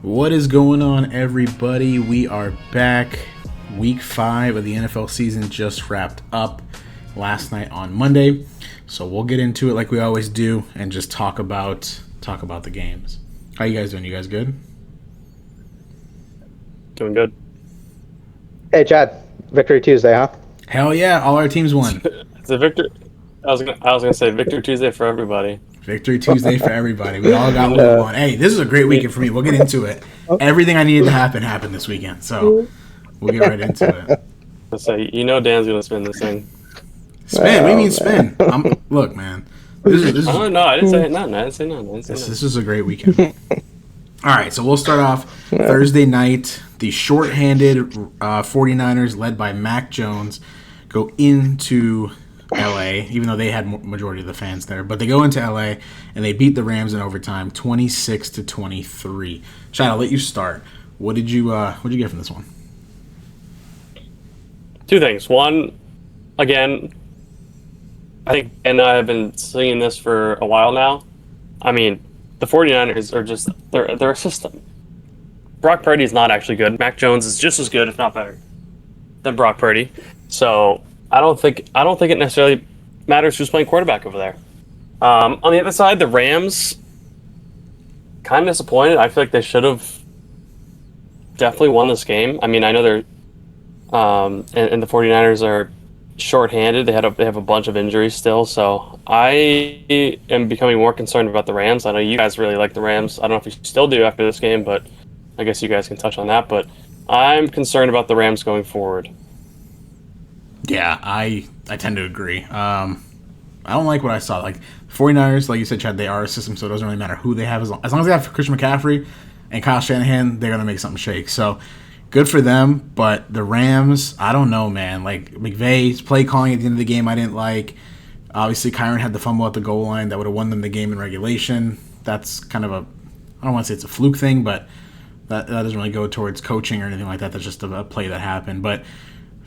What is going on, everybody? We are back. Week 5 of the NFL season just wrapped up last night on Monday. So we'll get into it like we always do and just talk about the games. How you guys doing? You guys good? Doing good. Hey, Chad. Victory Tuesday, huh? Hell yeah, all our teams won. It's a victor. I was gonna say Victory Tuesday for everybody. Victory Tuesday for everybody. We all got what we want. Hey, this is a great weekend for me. We'll get into it. Everything I needed to happen happened this weekend. So we'll get right into it. Let's say Dan's gonna spin this thing. Spin? What do you mean spin? Look, man. This is No, I didn't say nothing. I didn't say nothing. This is a great weekend. All right, so we'll start off Thursday night. The shorthanded 49ers, led by Mac Jones, go into L.A., even though they had majority of the fans there. But they go into L.A., and they beat the Rams in overtime, 26-23. Shad, I'll let you start. What did you get from this one? Two things. One, again, I think Ben and I have been seeing this for a while now. I mean, the 49ers are just they're a system. Brock Purdy is not actually good. Mac Jones is just as good, if not better, than Brock Purdy. So I don't think it necessarily matters who's playing quarterback over there. On the other side, the Rams, kind of disappointed. I feel like they should have definitely won this game. I mean, I know they're and the 49ers are shorthanded. They have a bunch of injuries still, so I am becoming more concerned about the Rams. I know you guys really like the Rams. I don't know if you still do after this game, but I guess you guys can touch on that. But I'm concerned about the Rams going forward. Yeah, I tend to agree. I don't like what I saw. Like, 49ers, like you said, Chad, they are a system, so it doesn't really matter who they have. As long as they have Christian McCaffrey and Kyle Shanahan, they're going to make something shake. So, good for them. But the Rams, I don't know, man. Like, McVay's play calling at the end of the game I didn't like. Obviously, Kyron had the fumble at the goal line that would have won them the game in regulation. That's kind of I don't want to say it's a fluke thing, but that doesn't really go towards coaching or anything like that. That's just a play that happened. But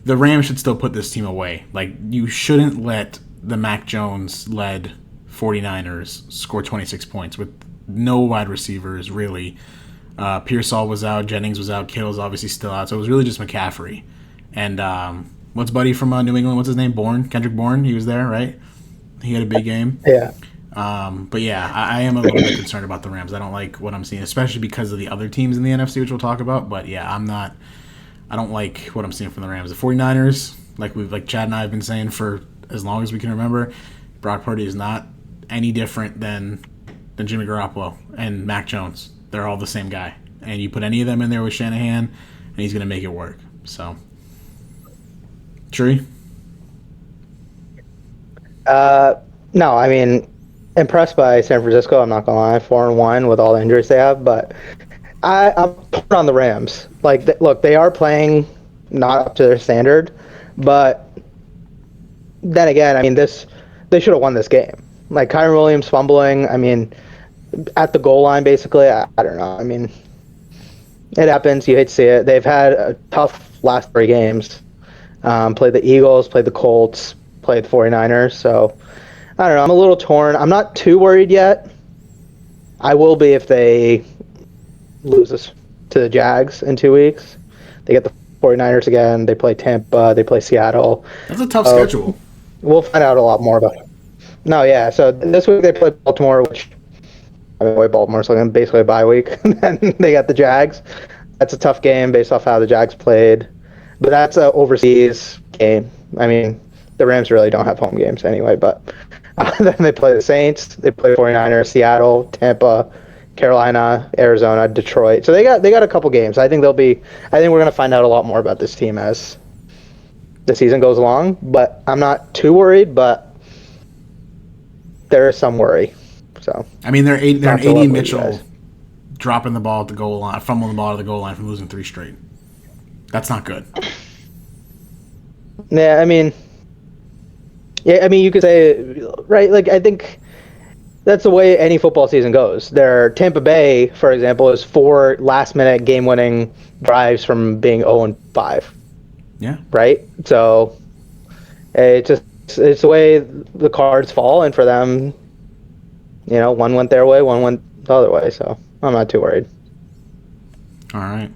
the Rams should still put this team away. Like, you shouldn't let the Mac Jones-led 49ers score 26 points with no wide receivers, really. Pearsall was out, Jennings was out, Kittle's obviously still out. So it was really just McCaffrey. And what's buddy from New England? What's his name? Kendrick Bourne? He was there, right? He had a big game. Yeah. But yeah, I am a little bit concerned about the Rams. I don't like what I'm seeing, especially because of the other teams in the NFC, which we'll talk about. But yeah, I don't like what I'm seeing from the Rams. The 49ers, like Chad and I have been saying for as long as we can remember, Brock Purdy is not any different than Jimmy Garoppolo and Mac Jones. They're all the same guy. And you put any of them in there with Shanahan, and he's going to make it work. So, Tree? No, I mean, impressed by San Francisco, I'm not going to lie. 4-1 with all the injuries they have, but I'm torn on the Rams. Like, look, they are playing not up to their standard, but then again, I mean, they should have won this game. Like, Kyron Williams fumbling, I mean, at the goal line, basically, I don't know. I mean, it happens. You hate to see it. They've had a tough last 3 games. Played the Eagles, played the Colts, played the 49ers, so I don't know. I'm a little torn. I'm not too worried yet. I will be if they lose this to the Jags in 2 weeks. They get the 49ers again. They play Tampa. They play Seattle. That's a tough schedule. We'll find out a lot more about it. No, yeah. So this week they play Baltimore, which Baltimore's like basically a bye week. And then they got the Jags. That's a tough game based off how the Jags played. But that's an overseas game. I mean, the Rams really don't have home games anyway. But then they play the Saints. They play 49ers, Seattle, Tampa, Carolina, Arizona, Detroit. So they got a couple games. I think we're going to find out a lot more about this team as the season goes along. But I'm not too worried, but there is some worry. So I mean, they're an AD Mitchell dropping the ball at the goal line, fumbling the ball at the goal line from losing 3 straight. That's not good. Yeah, I mean, you could say, right? Like, I think that's the way any football season goes. Tampa Bay, for example, is 4 last-minute game-winning drives from being 0-5. Yeah. Right. So it's the way the cards fall, and for them, one went their way, one went the other way. So I'm not too worried. All right.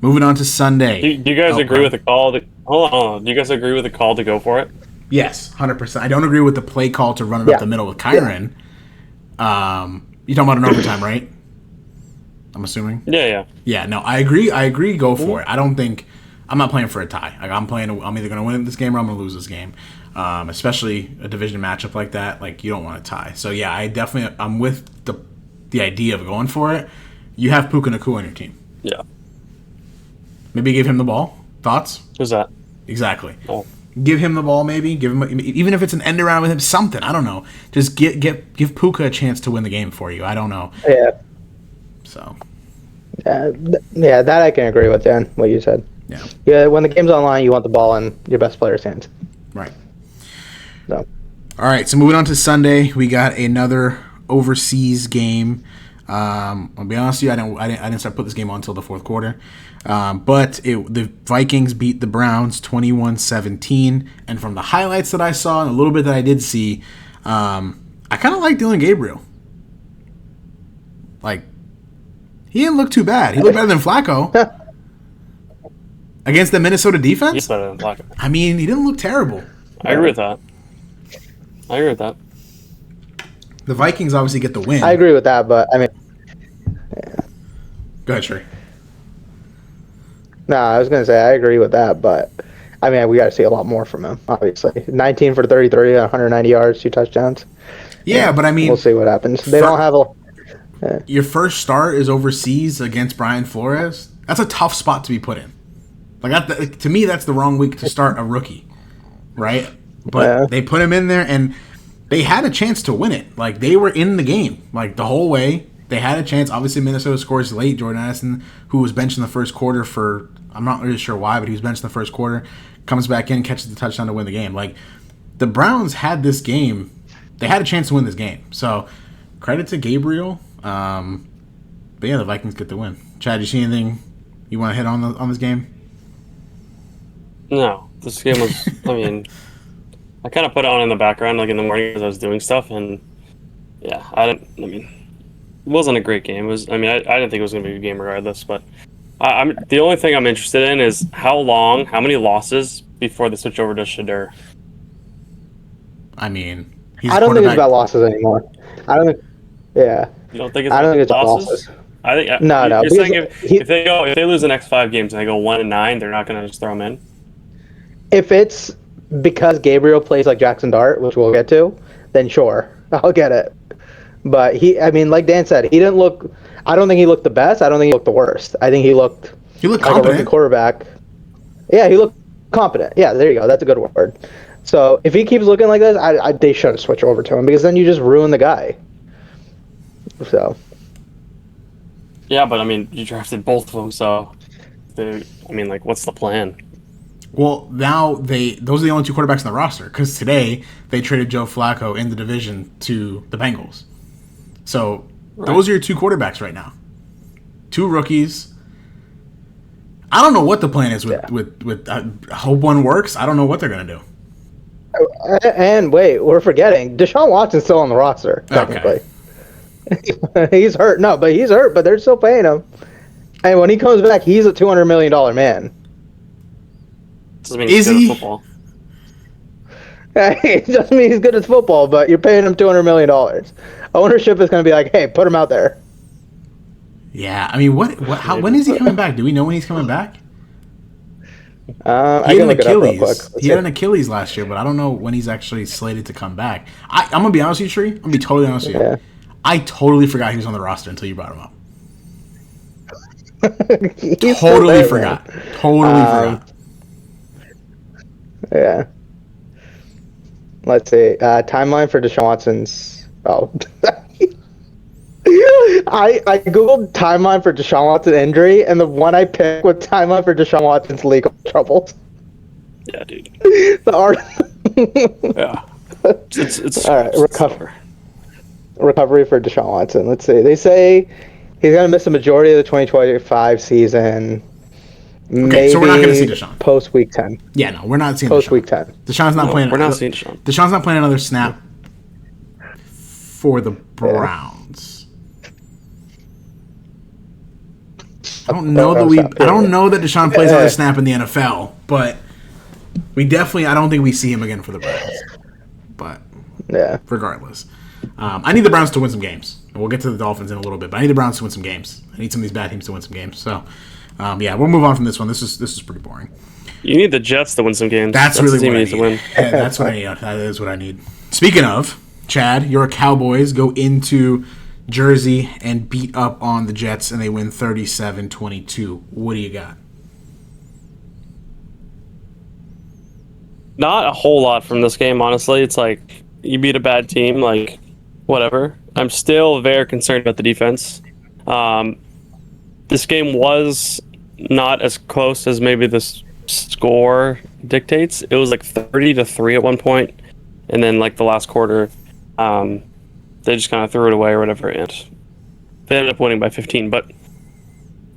Moving on to Sunday. Do you guys agree with the call? Hold on. Do you guys agree with the call to go for it? Yes, 100%. I don't agree with the play call to run it up the middle with Kyron. You talking about an overtime, right? I'm assuming. Yeah. Yeah. No, I agree. Go for it. I don't think I'm not playing for a tie. Like I'm either going to win this game or I'm going to lose this game. Especially a division matchup like that. Like you don't want to tie. So yeah, I'm with the idea of going for it. You have Puka Nacua on your team. Yeah. Maybe give him the ball. Thoughts? Who's that? Exactly. Oh. Give him the ball, maybe. Give him, even if it's an end around with him, something. I don't know. Just give Puka a chance to win the game for you. I don't know. Yeah. So. Yeah, that I can agree with, Dan. What you said. Yeah. Yeah. When the game's online, you want the ball in your best player's hands. Right. So. All right. So moving on to Sunday, we got another overseas game. I'll be honest with you, I didn't start putting this game on until the fourth quarter. But the Vikings beat the Browns 21-17. And from the highlights that I saw and a little bit that I did see, I kind of like Dylan Gabriel. Like, he didn't look too bad. He looked better than Flacco. Against the Minnesota defense? He's better than Flacco. I mean, he didn't look terrible. I agree with that. The Vikings obviously get the win. I agree with that, but I mean, Go ahead, Trey. no, I was gonna say I agree with that, but I mean, we got to see a lot more from him. Obviously, 19 for 33, 190 yards, 2 touchdowns. Yeah, but I mean, we'll see what happens. They don't have a. Your first start is overseas against Brian Flores. That's a tough spot to be put in. Like to me, that's the wrong week to start a rookie, right? But they put him in there, and they had a chance to win it. Like they were in the game, like the whole way. They had a chance. Obviously, Minnesota scores late. Jordan Addison, who was benched in the first quarter for, I'm not really sure why, but he was benched in the first quarter, comes back in, catches the touchdown to win the game. Like the Browns had this game. They had a chance to win this game. So credit to Gabriel. But yeah, the Vikings get the win. Chad, you see anything you want to hit on this game? No, this game was. I mean, I kind of put it on in the background, like in the morning as I was doing stuff, and yeah, it wasn't a great game. It was. I didn't think it was going to be a game regardless. But I'm the only thing I'm interested in is how many losses before they switch over to Shadur. I mean, I don't think it's about losses anymore. I don't think. Yeah. You don't think it's? I don't think it's about losses. I think no. You're saying if they lose the next 5 games and they go 1-9, they're not going to just throw them in. If it's because Gabriel plays like Jackson Dart, which we'll get to, then sure, I'll get it. But like Dan said, he didn't look. I don't think he looked the best. I don't think he looked the worst. I think he looked like competent. a rookie quarterback. Yeah, he looked competent. Yeah, there you go. That's a good word. So if he keeps looking like this, they shouldn't switch over to him because then you just ruin the guy. So. Yeah, but I mean, you drafted both of them, so what's the plan? Well, now those are the only 2 quarterbacks on the roster because today they traded Joe Flacco in the division to the Bengals. So those are your 2 quarterbacks right now. 2 rookies. I don't know what the plan is with I hope one works. I don't know what they're going to do. And wait, we're forgetting Deshaun Watson's still on the roster technically. Okay. He's hurt. No, but he's hurt. But they're still paying him. And when he comes back, he's a $200 million man. Doesn't mean he's good at football. It doesn't mean he's good at football, but you're paying him $200 million. Ownership is going to be like, hey, put him out there. Yeah, I mean, when is he coming back? Do we know when he's coming back? I can look it up real quick. He had an Achilles last year, but I don't know when he's actually slated to come back. I'm going to be honest with you, Tree. I'm going to be totally honest with you. Yeah. I totally forgot he was on the roster until you brought him up. Totally forgot. Totally forgot. Yeah. Let's see. Timeline for Deshaun Watson's. Oh. I googled timeline for Deshaun Watson injury, and the one I picked was timeline for Deshaun Watson's legal troubles. Yeah, dude. The art. Yeah. It's all right. Recovery for Deshaun Watson. Let's see. They say he's going to miss a majority of the 2025 season. Okay, maybe so we're not going to see Deshaun post week 10. Yeah, no, we're not seeing post week 10. Deshaun's not playing. We're not seeing Deshaun. Deshaun's not playing another snap for the Browns. I don't know that Deshaun plays another snap in the NFL, but we definitely. I don't think we see him again for the Browns. But Yeah. regardless, I need the Browns to win some games. And we'll get to the Dolphins in a little bit, but I need the Browns to win some games. I need some of these bad teams to win some games. So, we'll move on from this one. This is pretty boring. You need the Jets to win some games. That's really the team what I needs need. to win. Yeah, that's what I need. That is what I need. Speaking of, Chad, your Cowboys go into Jersey and beat up on the Jets, and they win 37-22. What do you got? Not a whole lot from this game, honestly. It's like you beat a bad team, like whatever. I'm still very concerned about the defense. This game was not as close as maybe this score dictates. It was like 30-3 at one point, and then like the last quarter, they just kind of threw it away or whatever, and they ended up winning by 15. But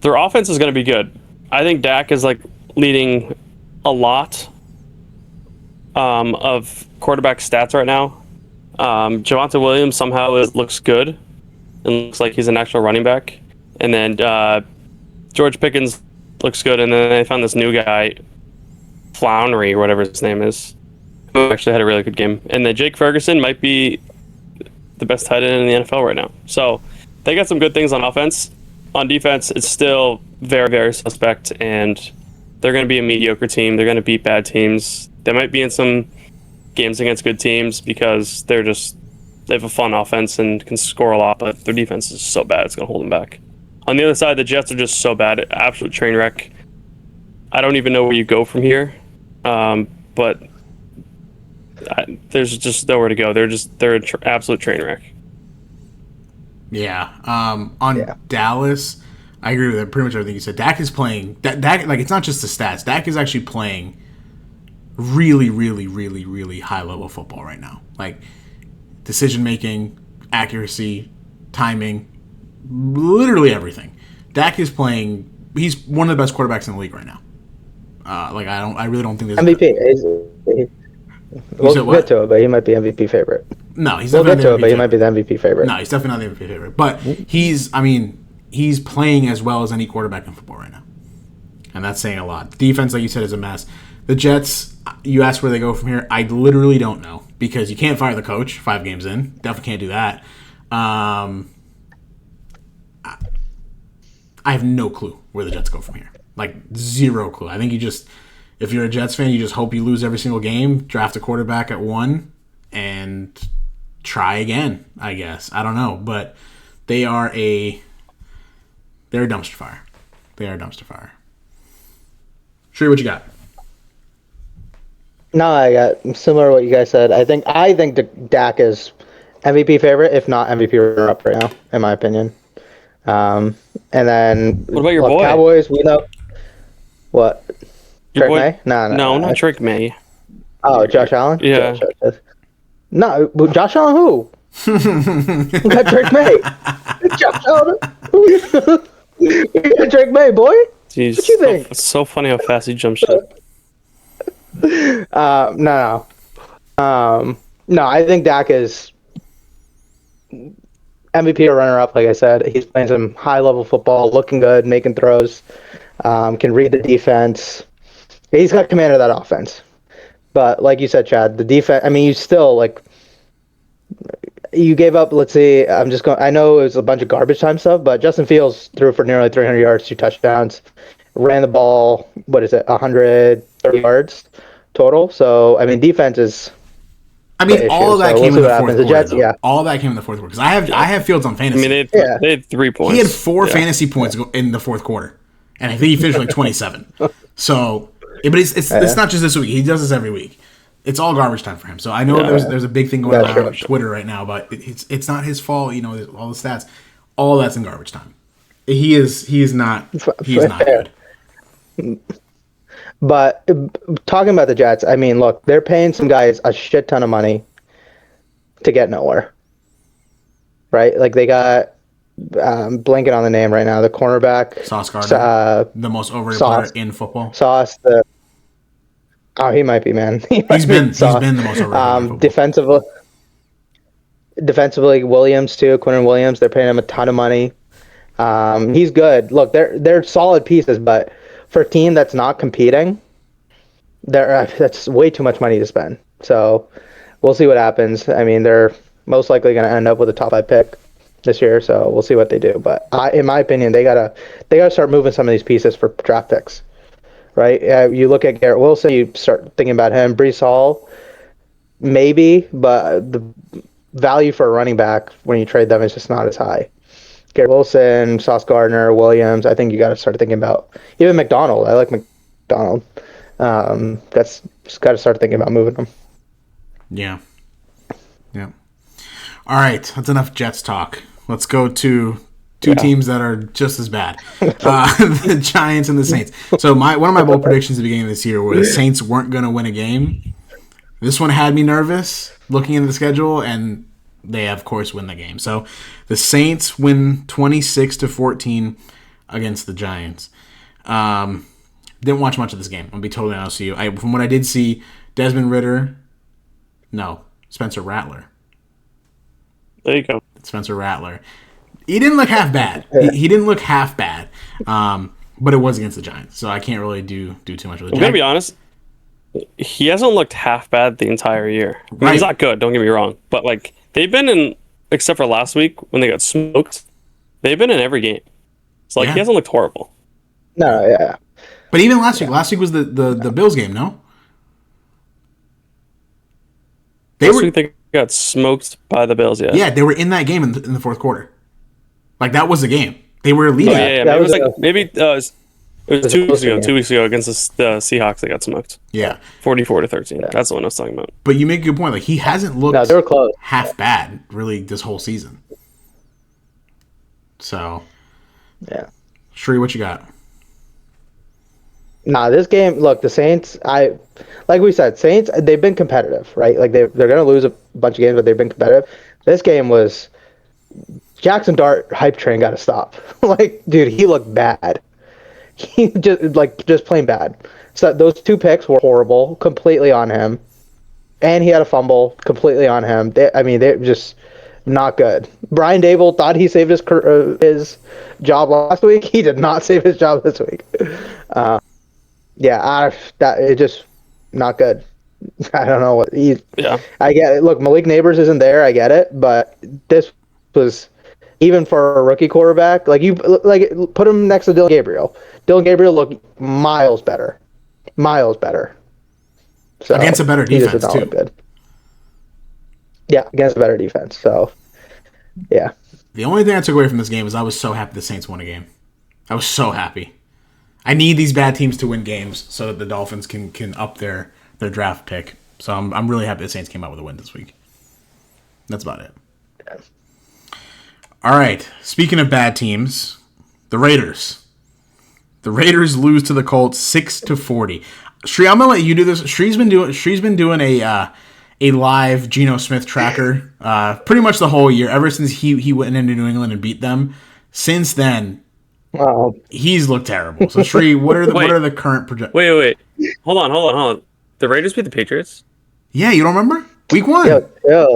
their offense is going to be good. I think Dak is like leading a lot of quarterback stats right now. Javonte Williams somehow looks good and looks like he's an actual running back. And then George Pickens looks good. And then they found this new guy, Flowery, or whatever his name is, who actually had a really good game. And then Jake Ferguson might be the best tight end in the NFL right now. So they got some good things on offense. On defense, it's still very, very suspect. And they're going to be a mediocre team. They're going to beat bad teams. They might be in some games against good teams because they have a fun offense and can score a lot, but their defense is so bad it's going to hold them back. On the other side, the Jets are just so bad, absolute train wreck. I don't even know where you go from here, but there's just nowhere to go. They're an absolute train wreck. Yeah. Dallas, I agree with pretty much everything you said. Dak is playing. Dak, like, it's not just the stats. Dak is actually playing really, really, really, really high level football right now. Like decision making, accuracy, timing, literally everything. Dak is playing. He's one of the best quarterbacks in the league right now. I really don't think there's MVP. We'll get to it, but he might be MVP favorite. No, he's we'll definitely get to the it, but MVP he might be the MVP favorite. No, he's definitely not the MVP favorite. But he's playing as well as any quarterback in football right now, and that's saying a lot. The defense, like you said, is a mess. The Jets, you asked where they go from here. I literally don't know because you can't fire the coach 5 games in. Definitely can't do that. I have no clue where the Jets go from here. Like, zero clue. I think if you're a Jets fan, you just hope you lose every single game, draft a quarterback at 1, and try again, I guess. I don't know. But they're a dumpster fire. They are a dumpster fire. Shree, what you got? No, I got similar to what you guys said. I think Dak is MVP favorite, if not MVP runner-up right now, in my opinion. And then what about your boy? Cowboys? We know what? Your Drake boy? May? No, not Drake May. Oh, Josh Allen? Yeah. No, Josh Allen who? We got Drake May. Josh Allen. We got Drake May, boy. Jeez, what you think? It's so funny how fast he jumps ship. No, I think Dak is MVP or runner-up, like I said. He's playing some high-level football, looking good, making throws, can read the defense. He's got command of that offense. But like you said, Chad, the defense, you gave up, let's see, I know it was a bunch of garbage time stuff, but Justin Fields threw for nearly 300 yards, 2 touchdowns, ran the ball, 130 yards total. So, defense is all of that came in the fourth quarter. Jets, yeah. All of that came in the fourth quarter. Because I have Fields on fantasy. They had 3 points. He had 4 fantasy points in the fourth quarter. And I think he finished like 27. So, but it's not just this week. He does this every week. It's all garbage time for him. So I know there's a big thing going on Twitter right now, but it's not his fault. All the stats, all that's in garbage time. He is not good. But talking about the Jets, look, they're paying some guys a shit ton of money to get nowhere. Right? Like they got blanking on the name right now. The cornerback, Sauce Gardner, the most overrated player in football. Sauce, he might be, man. He's been the most overrated. Defensively, Williams too. Quentin Williams, they're paying him a ton of money He's good. Look, they're solid pieces, but for a team that's not competing, that's way too much money to spend. So we'll see what happens. I mean, they're most likely going to end up with a top 5 pick this year, so we'll see what they do. But in my opinion, they gotta start moving some of these pieces for draft picks, right? You look at Garrett Wilson, you start thinking about him. Brees Hall, maybe, but the value for a running back when you trade them is just not as high. Garrett Wilson, Sauce Gardner, Williams. I think you got to start thinking about even McDonald. I like McDonald. That's just got to start thinking about moving them. Yeah. All right, that's enough Jets talk. Let's go to two teams that are just as bad, the Giants and the Saints. So one of my bold predictions at the beginning of this year was the Saints weren't going to win a game. This one had me nervous looking into the schedule, and they, of course, win the game. So the Saints win 26-14 against the Giants. Didn't watch much of this game. I'll be totally honest with you. From what I did see, Spencer Rattler. There you go. Spencer Rattler. He didn't look half bad. He didn't look half bad. But it was against the Giants, so I can't really do too much with it. I'm going to be honest. He hasn't looked half bad the entire year. I mean, he's not good, don't get me wrong. But, they've been in, except for last week when they got smoked, they've been in every game. So, he hasn't looked horrible. No, yeah. But even last week was the Bills game, no? Last week they got smoked by the Bills, yeah. Yeah, they were in that game in the fourth quarter. That was the game. They were leading. It was 2 weeks ago. 2 weeks ago against the Seahawks, they got smoked. Yeah, 44-13. Yeah. That's the one I was talking about. But you make a good point. He hasn't looked they were close. half bad really this whole season. So, yeah. Shree, what you got? Nah, this game. Look, the Saints. Like we said, Saints. They've been competitive, right? They're going to lose a bunch of games, but they've been competitive. This game was Jackson Dart hype train got to stop. Dude, he looked bad. He just plain bad. So those 2 picks were horrible, completely on him, and he had a fumble, completely on him. They're just not good. Brian Dable thought he saved his job last week. He did not save his job this week. It just not good. I don't know what he. Yeah, I get it. Look, Malik Neighbors isn't there. I get it, but this was. Even for a rookie quarterback, put him next to Dylan Gabriel. Dylan Gabriel looked miles better. So, against a better defense too. Good. Yeah, against a better defense. So, yeah. The only thing I took away from this game is I was so happy the Saints won a game. I was so happy. I need these bad teams to win games so that the Dolphins can up their draft pick. So I'm really happy the Saints came out with a win this week. That's about it. Yeah. All right. Speaking of bad teams, the Raiders. The Raiders lose to the Colts 6-40. Shree, I'm gonna let you do this. Shree's been doing a live Geno Smith tracker pretty much the whole year. Ever since he went into New England and beat them. Since then, he's looked terrible. So Shree, what are the current projections? Wait. Hold on. The Raiders beat the Patriots? Yeah, you don't remember? Week 1.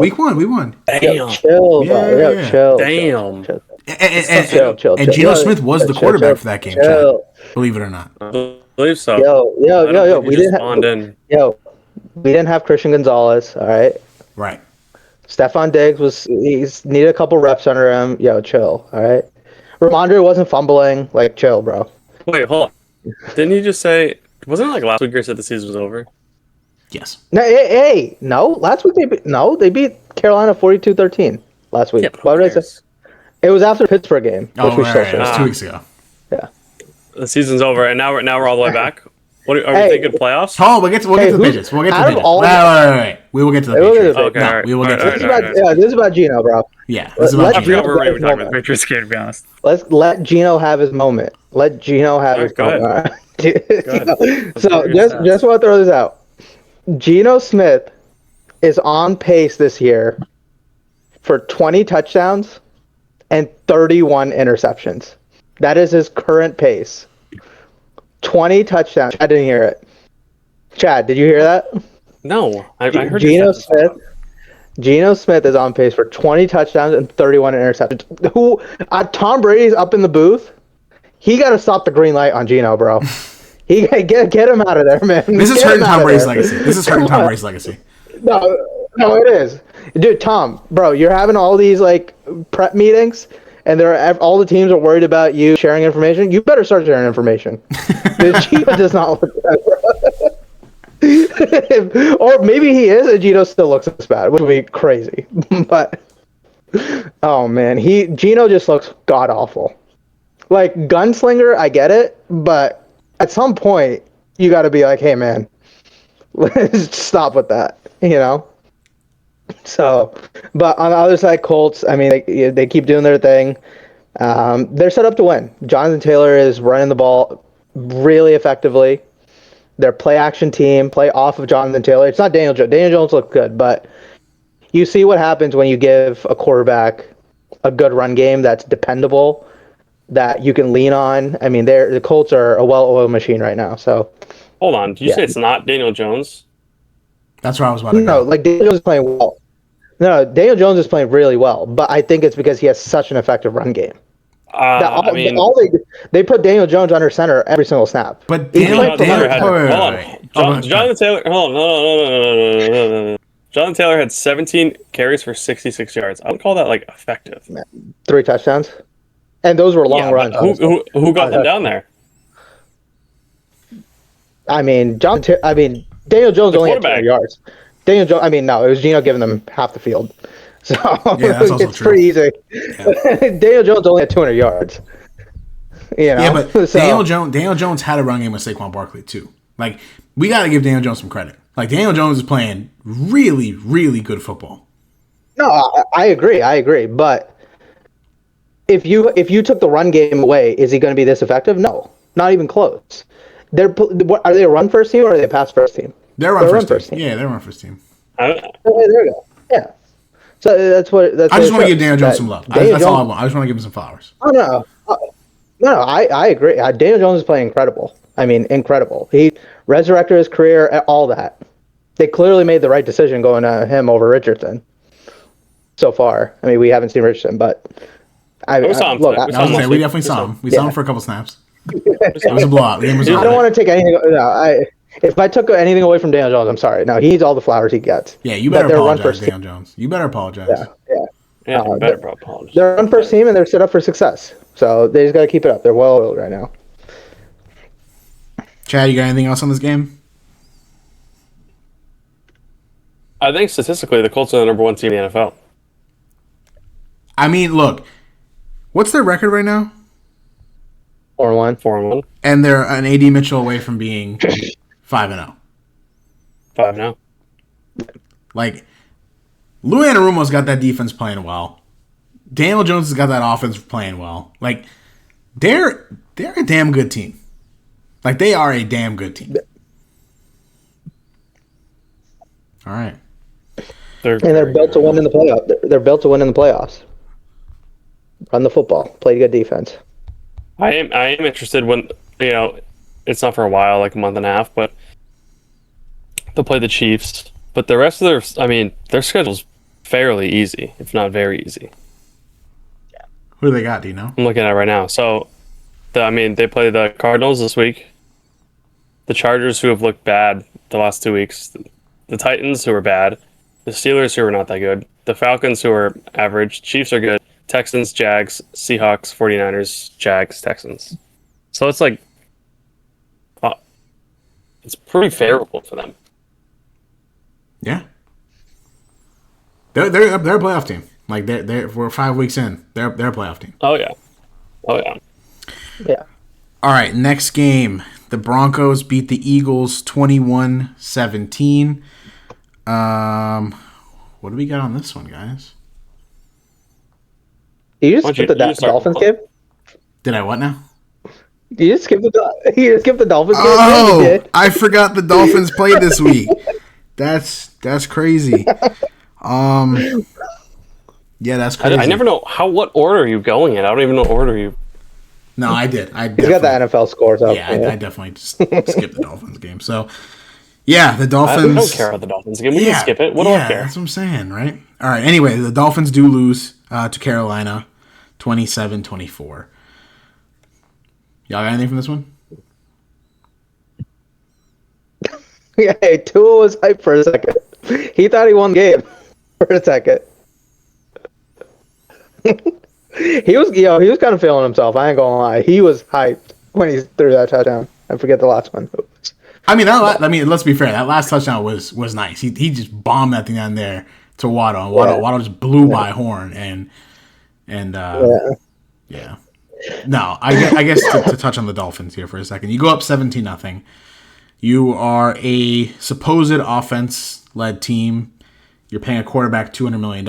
Week 1, we won. Damn. Chill. Damn. And Geno Smith was the quarterback for that game, Chad, believe it or not. I believe so. Yo. We didn't have Christian Gonzalez, all right? Right. Stephon Diggs he's needed a couple reps under him. Yo, chill, all right? Ramondre wasn't fumbling. Chill, bro. Wait, hold on. Didn't you just say, wasn't it last week you said the season was over? Yes. No. Last week they beat Carolina 42-13 last week. Yeah, Why would I say? It was after the Pittsburgh game, which it was 2 weeks ago. Yeah. The season's over, and now we're all the way back. Are we thinking playoffs? Oh, we'll get to the Patriots. Wait. We will get to the Patriots. Okay, we will get to the Patriots. This is about Geno, bro. Yeah, this is about Geno. I forgot we were even talking about the Patriots game, to be honest. Let's let Geno have his moment. Let Geno have his moment. All right. So just want to throw this out. Geno Smith is on pace this year for 20 touchdowns and 31 interceptions. That is his current pace. 20 touchdowns. I didn't hear it. Chad, did you hear that? No, I heard Geno Smith. Geno Smith is on pace for 20 touchdowns and 31 interceptions. Tom Brady's up in the booth. He got to stop the green light on Geno, bro. He get him out of there, man. This is hurting Tom Brady's legacy. This is hurting Tom Brady's legacy. No, it is, dude. Tom, bro, you're having all these like prep meetings, and all the teams are worried about you sharing information. You better start sharing information. Geno does not look bad, bro. Or maybe he is, and Geno still looks this bad, which would be crazy. But oh man, Geno just looks god awful. Like gunslinger, I get it, but at some point you got to be like, hey man, let's stop with that, you know. So, but on the other side, Colts, I mean, they keep doing their thing. They're set up to win. Jonathan Taylor is running the ball really effectively. Their play action team play off of Jonathan Taylor. It's not Daniel Jones. Daniel Jones looked good, but you see what happens when you give a quarterback a good run game that's dependable, that you can lean on. I mean, the Colts are a well-oiled machine right now. So, hold on. Did you say it's not Daniel Jones? That's where I was about to go. No, like Daniel Jones is playing well. No, Daniel Jones is playing really well, but I think it's because he has such an effective run game. They put Daniel Jones under center every single snap. But Jonathan Taylor Jonathan Taylor had 17 carries for 66 yards. I would call that like effective. 3 touchdowns, and those were long runs. Who got them down there? I mean, Daniel Jones only had 200 yards. Daniel Jones. I mean, no, it was Geno giving them half the field. So it's pretty easy. Yeah. Daniel Jones only had 200 yards. You know? Yeah, but Daniel Jones had a run game with Saquon Barkley too. Like, we got to give Daniel Jones some credit. Like, Daniel Jones is playing really, really good football. No, I agree. But if you took the run game away, is he going to be this effective? No, not even close. Are they a run first team or are they a pass first team? They're a run first team. Yeah, they're a run first team. There we go. Yeah. So that's what. I just want to give Daniel Jones some love. That's all I want. I just want to give him some flowers. Oh no, I agree. Daniel Jones is playing incredible. I mean, incredible. He resurrected his career. All that. They clearly made the right decision going to him over Richardson. So far, I mean, we haven't seen Richardson, but we definitely saw him. We saw him for a couple snaps. It was a blowout. I don't want to take anything. No, if I took anything away from Daniel Jones, I'm sorry. No, he needs all the flowers he gets. Yeah, you better apologize, Daniel Jones. You better apologize. Yeah, you better apologize. They're run first team and they're set up for success. So they just got to keep it up. They're well-oiled right now. Chad, you got anything else on this game? I think statistically, the Colts are the number 1 team in the NFL. I mean, look, what's their record right now? 4-1. 4-1. And they're an AD Mitchell away from being 5-0. 5-0. Like, Lou Anarumo's got that defense playing well. Daniel Jones has got that offense playing well. Like, they're a damn good team. Like, they are a damn good team. All right. They're built to win in the playoffs. They're built to win in the playoffs. Run the football. Play good defense. I am interested when, it's not for a while, like a month and a half, but they'll play the Chiefs. But the rest of their schedule's fairly easy, if not very easy. Who do they got? Do you know? I'm looking at it right now. So, they play the Cardinals this week, the Chargers, who have looked bad the last 2 weeks, the Titans, who are bad, the Steelers, who are not that good, the Falcons, who are average, Chiefs are good, Texans, Jags, Seahawks, 49ers, Jags, Texans. So it's like, it's pretty favorable for them. Yeah. They're a playoff team. Like, we're 5 weeks in. They're a playoff team. Oh, yeah. Yeah. All right, next game. The Broncos beat the Eagles 21-17. What do we got on this one, guys? You just skipped the Dolphins game? Did I what now? You just skipped the Dolphins game? Oh, I forgot the Dolphins played this week. That's crazy. Yeah, that's crazy. I never know what order are you going in. I don't even know what order you. No, I did. He's got the NFL scores up. Yeah, I definitely just skipped the Dolphins game. So, Yeah, the Dolphins. We don't care about the Dolphins again. We can skip it. What do I care? That's what I'm saying, right? All right. Anyway, the Dolphins do lose to Carolina, 27-24. Y'all got anything from this one? Yeah, Tua was hyped for a second. He thought he won the game for a second. He was kind of feeling himself. I ain't gonna lie. He was hyped when he threw that touchdown. I forget the last one. I mean, let's be fair. That last touchdown was nice. He just bombed that thing down there to Waddle. And Waddle just blew by Horn and yeah. No, I guess to touch on the Dolphins here for a second. You go up 17-0. You are a supposed offense-led team. You're paying a quarterback $200 million.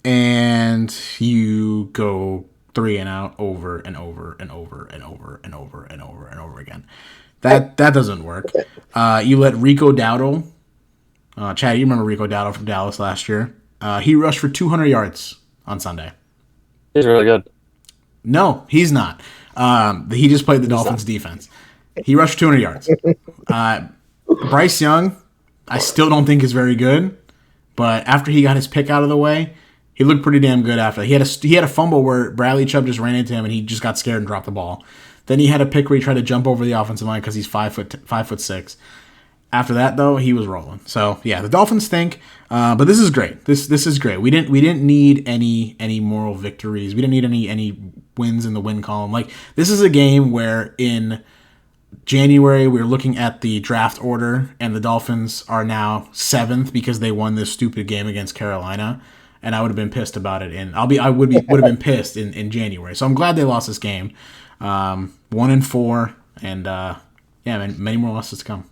And you go 3 and out over and over and over and over and over and over and over again. That doesn't work. You let Rico Dowdle, Chad, you remember Rico Dowdle from Dallas last year. He rushed for 200 yards on Sunday. He's really good. No, he's not. He just played the Dolphins defense. He rushed 200 yards. Bryce Young, I still don't think is very good, but after he got his pick out of the way, he looked pretty damn good after. He had a fumble where Bradley Chubb just ran into him and he just got scared and dropped the ball. Then he had a pick where he tried to jump over the offensive line because he's 5'6". After that, though, he was rolling. So yeah, the Dolphins stink, but this is great. This is great. We didn't need any moral victories. We didn't need any wins in the win column. Like, this is a game where in January we were looking at the draft order and the Dolphins are now 7th because they won this stupid game against Carolina. And I would have been pissed about it, and I would have been pissed in January. So I'm glad they lost this game, 1-4, and many more losses to come.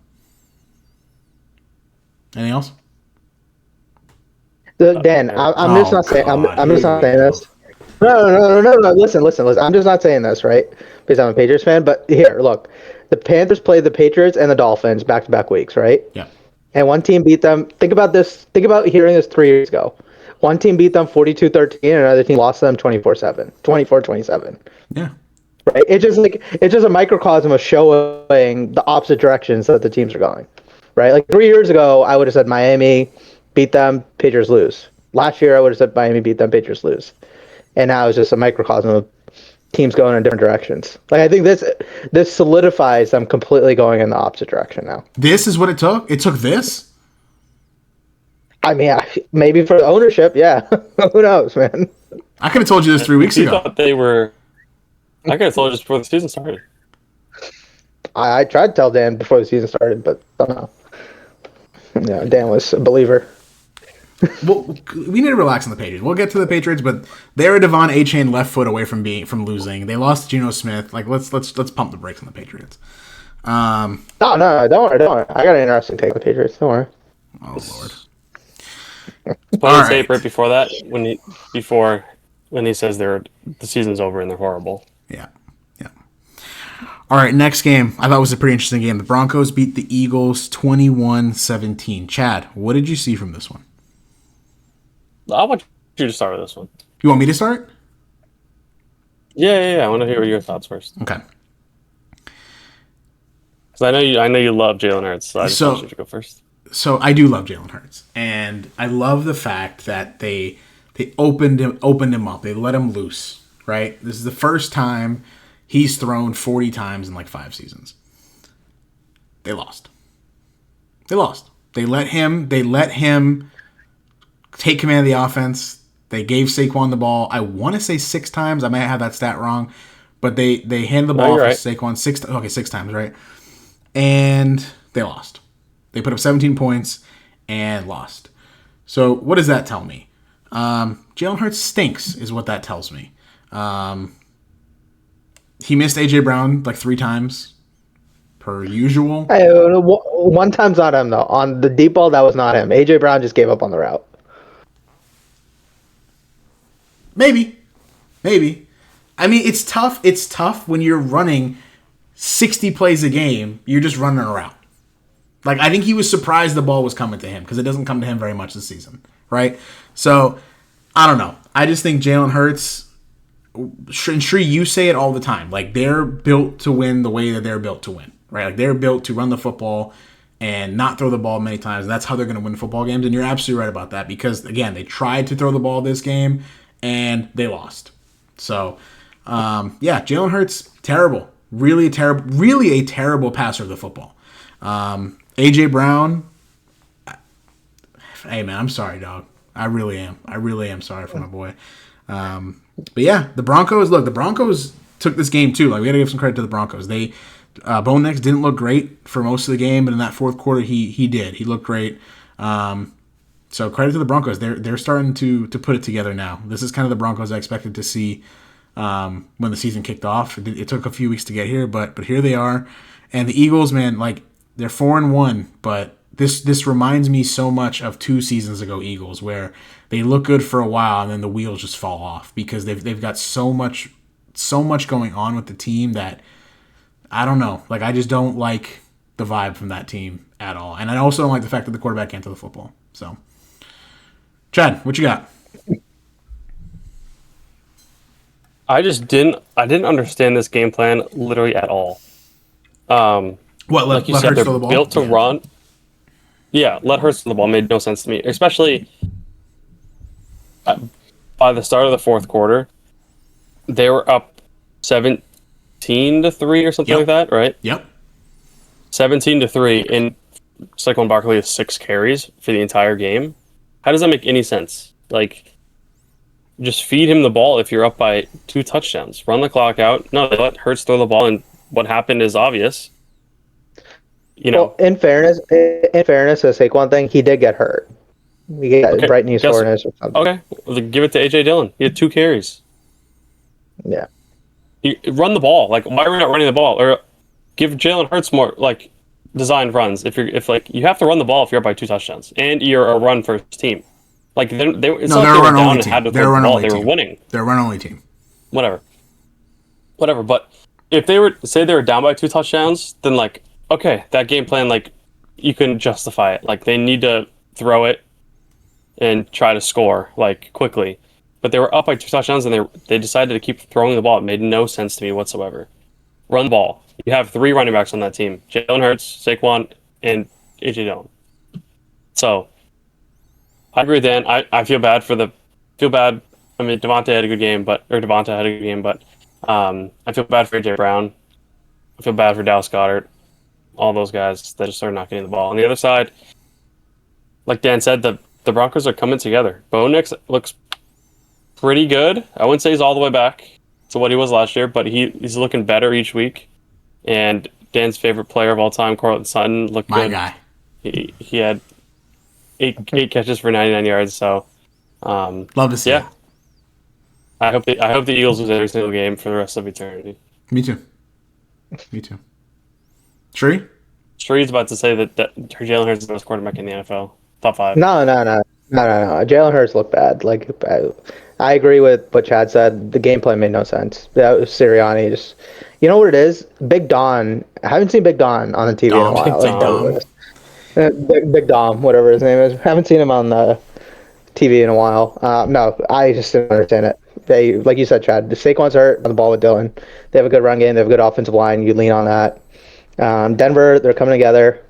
Anything else? Dan, I'm just not saying. I'm just not saying this. No. Listen. I'm just not saying this, right? Because I'm a Patriots fan. But here, look, the Panthers played the Patriots and the Dolphins back-to-back weeks, right? Yeah. And one team beat them. Think about this. Think about hearing this 3 years ago. One team beat them 42-13, and another team lost them 24-27. Yeah. Right? It's just a microcosm of showing the opposite directions that the teams are going. Right? Like 3 years ago, I would have said Miami beat them, Patriots lose. Last year, I would have said Miami beat them, Patriots lose. And now it's just a microcosm of teams going in different directions. Like, I think this solidifies them completely going in the opposite direction now. This is what it took? It took this? I mean, maybe for the ownership, yeah. Who knows, man? I could have told you this 3 weeks ago. Thought they were. I could have told you this before the season started. I tried to tell Dan before the season started, but somehow, Dan was a believer. Well, we need to relax on the Patriots. We'll get to the Patriots, but they're a Devon A-Chain left foot away from losing. They lost Geno Smith. Like, let's pump the brakes on the Patriots. No, don't worry. I got an interesting take on the Patriots. Don't worry. Oh Lord. Play the tape right before that when he says the season's over and they're horrible. Yeah. All right, next game. I thought was a pretty interesting game. The Broncos beat the Eagles 21-17. Chad, what did you see from this one? I want you to start with this one. You want me to start? Yeah. I want to hear your thoughts first. Okay. Because I know you love Jalen Hurts, so I just want you to go first. So I do love Jalen Hurts, and I love the fact that they opened him up. They let him loose. Right. This is the first time he's thrown 40 times in like 5 seasons. They lost. They let him take command of the offense. They gave Saquon the ball. I want to say 6 times. I might have that stat wrong, but they handed the ball off to Saquon 6 times, right? And they lost. They put up 17 points and lost. So what does that tell me? Jalen Hurts stinks is what that tells me. He missed A.J. Brown like 3 times per usual. Hey, one time's not him, though. On the deep ball, that was not him. A.J. Brown just gave up on the route. Maybe. I mean, it's tough. It's tough when you're running 60 plays a game. You're just running a route. Like, I think he was surprised the ball was coming to him because it doesn't come to him very much this season, right? So, I don't know. I just think Jalen Hurts, and Shree, you say it all the time. Like, they're built to win the way that they're built to win, right? Like, they're built to run the football and not throw the ball many times. That's how they're going to win football games. And you're absolutely right about that because, again, they tried to throw the ball this game and they lost. So, Jalen Hurts, terrible. Really a terrible passer of the football. A.J. Brown, hey, man, I'm sorry, dog. I really am sorry for my boy. The Broncos took this game too. Like, we got to give some credit to the Broncos. Bo Nix didn't look great for most of the game, but in that fourth quarter, he did. He looked great. So credit to the Broncos. They're starting to put it together now. This is kind of the Broncos I expected to see when the season kicked off. It took a few weeks to get here, but here they are. And the Eagles, man, like, they're 4-1, but this reminds me so much of 2 seasons ago Eagles, where they look good for a while and then the wheels just fall off because they've got so much going on with the team that I don't know. Like, I just don't like the vibe from that team at all. And I also don't like the fact that the quarterback can't throw the football. So, Chad, what you got? I didn't understand this game plan literally at all. Like you said, they're built to run. Yeah, let Hurts throw the ball made no sense to me, especially by the start of the fourth quarter. They were up 17-3 or something like that, right? Yep. 17-3, and Saquon Barkley has 6 carries for the entire game. How does that make any sense? Like, just feed him the ball if you're up by 2 touchdowns. Run the clock out. No, they let Hurts throw the ball, and what happened is obvious. Well, in fairness, the Saquon thing, he did get hurt. He got right knee soreness or something. Okay, well, give it to A.J. Dillon. He had 2 carries. Yeah. You run the ball. Like, why are we not running the ball? Or give Jalen Hurts more, like, designed runs. If you have to run the ball if you're up by 2 touchdowns, and you're a run first team. Like, they're a run only team. They were winning. They're a run only team. Whatever. But if they were down by 2 touchdowns, then, like, okay, that game plan, like, you can justify it. Like, they need to throw it and try to score, like, quickly. But they were up by 2 touchdowns, and they decided to keep throwing the ball. It made no sense to me whatsoever. Run the ball. You have 3 running backs on that team: Jalen Hurts, Saquon, and A.J. Dillon. So, I agree with Dan. I feel bad. I mean, Devonta had a good game, but I feel bad for A.J. Brown. I feel bad for Dallas Goedert. All those guys that just started not getting the ball. On the other side, like Dan said, the Broncos are coming together. Bo Nix looks pretty good. I wouldn't say he's all the way back to what he was last year, but he's looking better each week. And Dan's favorite player of all time, Cortland Sutton, looked good. My guy. He had 8 catches for 99 yards. So, love to see it. I hope the Eagles lose every single game for the rest of eternity. Me too. Tree? Tree's about to say that Jalen Hurts is the best quarterback in the NFL. Top 5. No. Jalen Hurts looked bad. Like, I agree with what Chad said. The game plan made no sense. That was Sirianni. Just, you know what it is? Big Don. I haven't seen Big Don on the TV in a while. Big Dom, whatever his name is. I haven't seen him on the TV in a while. No, I just didn't understand it. They, like you said, Chad, the Saquon's hurt on the ball with Dillon. They have a good run game. They have a good offensive line. You lean on that. Denver, they're coming together.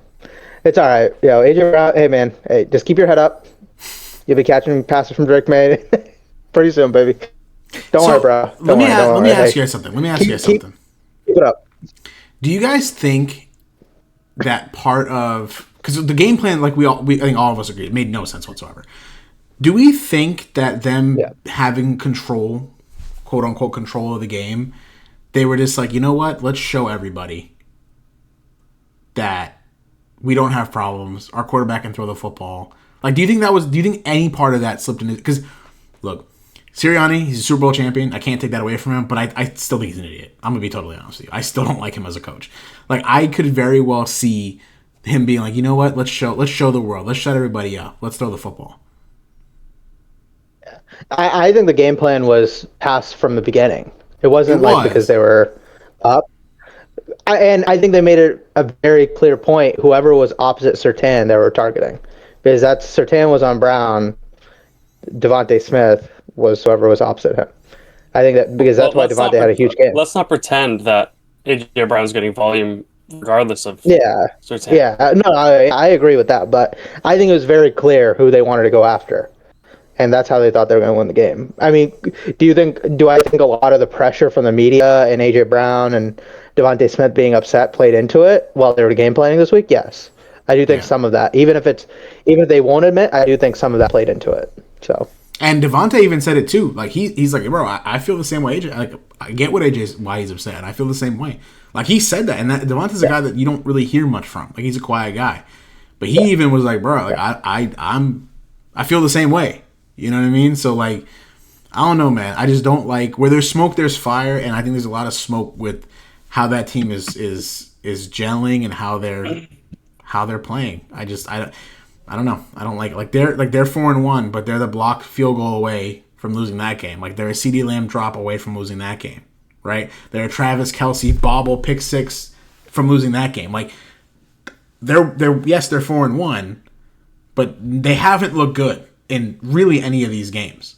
It's all right. AJ Brown, hey, man. Hey, just keep your head up. You'll be catching passes from Drake May pretty soon, baby. Don't worry, bro. Let me ask you guys something. Keep it up. Do you guys think that part of... Because the game plan, like I think all of us agree, it made no sense whatsoever. Do we think that them having control, quote-unquote control of the game, they were just like, you know what? Let's show everybody that we don't have problems. Our quarterback can throw the football. Like, do you think any part of that slipped into... Because, look, Sirianni, he's a Super Bowl champion. I can't take that away from him, but I still think he's an idiot. I'm going to be totally honest with you. I still don't like him as a coach. Like, I could very well see him being like, you know what? Let's show the world. Let's shut everybody up. Let's throw the football. I think the game plan was passed from the beginning. It wasn't because they were up. And I think they made it a very clear point. Whoever was opposite Surtain, they were targeting. Because Surtain was on Brown, Devontae Smith was whoever was opposite him. I think that because that's why Devontae had a huge game. Let's not pretend that A.J. Brown's getting volume regardless of Yeah, Surtain. yeah. No, I agree with that, but I think it was very clear who they wanted to go after, and that's how they thought they were going to win the game. I mean, do I think a lot of the pressure from the media and AJ Brown and Devontae Smith being upset played into it while they were game planning this week? Yes, I do think some of that. Even if they won't admit, I do think some of that played into it. So. And Devontae even said it too. Like he's like, bro, I feel the same way. AJ, like I get what AJ's why he's upset. I feel the same way. Like he said that, and that Devontae's a guy that you don't really hear much from. Like he's a quiet guy, but he even was like, bro, like I feel the same way. You know what I mean? So like, I don't know, man. I just don't like where there's smoke, there's fire, and I think there's a lot of smoke with how that team is gelling and how they're playing. I don't know. I don't like it. Like they're 4-1, but they're the blocked field goal away from losing that game. Like they're a CeeDee Lamb drop away from losing that game, right? They're a Travis Kelce bobble pick six from losing that game. Like they're 4-1, but they haven't looked good in really any of these games,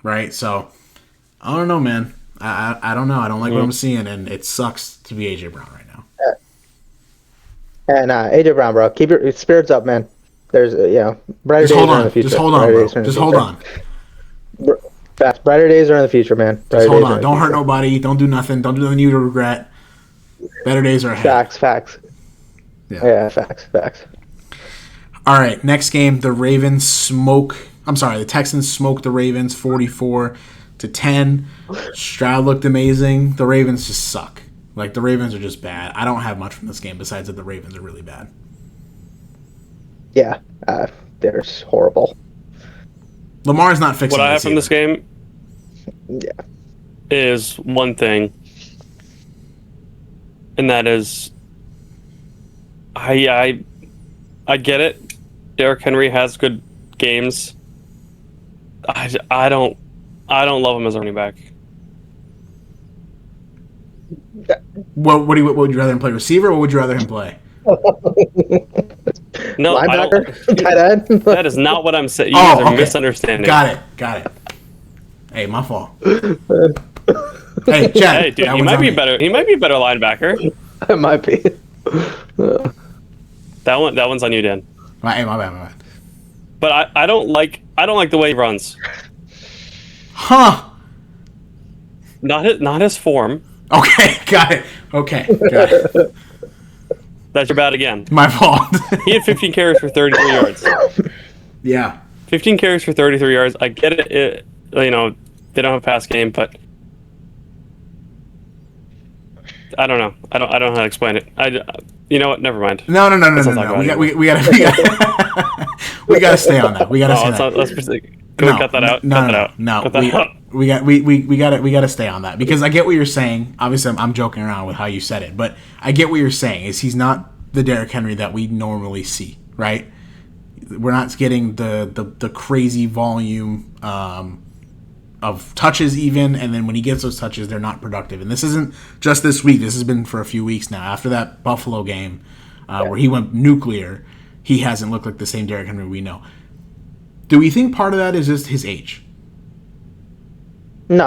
right? So I don't know, man. I don't know. I don't like what I'm seeing, and it sucks to be AJ Brown right now. And AJ Brown, bro, keep your spirits up, man. There's, brighter days are in the future. Just hold on, bro. Just hold on. Brighter days are in the future, man. Just hold on. Don't hurt nobody. Don't do nothing. Don't do nothing you to regret. Better days are ahead. Facts. Yeah, facts. All right, next game, the Texans smoke the Ravens 44-10. Stroud looked amazing. The Ravens just suck. Like, the Ravens are just bad. I don't have much from this game besides that the Ravens are really bad. Yeah, they're horrible. Lamar's not fixing what I have from this game is one thing, and that is I get it. Derrick Henry has good games. I don't love him as a running back. What would you rather him play, receiver, or what would you rather him play? No, linebacker, tight end. That is not what I'm saying. You guys are misunderstanding. Got it. Hey, my fault. Hey, Chad. Hey, dude, he might be better. He might be a better linebacker. It might be. That one's on you, Dan. Hey, my bad. But I don't like the way he runs. Huh? Not his form. Okay, got it. That's your bad again. My fault. He had 15 carries for 33 yards. Yeah. 15 carries for 33 yards. I get it. They don't have a pass game, but I don't know. I don't know how to explain it. You know what? Never mind. No. We gotta stay on that. We gotta stay on that. Can we cut that out? No. We gotta stay on that because I get what you're saying. Obviously, I'm joking around with how you said it, but I get what you're saying. Is he's not the Derrick Henry that we normally see, right? We're not getting the crazy volume of touches even, and then when he gets those touches, they're not productive. And this isn't just this week. This has been for a few weeks now. After that Buffalo game where he went nuclear, he hasn't looked like the same Derrick Henry we know. Do we think part of that is just his age? No.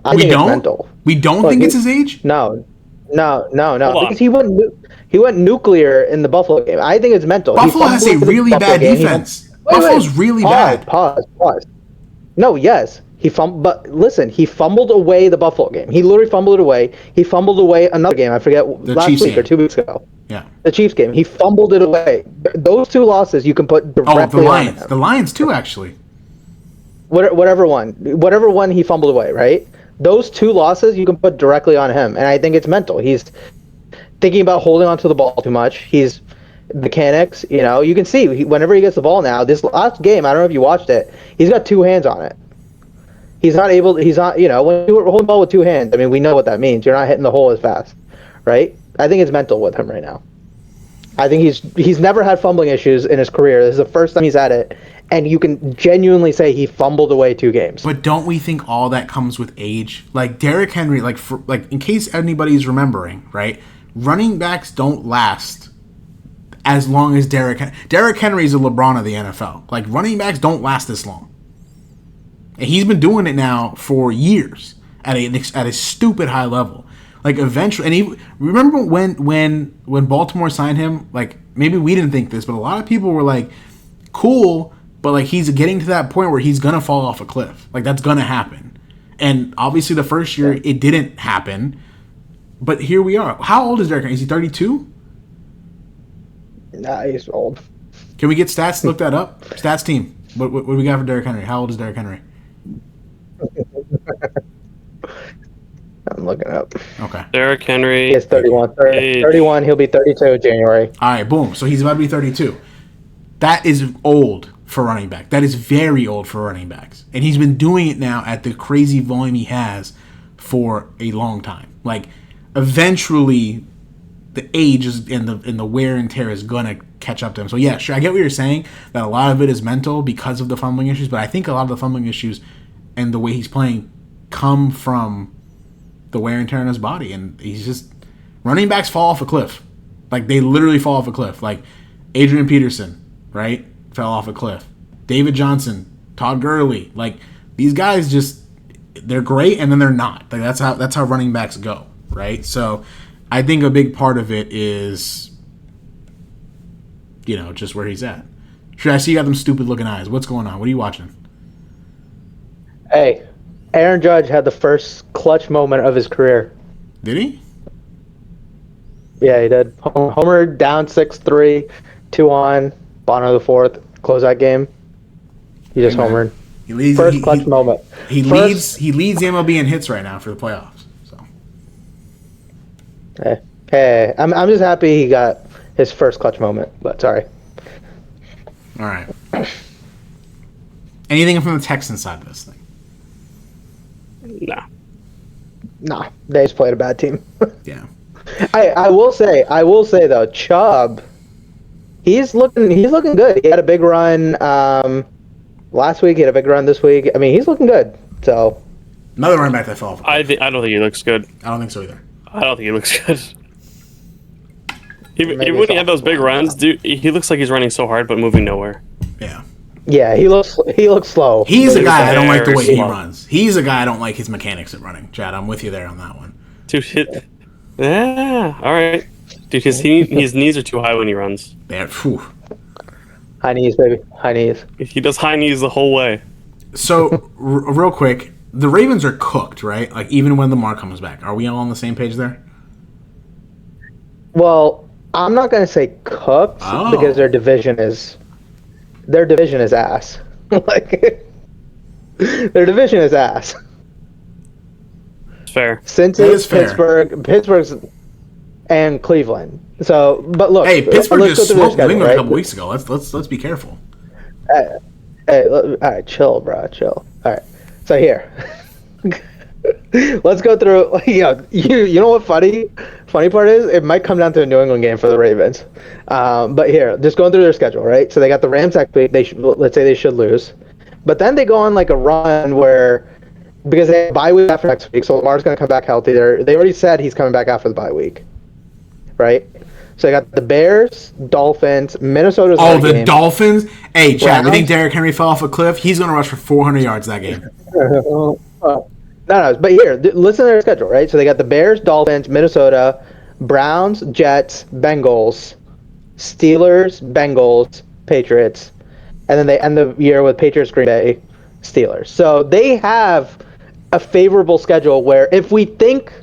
I think it's mental. We don't think it's his age? No. Because he went nuclear in the Buffalo game. I think it's mental. Buffalo has a really bad defense. Buffalo's really bad. Pause. No, yes. He fumbled away the Buffalo game. He literally fumbled it away. He fumbled away another game. I forget, last week or 2 weeks ago. Yeah. The Chiefs game. He fumbled it away. Those two losses you can put directly on him. The Lions too, actually. Whatever one he fumbled away, right? Those two losses you can put directly on him, and I think it's mental. He's thinking about holding onto the ball too much. He's mechanics, you can see whenever he gets the ball now. This last game, I don't know if you watched it. He's got two hands on it. He's not, when you hold the ball with two hands, I mean, we know what that means. You're not hitting the hole as fast, right? I think it's mental with him right now. I think he's never had fumbling issues in his career. This is the first time he's had it, and you can genuinely say he fumbled away 2 games. But don't we think all that comes with age? Like Derrick Henry, in case anybody's remembering, right? Running backs don't last as long as Derrick Henry is a LeBron of the NFL. Like running backs don't last this long. And he's been doing it now for years at a stupid high level. Like eventually, and he remember when Baltimore signed him. Like maybe we didn't think this, but a lot of people were like, "Cool," but like he's getting to that point where he's gonna fall off a cliff. Like that's gonna happen. And obviously, the first year it didn't happen. But here we are. How old is Derrick Henry? Is he 32? Nah, he's old. Can we get stats? Look that up. Stats team. What do we got for Derrick Henry? How old is Derrick Henry? I'm looking up. Okay. Derrick Henry. He is 31. 31. He'll be 32 January. All right, boom. So he's about to be 32. That is old for running back. That is very old for running backs. And he's been doing it now at the crazy volume he has for a long time. Like, eventually, the age is and the wear and tear is going to catch up to him. So, yeah, sure, I get what you're saying, that a lot of it is mental because of the fumbling issues, but I think a lot of the fumbling issues and the way he's playing come from the wear and tear on his body. And he's just... Running backs fall off a cliff. Like, they literally fall off a cliff. Like, Adrian Peterson, right? Fell off a cliff. David Johnson, Todd Gurley. Like, these guys just... They're great, and then they're not. Like, that's how running backs go, right? So, I think a big part of it is... just where he's at. Sure, I see you got them stupid-looking eyes. What's going on? What are you watching? Hey, Aaron Judge had the first clutch moment of his career. Did he? Yeah, he did. Homer down 6-3, 2 on, bottom of the fourth, close that game. He just homered. He leads, first clutch moment. He leads the MLB in hits right now for the playoffs. So. Hey, I'm just happy he got his first clutch moment, but sorry. All right. Anything from the Texans side of this thing? Nah. They just played a bad team. Yeah. I will say though, Chubb, he's looking good. He had a big run last week. He had a big run this week. I mean, he's looking good. So another running back that fell off. I don't think he looks good. I don't think so either. I don't think he looks good. Even when he had those big runs, dude, he looks like he's running so hard but moving nowhere. Yeah. Yeah, he looks slow. He's a guy I don't like the way he runs. He's a guy I don't like his mechanics at running. Chad, I'm with you there on that one. Dude, yeah, all right. Dude, his knees are too high when he runs. Yeah, high knees, baby. High knees. He does high knees the whole way. So, real quick, the Ravens are cooked, right? Like, even when Lamar comes back. Are we all on the same page there? Well, I'm not going to say cooked because their division is ass. Like, their division is ass. Fair. Cincy, Pittsburgh's, and Cleveland. So, but look, hey, Pittsburgh just smoked New England a couple weeks ago. Let's be careful. Hey, all right, chill, bro, chill. All right, so here, let's go through. You know what funny part is? It might come down to a New England game for the Ravens. But here, just going through their schedule, right? So they got the Rams next week. Let's say they should lose, but then they go on like a run where. Because they have a bye week after next week, so Lamar's going to come back healthy. They already said he's coming back after the bye week, right? So they got the Bears, Dolphins, Minnesota's. Oh, the game. Dolphins! Hey, Chad, we think Derrick Henry fell off a cliff. He's going to rush for 400 yards that game. No, but here, listen to their schedule, right? So they got the Bears, Dolphins, Minnesota, Browns, Jets, Bengals, Steelers, Bengals, Patriots, and then they end the year with Patriots, Green Bay, Steelers. So they have a favorable schedule where if we think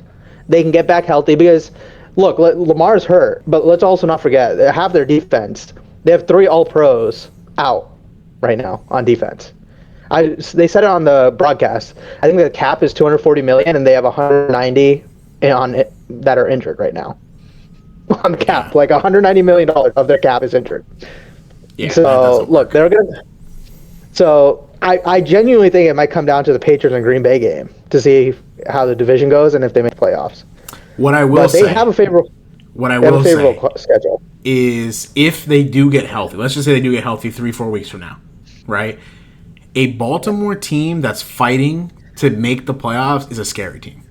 they can get back healthy, because look, Lamar's hurt, but let's also not forget they have their defense. They have 3 All-Pros out right now on defense. They said it on the broadcast. I think the cap is $240 million, and they have 190 on it that are injured right now on the cap. Like $190 million of their cap is injured. Yeah. So look, they're gonna. So. I genuinely think it might come down to the Patriots and Green Bay game to see how the division goes and if they make playoffs. What I will say, they have a favorable. What I will say schedule is if they do get healthy. Let's just say they do get healthy 3-4 weeks from now, right? A Baltimore team that's fighting to make the playoffs is a scary team.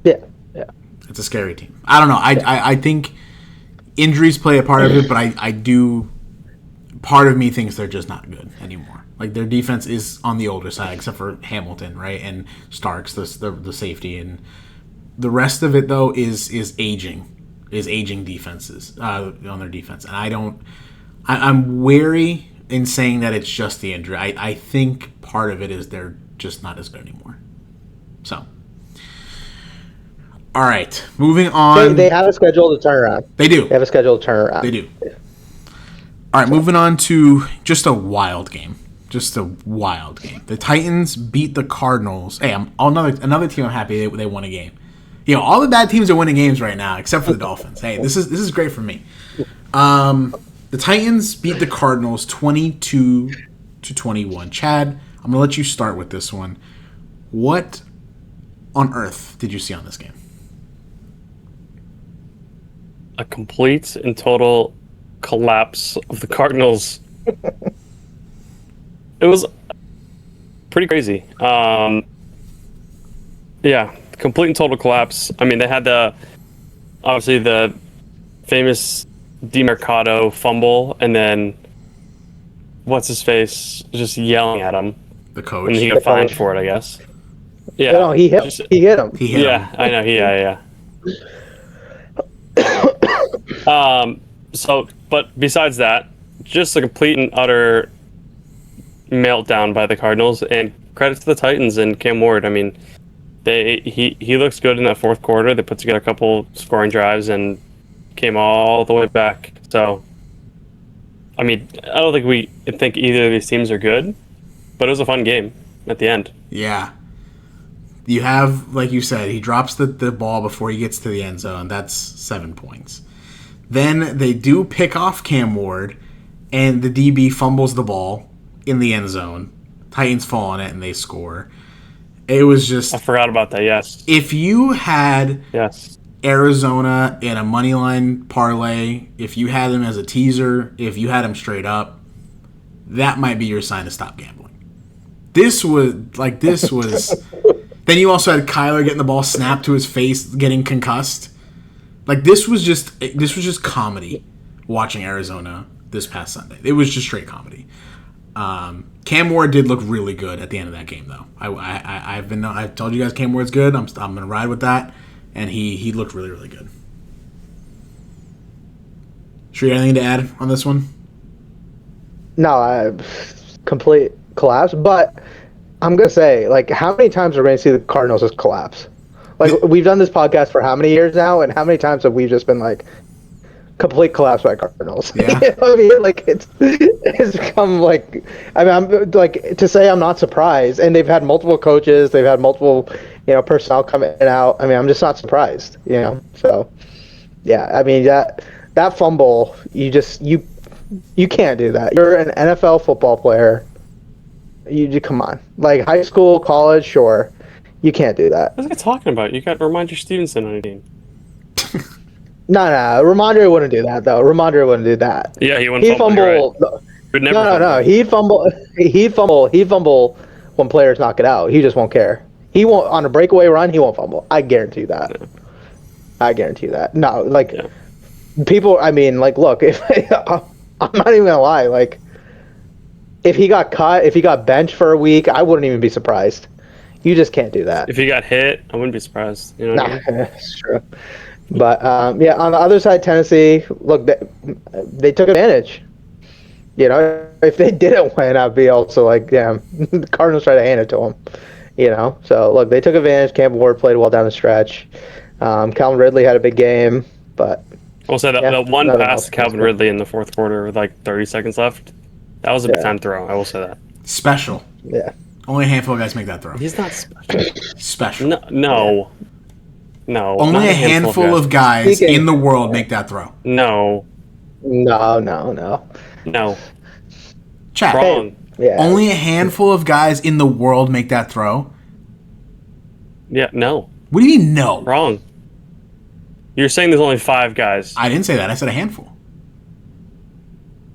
Yeah. It's a scary team. I don't know. I think injuries play a part of it, but I do. Part of me thinks they're just not good anymore. Like their defense is on the older side, except for Hamilton, right, and Starks, the safety, and the rest of it though is aging defenses on their defense, and I'm wary in saying that it's just the injury. I think part of it is they're just not as good anymore. So, all right, moving on. They have a schedule to turn around. They do. They have a schedule to turn around. They do. All right, moving on to just a wild game. The Titans beat the Cardinals. Hey, another team I'm happy they won a game. You know, all the bad teams are winning games right now, except for the Dolphins. Hey, this is great for me. The Titans beat the Cardinals 22-21. Chad, I'm gonna let you start with this one. What on earth did you see on this game? A complete and total collapse of the Cardinals. It was pretty crazy. Yeah, complete and total collapse. I mean, they had obviously the famous DeMercado fumble, and then what's his face just yelling at him. The coach. And he got fined for it, I guess. Yeah. No, he hit him. He hit him. Yeah, I know. Yeah. So, but besides that, just a complete and utter meltdown by the Cardinals, and credit to the Titans and Cam Ward. I mean, he looks good in that fourth quarter. They put together a couple scoring drives and came all the way back. So, I mean, I don't think we think either of these teams are good, but it was a fun game at the end. Yeah. You have, like you said, he drops the ball before he gets to the end zone. That's 7 points. Then they do pick off Cam Ward, and the DB fumbles the ball in the end zone. Titans fall on it, and they score. It was just... I forgot about that, yes. If you had yes. Arizona in a moneyline parlay, if you had them as a teaser, if you had them straight up, that might be your sign to stop gambling. This was... Then you also had Kyler getting the ball snapped to his face, getting concussed. Like, this was just comedy watching Arizona this past Sunday. It was just straight comedy. Cam Ward did look really good at the end of that game, though. I've told you guys Cam Ward's good. I'm going to ride with that, and he looked really, really good. Sure, you have anything to add on this one? No, complete collapse. But I'm going to say, like, how many times are we going to see the Cardinals just collapse? Like, we've done this podcast for how many years now, and how many times have we just been like, complete collapse by Cardinals? Yeah. You know what I mean? Like, it's become like, I mean, I'm like, to say I'm not surprised, and they've had multiple coaches, they've had multiple, personnel come in and out. I mean, I'm just not surprised, So, yeah, I mean, that fumble, you can't do that. You're an NFL football player. You come on, like high school, college, sure. You can't do that. What are you talking about? You got Ramondre Stevenson on your team. No, Ramondre wouldn't do that, though. Ramondre wouldn't do that. Yeah, he wouldn't fumble. Right. No. He'd fumble when players knock it out. He just won't care. He won't, on a breakaway run, he won't fumble. I guarantee that. Yeah. I guarantee that. No, like, people, I mean, like, look, if I'm not even going to lie, like, if he got cut, if he got benched for a week, I wouldn't even be surprised. You just can't do that. If he got hit, I wouldn't be surprised. You know what I mean? That's true. But, on the other side, Tennessee, look, they took advantage. If they didn't win, I'd be also like, damn, the Cardinals tried to hand it to them. So, look, they took advantage. Cam Ward played well down the stretch. Calvin Ridley had a big game, but... We'll say that one pass to Calvin Ridley in the fourth quarter with like 30 seconds left, that was a big time throw. I will say that. Special. Yeah. Only a handful of guys make that throw. He's not special. Special. No. Only a handful of guys in the world make that throw. No. Chat. Wrong. Yeah. Only a handful of guys in the world make that throw. Yeah, no. What do you mean no? Wrong. You're saying there's only 5 guys. I didn't say that. I said a handful.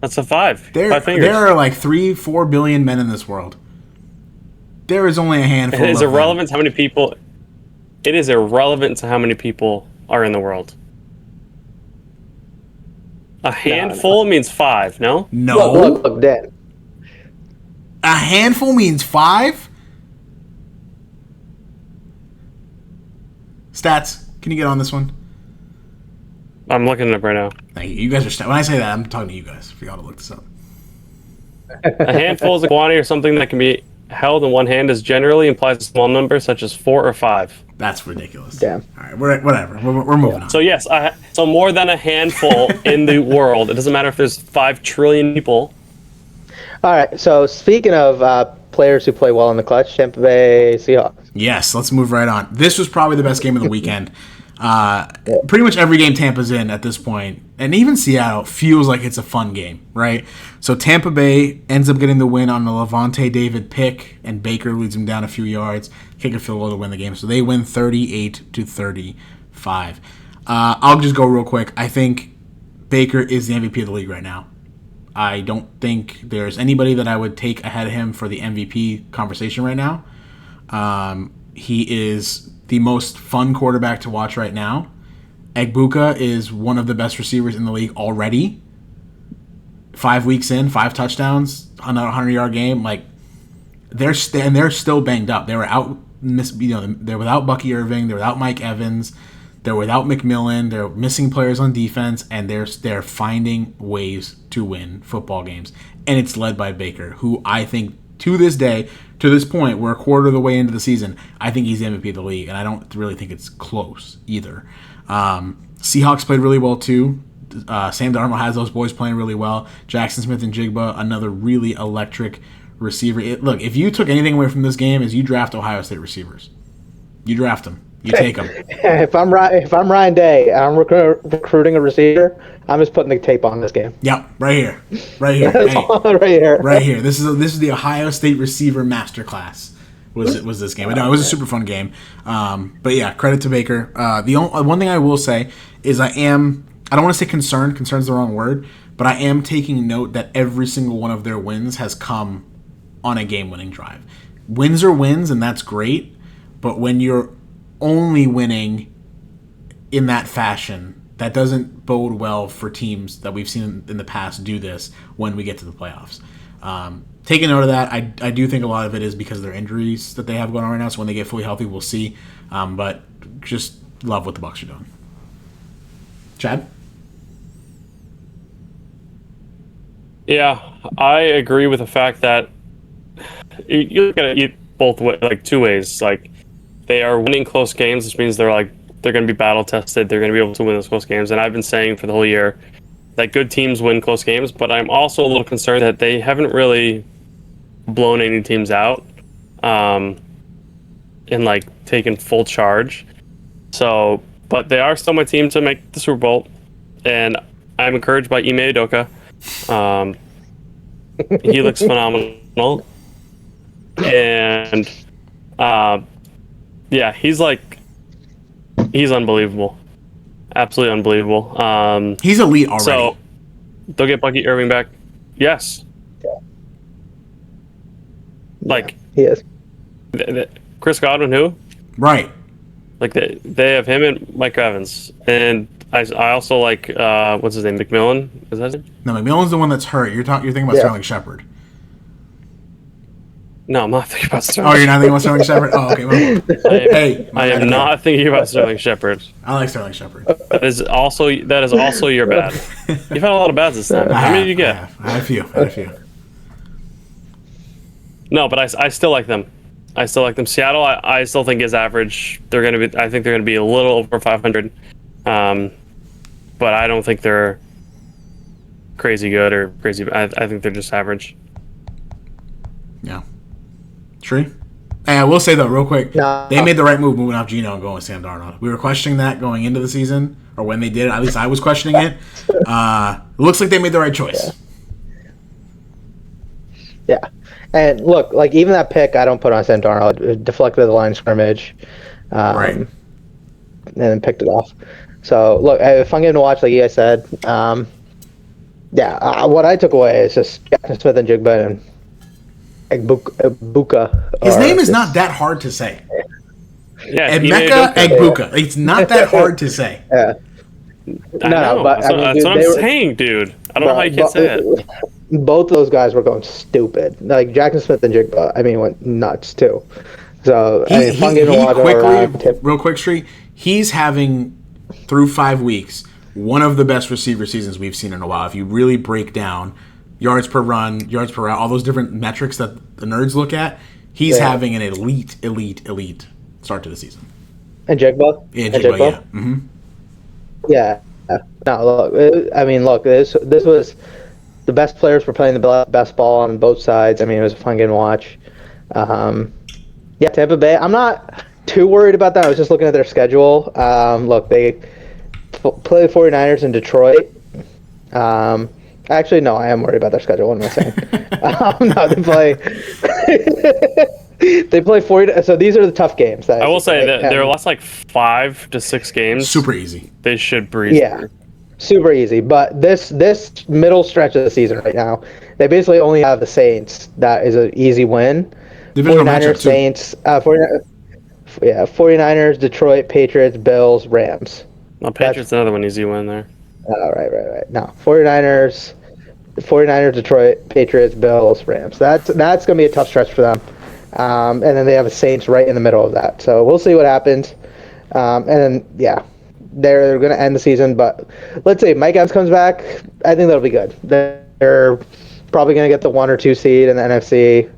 That's a 5. 5 fingers. There are like 3-4 billion men in this world. There is only a handful. It is of irrelevant to how many people. It is irrelevant to how many people are in the world. A handful means 5. No. No. Look, Dan. A handful means 5? Stats, can you get on this one? I'm looking it up right now. Thank you. You guys are when I say that, I'm talking to you guys for y'all to look this up. A handful is a quantity or something that can be held in one hand, is generally implies a small number, such as 4 or 5. That's ridiculous. Damn. All right, whatever. We're moving on. So yes, so more than a handful in the world. It doesn't matter if there's 5 trillion people. All right. So speaking of players who play well in the clutch, Tampa Bay Seahawks. Yes, let's move right on. This was probably the best game of the weekend. Pretty much every game Tampa's in at this point, and even Seattle feels like it's a fun game, right? So Tampa Bay ends up getting the win on the Levante David pick, and Baker leads them down a few yards, kick a field goal to win the game. So they win 38-35. I'll just go real quick. I think Baker is the MVP of the league right now. I don't think there's anybody that I would take ahead of him for the MVP conversation right now. He is the most fun quarterback to watch right now. Egbuka is one of the best receivers in the league already. 5 weeks in, 5 touchdowns, another 100-yard game. Like they're still banged up. They were out. They're without Bucky Irving. They're without Mike Evans. They're without McMillan. They're missing players on defense, and they're finding ways to win football games. And it's led by Baker, who I think to this day, to this point, we're a quarter of the way into the season, I think he's the MVP of the league, and I don't really think it's close either. Seahawks played really well too. Sam Darnold has those boys playing really well. Jackson Smith and Jigba, another really electric receiver. Look, if you took anything away from this game, is you draft Ohio State receivers. You draft them. You take them. If I'm Ryan Day, and I'm recruiting a receiver, I'm just putting the tape on this game. Yep, right here. Right here. Right here. This is the Ohio State receiver masterclass. Was this game? No, it was a super fun game. But yeah, credit to Baker. The one thing I will say is I don't want to say concerned. Concerned's the wrong word, but I am taking note that every single one of their wins has come on a game-winning drive. Wins are wins, and that's great. But when you're only winning in that fashion, that doesn't bode well for teams that we've seen in the past do this when we get to the playoffs. Taking note of that, I do think a lot of it is because of their injuries that they have going on right now. So when they get fully healthy, we'll see. But just love what the Bucs are doing. Chad? Yeah, I agree with the fact that you look at it both ways, like 2 ways. Like they are winning close games, which means they're going to be battle tested. They're going to be able to win those close games. And I've been saying for the whole year that good teams win close games, but I'm also a little concerned that they haven't really blown any teams out and taken full charge. So, but they are still my team to make the Super Bowl, and I'm encouraged by Ime Udoka. He looks phenomenal, and yeah, he's unbelievable, absolutely unbelievable. He's elite already. So they'll get Bucky Irving back. Yes. He is. Chris Godwin, who? Right. They have him and Mike Evans, and I also like what's his name, McMillan? Is that his name? No, McMillan's the one that's hurt. You're thinking about Sterling Shepard. No, I'm not thinking about Sterling. Oh, you're not thinking about Sterling Shepard? Oh, okay. Well, I am not thinking about Sterling Shepard. I like Sterling Shepard. That is also your bad. You've had a lot of bads this time. How many did you get? I had a few. No, but I still like them. Seattle, I still think is average. I think they're gonna be a little over 500, but I don't think they're crazy good or crazy. I think they're just average. Yeah. Tree? Hey, I will say though, real quick, they made the right move moving off Geno and going with Sam Darnold. We were questioning that going into the season, or when they did it. At least I was questioning it. It looks like they made the right choice. Yeah. And look, even that pick, I don't put on Sam Darnold. It deflected the line of scrimmage, Right. And then picked it off. So look, a fun game to watch, like you guys said. What I took away is just Jackson Smith and Jigba and Egbuka. His name is not that hard to say. Yeah, Emeka Egbuka. It's not that hard to say. Yeah. I know. That's what I'm saying, dude. I don't know how you can't say it. both of those guys were going stupid. Like Jackson Smith and Jigba, I mean, went nuts too. So fun game to watch. Real quick, Street. He's having through 5 weeks one of the best receiver seasons we've seen in a while. If you really break down yards per run, yards per route, all those different metrics that the nerds look at, he's having an elite start to the season. And Jigba? Yeah, Jigba, yeah. Mm-hmm. Yeah. No, look, this was the best players were playing the best ball on both sides. I mean, it was a fun game to watch. Yeah, Tampa Bay, I'm not too worried about that. I was just looking at their schedule. Look, they play the 49ers in Detroit. Actually, no, I am worried about their schedule. What am I saying? No, they play 40. So these are the tough games. I will say that their last 5 to 6 games, super easy. They should breeze. Yeah, super easy. But this middle stretch of the season right now, they basically only have the Saints. That is an easy win. 49ers, Saints, 49ers, Detroit, Patriots, Bills, Rams. Well, Patriots another one easy win there. Oh, right. No, 49ers, Detroit, Patriots, Bills, Rams. That's going to be a tough stretch for them. And then they have the Saints right in the middle of that. So we'll see what happens. And then, they're going to end the season. But let's say Mike Evans comes back. I think that'll be good. They're probably going to get the 1 or 2 seed in the NFC.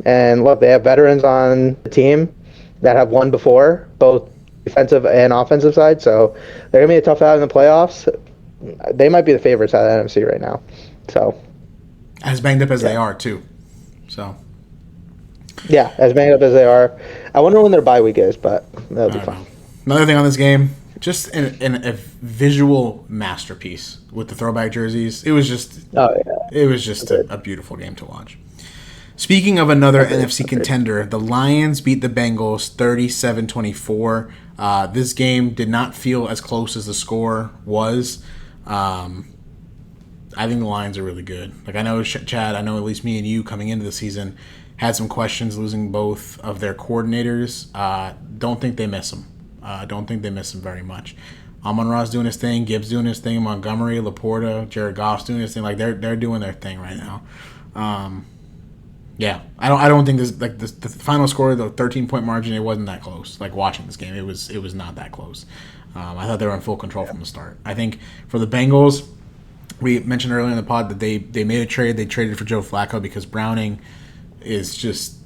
And look, they have veterans on the team that have won before, both defensive and offensive side. So they're going to be a tough out in the playoffs. They might be the favorites out of the NFC right now. So as banged up as they are, too. So yeah, as banged up as they are. I wonder when their bye week is, but that'll be fun. Another thing on this game, just a visual masterpiece with the throwback jerseys. It was just a beautiful game to watch. Speaking of another NFC contender, the Lions beat the Bengals 37-24. This game did not feel as close as the score was. I think the Lions are really good. Like, I know, Chad, I know at least me and you coming into the season had some questions losing both of their coordinators. Don't think they miss them. Don't think they miss them very much. Amon-Ra's doing his thing. Gibbs doing his thing. Montgomery, Laporta, Jared Goff's doing his thing. Like, they're doing their thing right now. Yeah, I don't think this the final score, the 13-point margin, it wasn't that close. Like, watching this game, it was not that close. I thought they were in full control from the start. I think for the Bengals, we mentioned earlier in the pod that they made a trade. They traded for Joe Flacco because Browning he's just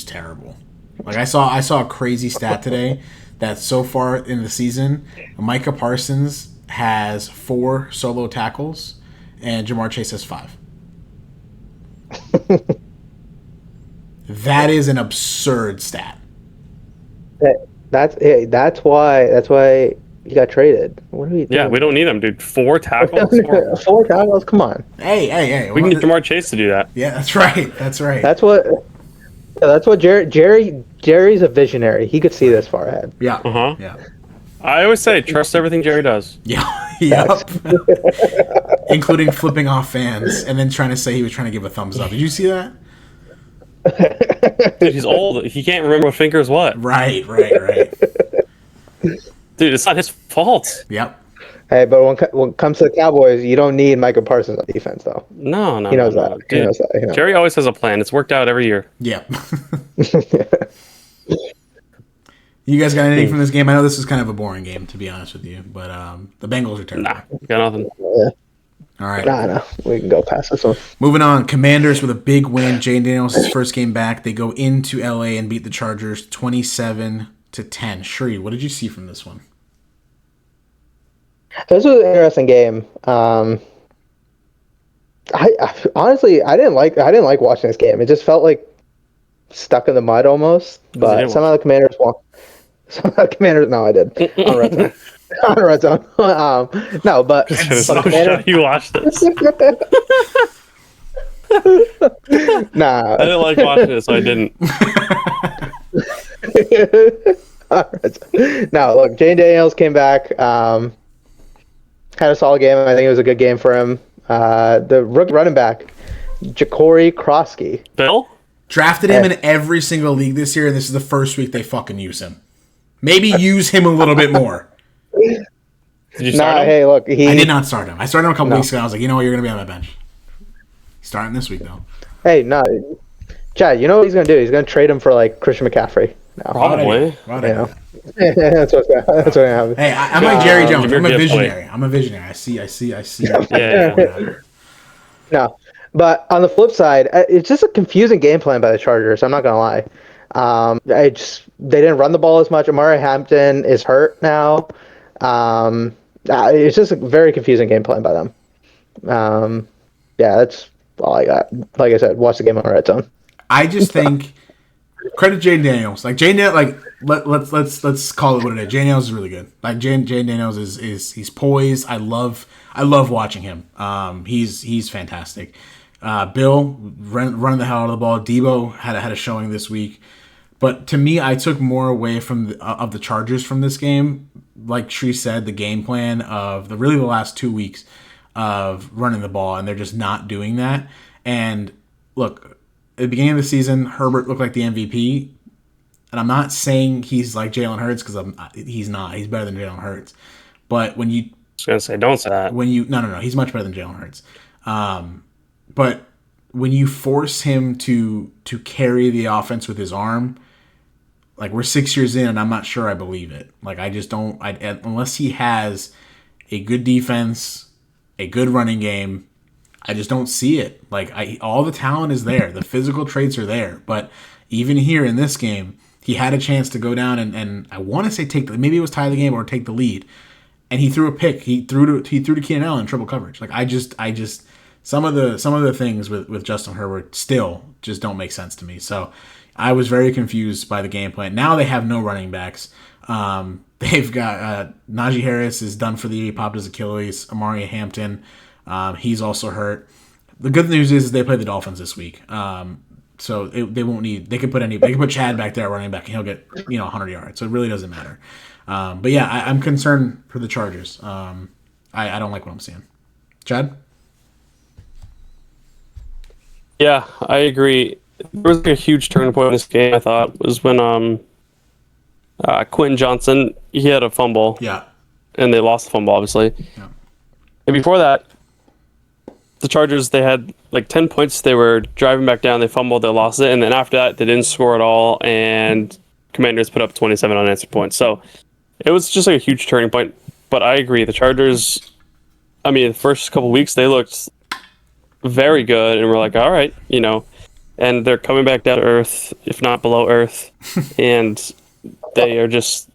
terrible. Like, I saw a crazy stat today that so far in the season, Micah Parsons has 4 solo tackles and Jamar Chase has 5. That is an absurd stat. That's why he got traded. What are we doing? Yeah, we don't need him, dude. 4 tackles. 4 tackles. Come on. Hey. We can get Jamar Chase to do that. Yeah, that's right. That's what Jerry's a visionary. He could see this far ahead. Yeah. Uh-huh. Yeah. I always say trust everything Jerry does. Yeah. Yep. Including flipping off fans and then trying to say he was trying to give a thumbs up. Did you see that? Dude, he's old. He can't remember what finger is what. Right. Dude, it's not his fault. Yep. Hey, but when it comes to the Cowboys, you don't need Micah Parsons on defense, though. No. He knows that. Dude, he knows that. You know. Jerry always has a plan. It's worked out every year. Yep. You guys got anything from this game? I know this is kind of a boring game, to be honest with you, but the Bengals are terrible. Nah, got nothing. Yeah. All right. No. We can go past this one. Moving on. Commanders with a big win. Jane Daniels' his first game back. They go into LA and beat the Chargers 27-10. Shree, what did you see from this one? This was an interesting game. I honestly didn't like watching this game. It just felt like stuck in the mud almost. But some of the Commanders won. No, I did. On Red Zone. On Red Zone. No, but You watched this. Nah. I didn't like watching it, so I didn't. No, look, Jane Daniels came back. Had a solid game. I think it was a good game for him. The rookie running back, Ja'Cory Krosky. Bill? Drafted him in every single league this year, and this is the first week they fucking use him. Maybe use him a little bit more. Did you start him? Hey, look, I did not start him. I started him a couple weeks ago. I was like, you know what, you're going to be on my bench. He's starting this week, though. Hey, no, Chad, you know what he's going to do? He's going to trade him for, like, Christian McCaffrey. No. Probably. You know? That's what's going to happen. Hey, I'm like Jerry Jones. I'm a visionary. I'm a visionary. I see. Yeah. No, but on the flip side, it's just a confusing game plan by the Chargers. I'm not gonna lie. They didn't run the ball as much. Amari Hampton is hurt now. It's just a very confusing game plan by them. Yeah, that's all I got. Like I said, watch the game on Red Zone. I just think credit Jaden Daniels. Like Jaden, like let's call it what it is. Jaden Daniels is really good. Like Jaden Daniels is he's poised. I love watching him. He's fantastic. Bill running the hell out of the ball. Debo had a showing this week, but to me, I took more away from of the Chargers from this game. Like Shree said, the game plan of the last 2 weeks of running the ball, and they're just not doing that. And look, at the beginning of the season, Herbert looked like the MVP, and I'm not saying he's like Jalen Hurts because he's not. He's better than Jalen Hurts, but when you I was gonna say, don't say that. No, he's much better than Jalen Hurts. But when you force him to carry the offense with his arm, like we're 6 years in, and I'm not sure I believe it. Like I just don't. Unless he has a good defense, a good running game, I just don't see it. Like all the talent is there, the physical traits are there, but even here in this game, he had a chance to go down and I want to say maybe it was tie the game or take the lead. And he threw a pick. He threw to Keenan Allen in triple coverage. Like I just some of the things with Justin Herbert still just don't make sense to me. So I was very confused by the game plan. Now they have no running backs. They've got Najee Harris is done for the year. He popped his Achilles. Amari Hampton, he's also hurt. The good news is they play the Dolphins this week. So they won't need. They can put Chad back there running back, and he'll get 100 yards. So it really doesn't matter. But yeah, I'm concerned for the Chargers. I don't like what I'm seeing. Chad? Yeah, I agree. There was a huge turning point in this game, I thought, was when Quentin Johnson, he had a fumble. Yeah. And they lost the fumble, obviously. Yeah. And before that, the Chargers, they had like 10 points. They were driving back down. They fumbled. They lost it. And then after that, they didn't score at all. And Commanders put up 27 unanswered points. So it was just like a huge turning point. But I agree. The Chargers, I mean, the first couple weeks, they looked very good. And we're like, all right, and they're coming back down to earth, if not below earth. And they are just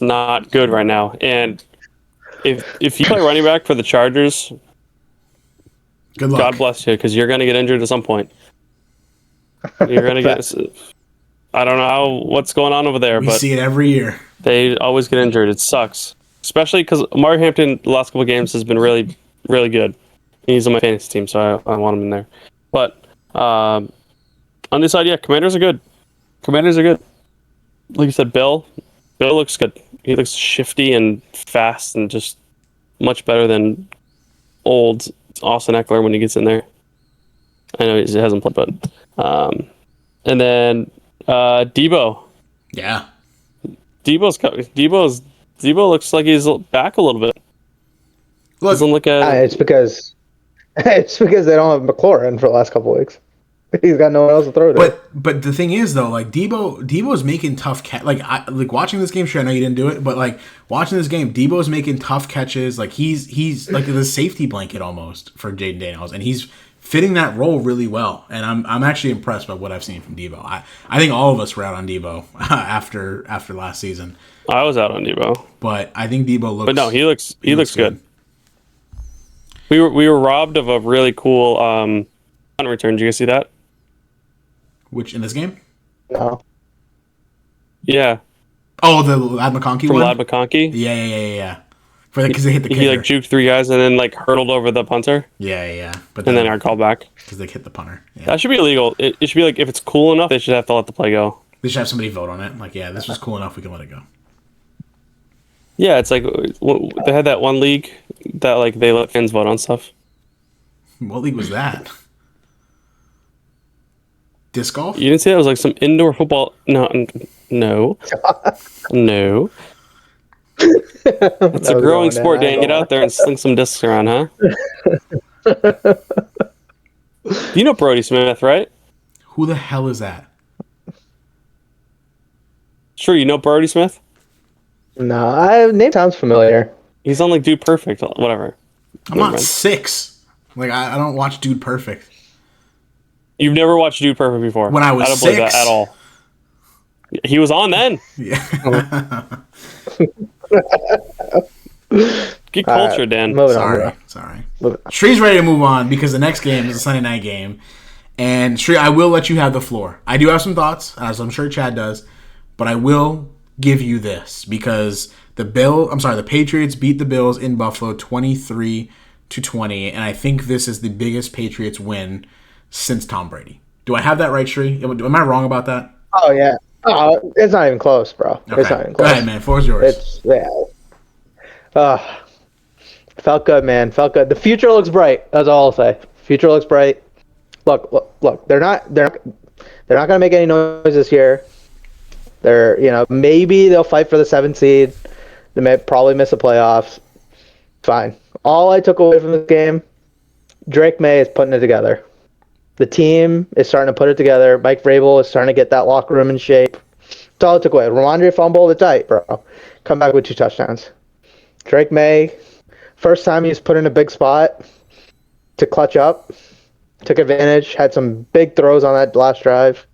not good right now. And if you play running back for the Chargers, good luck. God bless you, because you're going to get injured at some point. You're going to get... I don't know what's going on over there, We but see it every year. they always get injured. It sucks. Especially because Amari Hampton, the last couple of games, has been really, really good. He's on my fantasy team, so I want him in there. But on this side, yeah, Commanders are good. Like you said, Bill looks good. He looks shifty and fast and just much better than old Austin Eckler when he gets in there. I know he hasn't played, but and then Debo. Yeah. Debo looks like he's back a little bit. Look, Doesn't look at it's because they don't have McLaurin for the last couple of weeks. He's got no one else to throw to. But the thing is though, like Debo's making tough like watching this game. Sure, I know you didn't do it, but like watching this game, Debo's making tough catches. Like he's like the safety blanket almost for Jaden Daniels, and he's fitting that role really well. And I'm actually impressed by what I've seen from Debo. I think all of us were out on Debo after last season. I was out on Debo, but I think Debo looks. But no, he looks good. We were robbed of a really cool punt return. Did you guys see that? Which in this game? No. Yeah. Oh, the Lad McConkey From one? Lad McConkey? Yeah. Because they hit the kicker. He like juked 3 guys and then like hurtled over the punter. Yeah. But then our call back. Because they hit the punter. Yeah. That should be illegal. It should be like, if it's cool enough, they should have to let the play go. They should have somebody vote on it. Like, yeah, this was cool enough, we can let it go. Yeah, it's like, they had that one league that like they let fans vote on stuff. What league was that? Disc golf? You didn't see that? It was like some indoor football. No. It's a growing sport, Dan. Get out there and sling some discs around, huh? You know Brody Smith, right? Who the hell is that? Sure, you know Brody Smith? No, name sounds familiar. He's on like Dude Perfect, whatever. I'm not 6. Like I don't watch Dude Perfect. You've never watched Dude Perfect before? When I was I don't 6? believe that at all. He was on then. Yeah. Get culture, Dan. Sorry. Shree's ready to move on because the next game is a Sunday night game. And Shree, I will let you have the floor. I do have some thoughts, as I'm sure Chad does, but I will give you this because the Patriots beat the Bills in Buffalo 23-20, and I think this is the biggest Patriots win since Tom Brady. Do I have that right, Shree? Am I wrong about that? Oh yeah. Oh, it's not even close, bro. Okay. It's not even close. Go ahead, man. Floor's yours. Felt good, man. Felt good. The future looks bright. That's all I'll say. Future looks bright. Look. They're not gonna make any noise this year. Maybe they'll fight for the 7th seed. They may probably miss the playoffs. Fine. All I took away from this game, Drake May is putting it together. The team is starting to put it together. Mike Vrabel is starting to get that locker room in shape. That's all I took away. Ramondre fumbled, it's tight, bro. Come back with 2 touchdowns. Drake May, first time he's put in a big spot to clutch up. Took advantage, had some big throws on that last drive.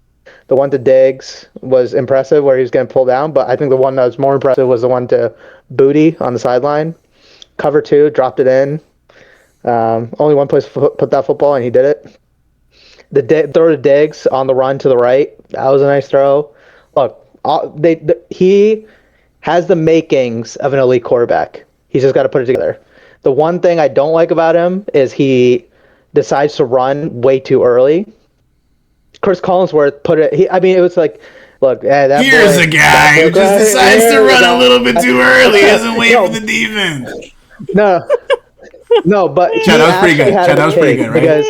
The one to Diggs was impressive where he was getting pulled down, but I think the one that was more impressive was the one to Booty on the sideline. Cover 2, dropped it in. Only one place to put that football, and he did it. The throw to Diggs on the run to the right, that was a nice throw. Look, he has the makings of an elite quarterback. He's just got to put it together. The one thing I don't like about him is he decides to run way too early. Chris Collinsworth it was like, look, here's a guy who just decides to run a little bit too early. He doesn't wait for the defense. No, but Chad, that was pretty good. Chad, that was pretty good, right?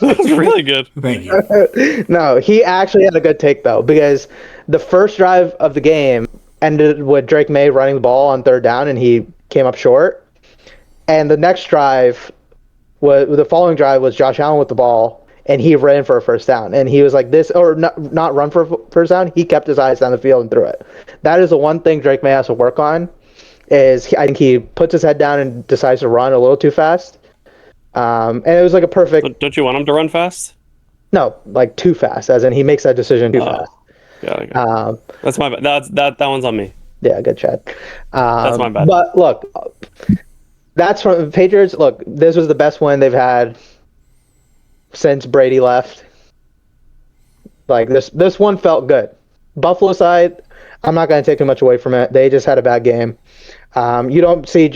That was really good. Thank you. No, he actually had a good take, though, because the first drive of the game ended with Drake May running the ball on 3rd down, and he came up short. And the next drive, the following drive was Josh Allen with the ball, and he ran for a 1st down. And he was like this, or not run for a 1st down. He kept his eyes down the field and threw it. That is the one thing Drake May has to work on, I think he puts his head down and decides to run a little too fast. And it was like a perfect. Don't you want him to run fast? No, like too fast, as in he makes that decision too fast. Yeah, that's my bad. That one's on me. Yeah, good, Chad. That's my bad. But look, that's from the Patriots. Look, this was the best win they've had since Brady left. Like this one felt good. Buffalo side, I'm not going to take too much away from it. They just had a bad game. You don't see,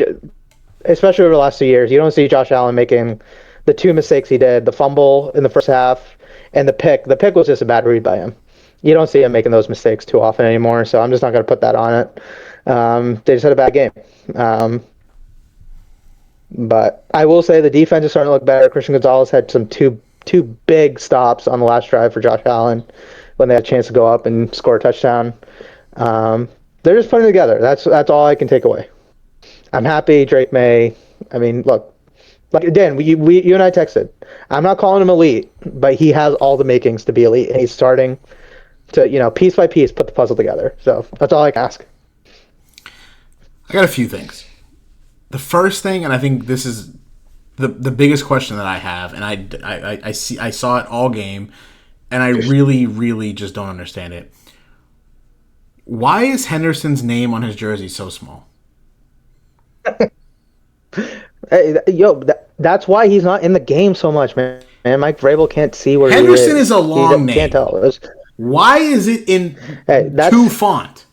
especially over the last 2 years, you don't see Josh Allen making the 2 mistakes he did: the fumble in the first half and the pick. The pick was just a bad read by him. You don't see him making those mistakes too often anymore, so I'm just not going to put that on it. They just had a bad game. But I will say the defense is starting to look better. Christian Gonzalez had some two big stops on the last drive for Josh Allen when they had a chance to go up and score a touchdown. They're just putting it together. That's all I can take away. I'm happy Drake May. I mean, look, like Dan, you and I texted. I'm not calling him elite, but he has all the makings to be elite, and he's starting to, piece by piece, put the puzzle together. So that's all I can ask. I got a few things. The first thing, and I think this is the biggest question that I have, and I saw it all game, and I really, really just don't understand it. Why is Henderson's name on his jersey so small? Hey, that's why he's not in the game so much, man. Mike Vrabel can't see where Henderson he is a long name. Can't tell. Why is it in two font?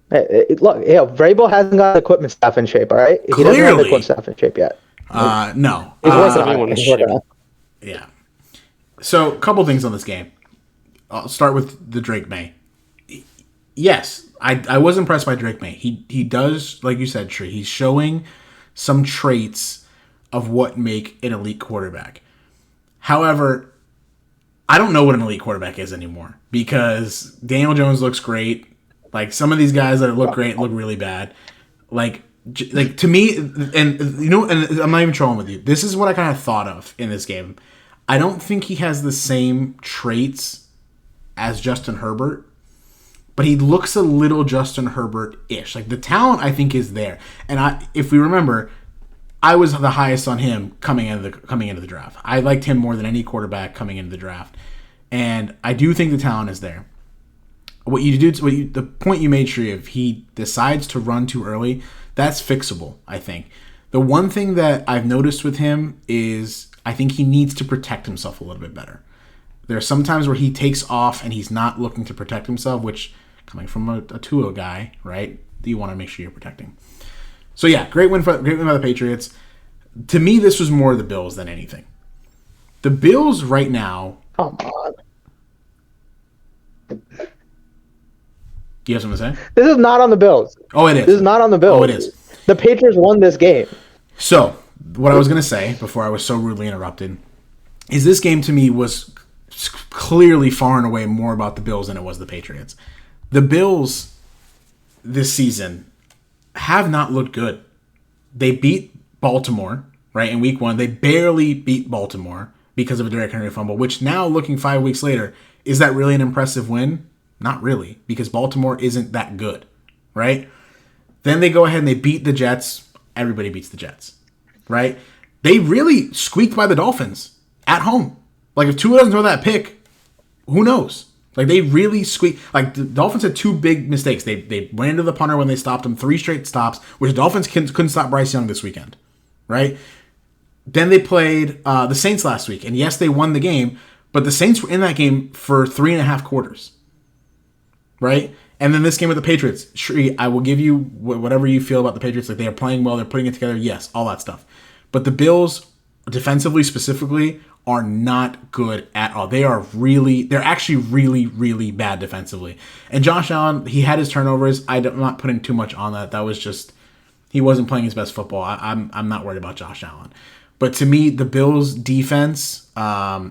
Look, Vrabel hasn't got the equipment staff in shape, all right? He doesn't have the equipment staff in shape yet. No. He's working on it. Yeah. So, a couple things on this game. I'll start with the Drake May. Yes, I was impressed by Drake May. He does, like you said, Tree, he's showing some traits of what make an elite quarterback. However, I don't know what an elite quarterback is anymore because Daniel Jones looks great. Like some of these guys that look great look really bad. Like to me, and and I'm not even trolling with you. This is what I kind of thought of in this game. I don't think he has the same traits as Justin Herbert, but he looks a little Justin Herbert-ish. Like the talent, I think, is there. And if we remember, I was the highest on him coming into the draft. I liked him more than any quarterback coming into the draft, and I do think the talent is there. The point you made, Shree, if he decides to run too early, that's fixable, I think. The one thing that I've noticed with him is I think he needs to protect himself a little bit better. There are some times where he takes off and he's not looking to protect himself, which, coming from a Tua guy, right, you want to make sure you're protecting. So yeah, great win by the Patriots. To me, this was more the Bills than anything. The Bills right now... Come on. You have something to say? This is not on the Bills. Oh, it is. This is not on the Bills. Oh, it is. The Patriots won this game. So, what I was going to say before I was so rudely interrupted is this game to me was clearly far and away more about the Bills than it was the Patriots. The Bills this season have not looked good. They beat Baltimore, right, in week 1. They barely beat Baltimore because of a Derrick Henry fumble, which now, looking 5 weeks later, is that really an impressive win? Not really, because Baltimore isn't that good, right? Then they go ahead and they beat the Jets. Everybody beats the Jets, right? They really squeaked by the Dolphins at home. Like, if Tua doesn't throw that pick, who knows? Like, they really squeaked. Like, the Dolphins had 2 big mistakes. They went into the punter when they stopped him, 3 straight stops, which the Dolphins couldn't stop Bryce Young this weekend, right? Then they played the Saints last week, and yes, they won the game, but the Saints were in that game for 3.5 quarters. Right? And then this game with the Patriots. Shree, I will give you whatever you feel about the Patriots. Like, they are playing well. They're putting it together. Yes, all that stuff. But the Bills, defensively specifically, are not good at all. They're actually really, really bad defensively. And Josh Allen, he had his turnovers. I'm not putting too much on that. That was just, he wasn't playing his best football. I'm not worried about Josh Allen. But to me, the Bills' defense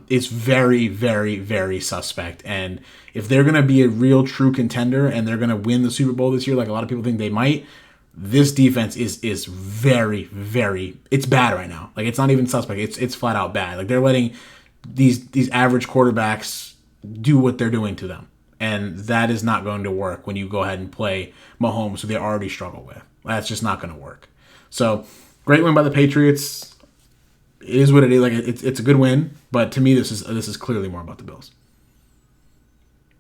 is very, very, very suspect. And if they're going to be a real, true contender and they're going to win the Super Bowl this year, like a lot of people think they might, this defense is very, very... It's bad right now. Like, it's not even suspect. It's flat out bad. Like, they're letting these average quarterbacks do what they're doing to them. And that is not going to work when you go ahead and play Mahomes, who they already struggle with. That's just not going to work. So, great win by the Patriots. It is what it is. Like, it's a good win, but to me, this is clearly more about the Bills.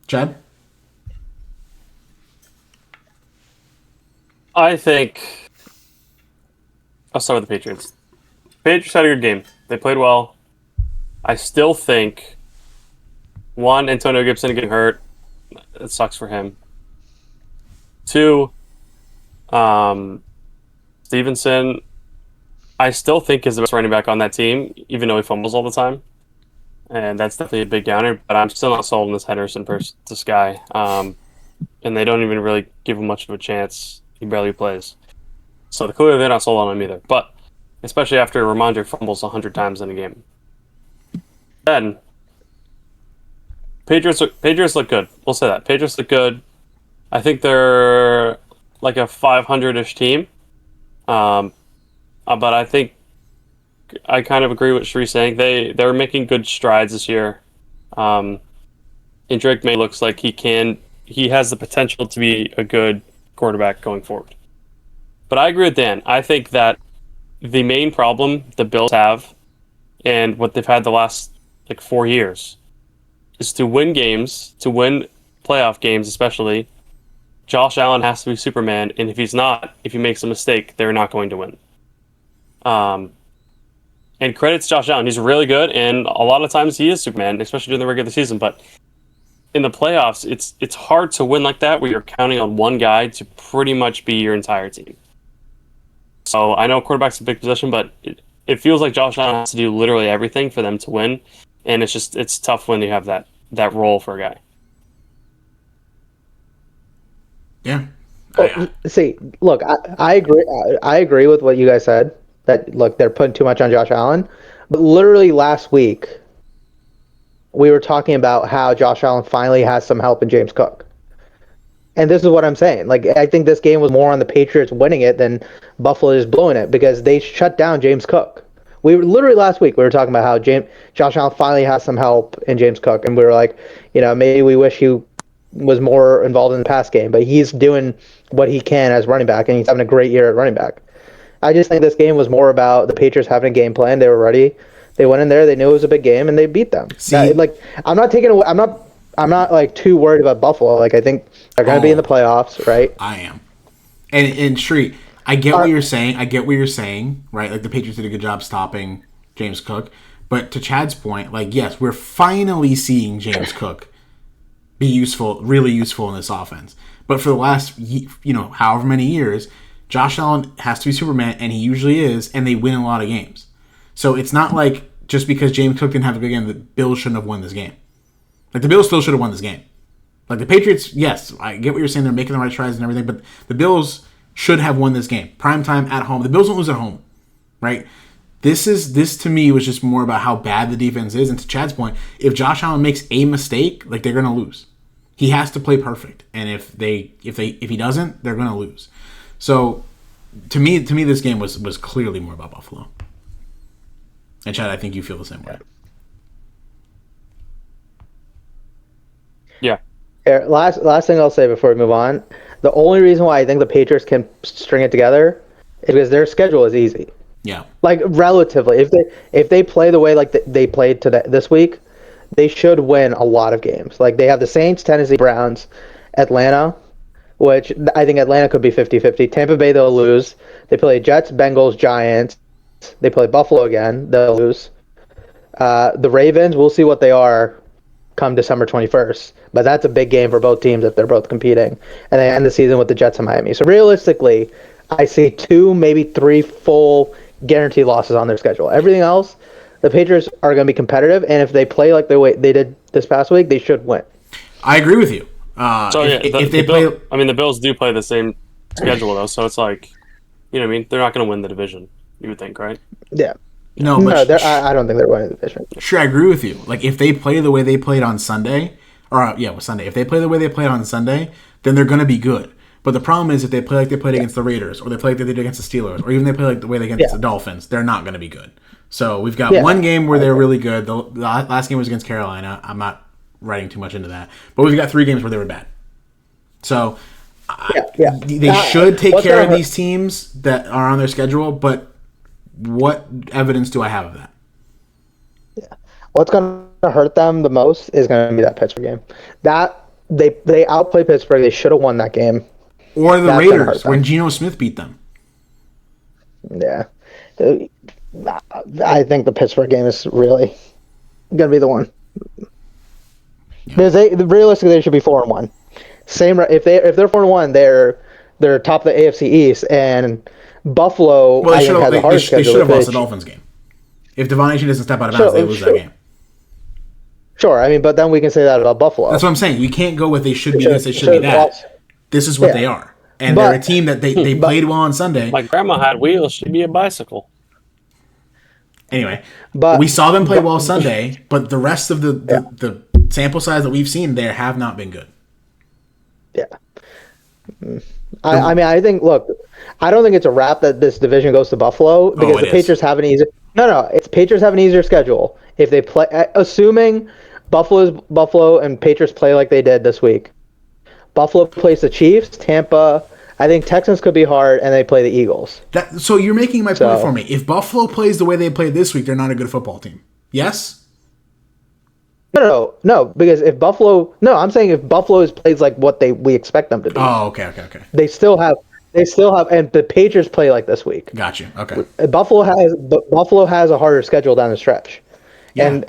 Chad? I think I'll start with the Patriots. Patriots had a good game. They played well. I still think, one, Antonio Gibson getting hurt. It sucks for him. 2, Stevenson, I still think is the best running back on that team, even though he fumbles all the time. And that's definitely a big downer, but I'm still not sold on this Henderson this guy. And they don't even really give him much of a chance. He barely plays. So clearly they're not sold on him either. But especially after Ramondre fumbles 100 times in a game. Then Patriots look good. We'll say that. Patriots look good. I think they're like a 500-ish team. But I think I kind of agree with Shree saying. They're making good strides this year. And Drake May looks like he has the potential to be a good quarterback going forward. But I agree with Dan. I think that the main problem the Bills have, and what they've had the last 4 years, is to win games, to win playoff games especially. Josh Allen has to be Superman, and if he's not, if he makes a mistake, they're not going to win. And credits Josh Allen. He's really good, and a lot of times he is Superman, especially during the regular season. But in the playoffs, it's hard to win like that, where you're counting on one guy to pretty much be your entire team. So I know quarterback's a big position, but it feels like Josh Allen has to do literally everything for them to win, and it's tough when you have that role for a guy. Yeah. See, look, I agree. I agree with what you guys said. That look, they're putting too much on Josh Allen. But literally last week, we were talking about how Josh Allen finally has some help in James Cook. And this is what I'm saying. Like, I think this game was more on the Patriots winning it than Buffalo just blowing it because they shut down James Cook. We were literally last week we were talking about how Josh Allen finally has some help in James Cook, and we were like, maybe we wish he was more involved in the pass game, but he's doing what he can as running back, and he's having a great year at running back. I just think this game was more about the Patriots having a game plan. They were ready. They went in there. They knew it was a big game, and they beat them. I'm not taking away. I'm not like too worried about Buffalo. Like, I think they're going to be in the playoffs, right? I am. And Street, I get what you're saying. Right? Like, the Patriots did a good job stopping James Cook. But to Chad's point, like, yes, we're finally seeing James Cook be useful, really useful in this offense. But for the last, however many years, Josh Allen has to be Superman, and he usually is, and they win a lot of games. So it's not like just because James Cook didn't have a good game, the Bills shouldn't have won this game. Like, the Bills still should have won this game. Like, the Patriots, yes, I get what you're saying. They're making the right tries and everything, but the Bills should have won this game. Primetime at home. The Bills don't lose at home, right? This to me was just more about how bad the defense is. And to Chad's point, if Josh Allen makes a mistake, like, they're going to lose. He has to play perfect, and if he doesn't, they're going to lose. So, to me, this game was clearly more about Buffalo. And Chad, I think you feel the same way. Yeah. Last thing I'll say before we move on. The only reason why I think the Patriots can string it together is because their schedule is easy. Yeah. Like, relatively, if they play the way like they played this week, they should win a lot of games. Like, they have the Saints, Tennessee, Browns, Atlanta, which I think Atlanta could be 50-50. Tampa Bay, they'll lose. They play Jets, Bengals, Giants. They play Buffalo again. They'll lose. The Ravens, we'll see what they are come December 21st. But that's a big game for both teams if they're both competing. And they end the season with the Jets and Miami. So realistically, I see 2, maybe 3 full guaranteed losses on their schedule. Everything else, the Patriots are going to be competitive. And if they play like the way they did this past week, they should win. I agree with you. If they play, the Bills do play the same schedule though, so it's like, they're not going to win the division. You would think, right? Yeah. No, I don't think they're winning the division. Sure, I agree with you. Like, if they play the way they played on Sunday, Sunday. If they play the way they played on Sunday, then they're going to be good. But the problem is if they play like they played against the Raiders, or they play like they did against the Steelers, or even they play like the way they against the Dolphins, they're not going to be good. So we've got one game where they're really good. The last game was against Carolina. I'm not writing too much into that. But we've got 3 games where they were bad. So they should take care of these teams that are on their schedule, but what evidence do I have of that? Yeah. What's going to hurt them the most is going to be that Pittsburgh game. That they outplayed Pittsburgh. They should have won that game. Or the Raiders when Geno Smith beat them. Yeah. I think the Pittsburgh game is really going to be the one. Yeah. Because realistically they should be 4-1. Same if they're 4-1, they're top of the AFC East, and Buffalo. Well, they should have lost the Dolphins game. If Devon Achane doesn't step out of bounds, they lose that game. Sure, but then we can say that about Buffalo. That's what I'm saying. We can't go with they should be this, they should be that. This is what they are, and they're a team that they played well on Sunday. My grandma had wheels; she'd be a bicycle. Anyway, but we saw them play well Sunday, but the rest of the sample size that we've seen there have not been good. Yeah. I think, look, I don't think it's a wrap that this division goes to Buffalo because the Patriots have an easier. It's Patriots have an easier schedule if they play. Assuming Buffalo and Patriots play like they did this week. Buffalo plays the Chiefs, Tampa. I think Texans could be hard, and they play the Eagles. So you're making my point for me. If Buffalo plays the way they played this week, they're not a good football team. Yes. No, because if Buffalo, I'm saying if Buffalo plays like what we expect them to do. Oh, okay. They still have, and the Patriots play like this week. Gotcha. Okay. Buffalo has a harder schedule down the stretch, and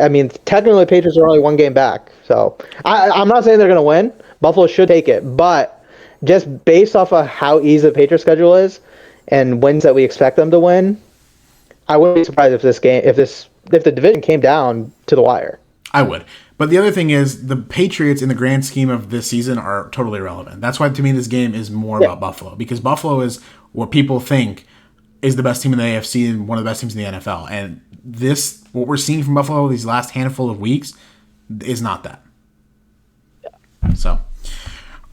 technically the Patriots are only 1 game back. So I'm not saying they're going to win. Buffalo should take it, but just based off of how easy the Patriots schedule is and wins that we expect them to win, I wouldn't be surprised if the division came down to the wire. I would. But the other thing is the Patriots in the grand scheme of this season are totally irrelevant. That's why to me this game is more about Buffalo, because Buffalo is what people think is the best team in the AFC and one of the best teams in the NFL. And what we're seeing from Buffalo these last handful of weeks is not that. So,